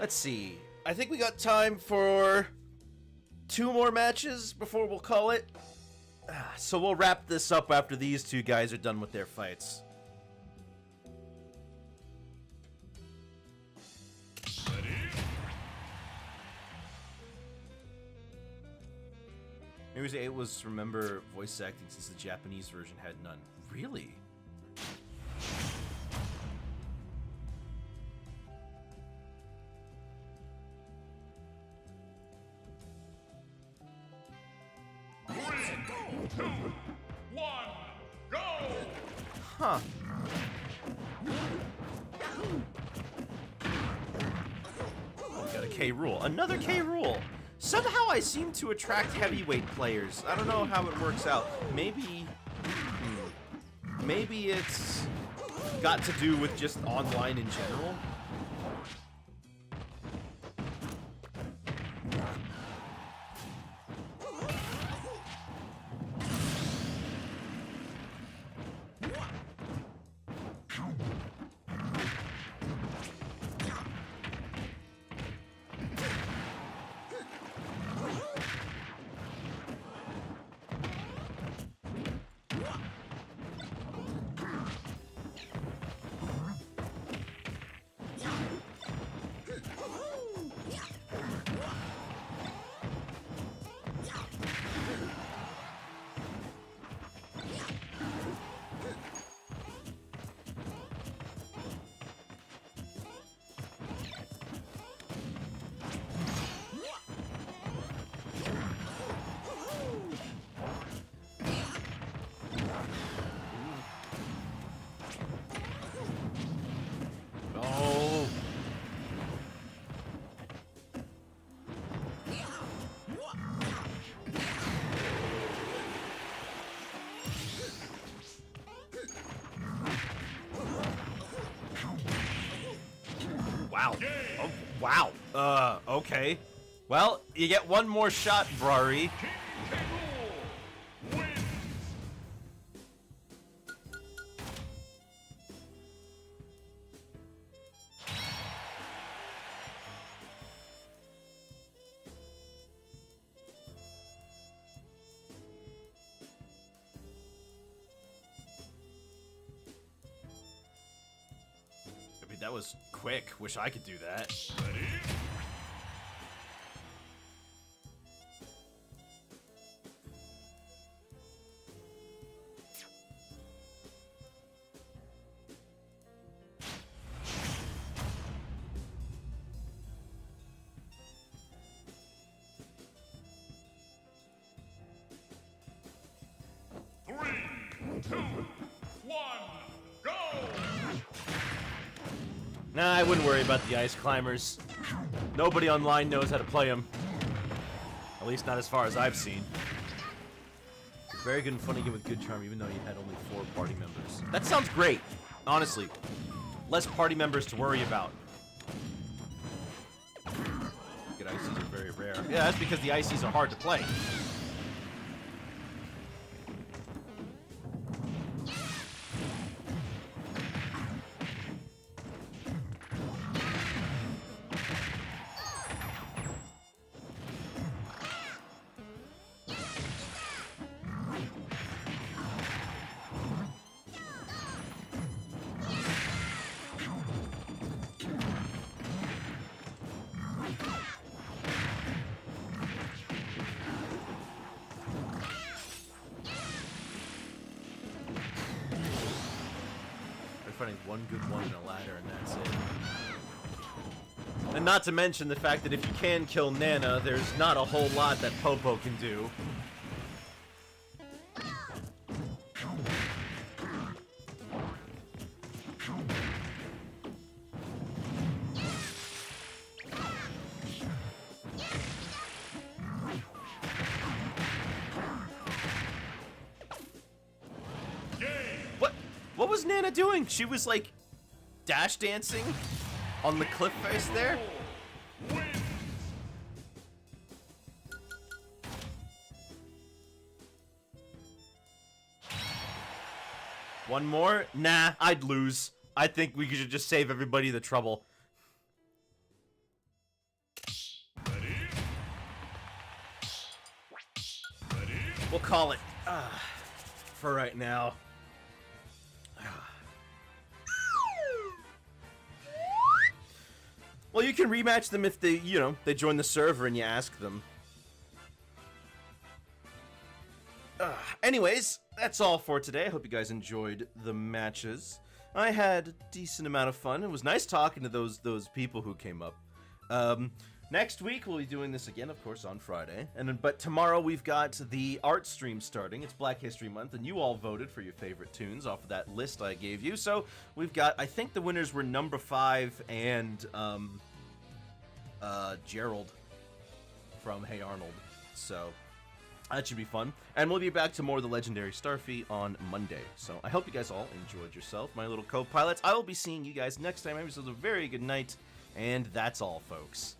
Let's see. I think we got time for 2 more matches before we'll call it. So we'll wrap this up after these two guys are done with their fights. Maybe it was remember voice acting since the Japanese version had none. Really? Huh. Oh, we got a K Rool. Another K Rool. Somehow I seem to attract heavyweight players. I don't know how it works out. Maybe it's got to do with just online in general. Wow. Oh, wow. Okay. Well, you get one more shot, Brari. I mean, that was quick. Wish I could do that. Nah, I wouldn't worry about the ice climbers. Nobody online knows how to play them. At least not as far as I've seen. Very good and funny game with good charm, even though you had only 4 party members. That sounds great, honestly. Less party members to worry about. Good ices are very rare. Yeah, that's because the ices are hard to play. Finding one good one in a ladder and that's it. And not to mention the fact that if you can kill Nana, there's not a whole lot that Popo can do. What was Nana doing? She was like dash dancing on the cliff face there. One more? Nah, I'd lose. I think we should just save everybody the trouble. We'll call it for right now. Well, you can rematch them if they, they join the server and you ask them. Anyways, that's all for today. I hope you guys enjoyed the matches. I had a decent amount of fun. It was nice talking to those people who came up. Next week we'll be doing this again, of course, on Friday. But tomorrow we've got the art stream starting. It's Black History Month, and you all voted for your favorite tunes off of that list I gave you. So we've got, I think the winners were Number 5 and Gerald from Hey Arnold. So that should be fun. And we'll be back to more of the legendary Starfy on Monday. So I hope you guys all enjoyed yourself, my little co-pilots. I will be seeing you guys next time. I hope you have a very good night. And that's all, folks.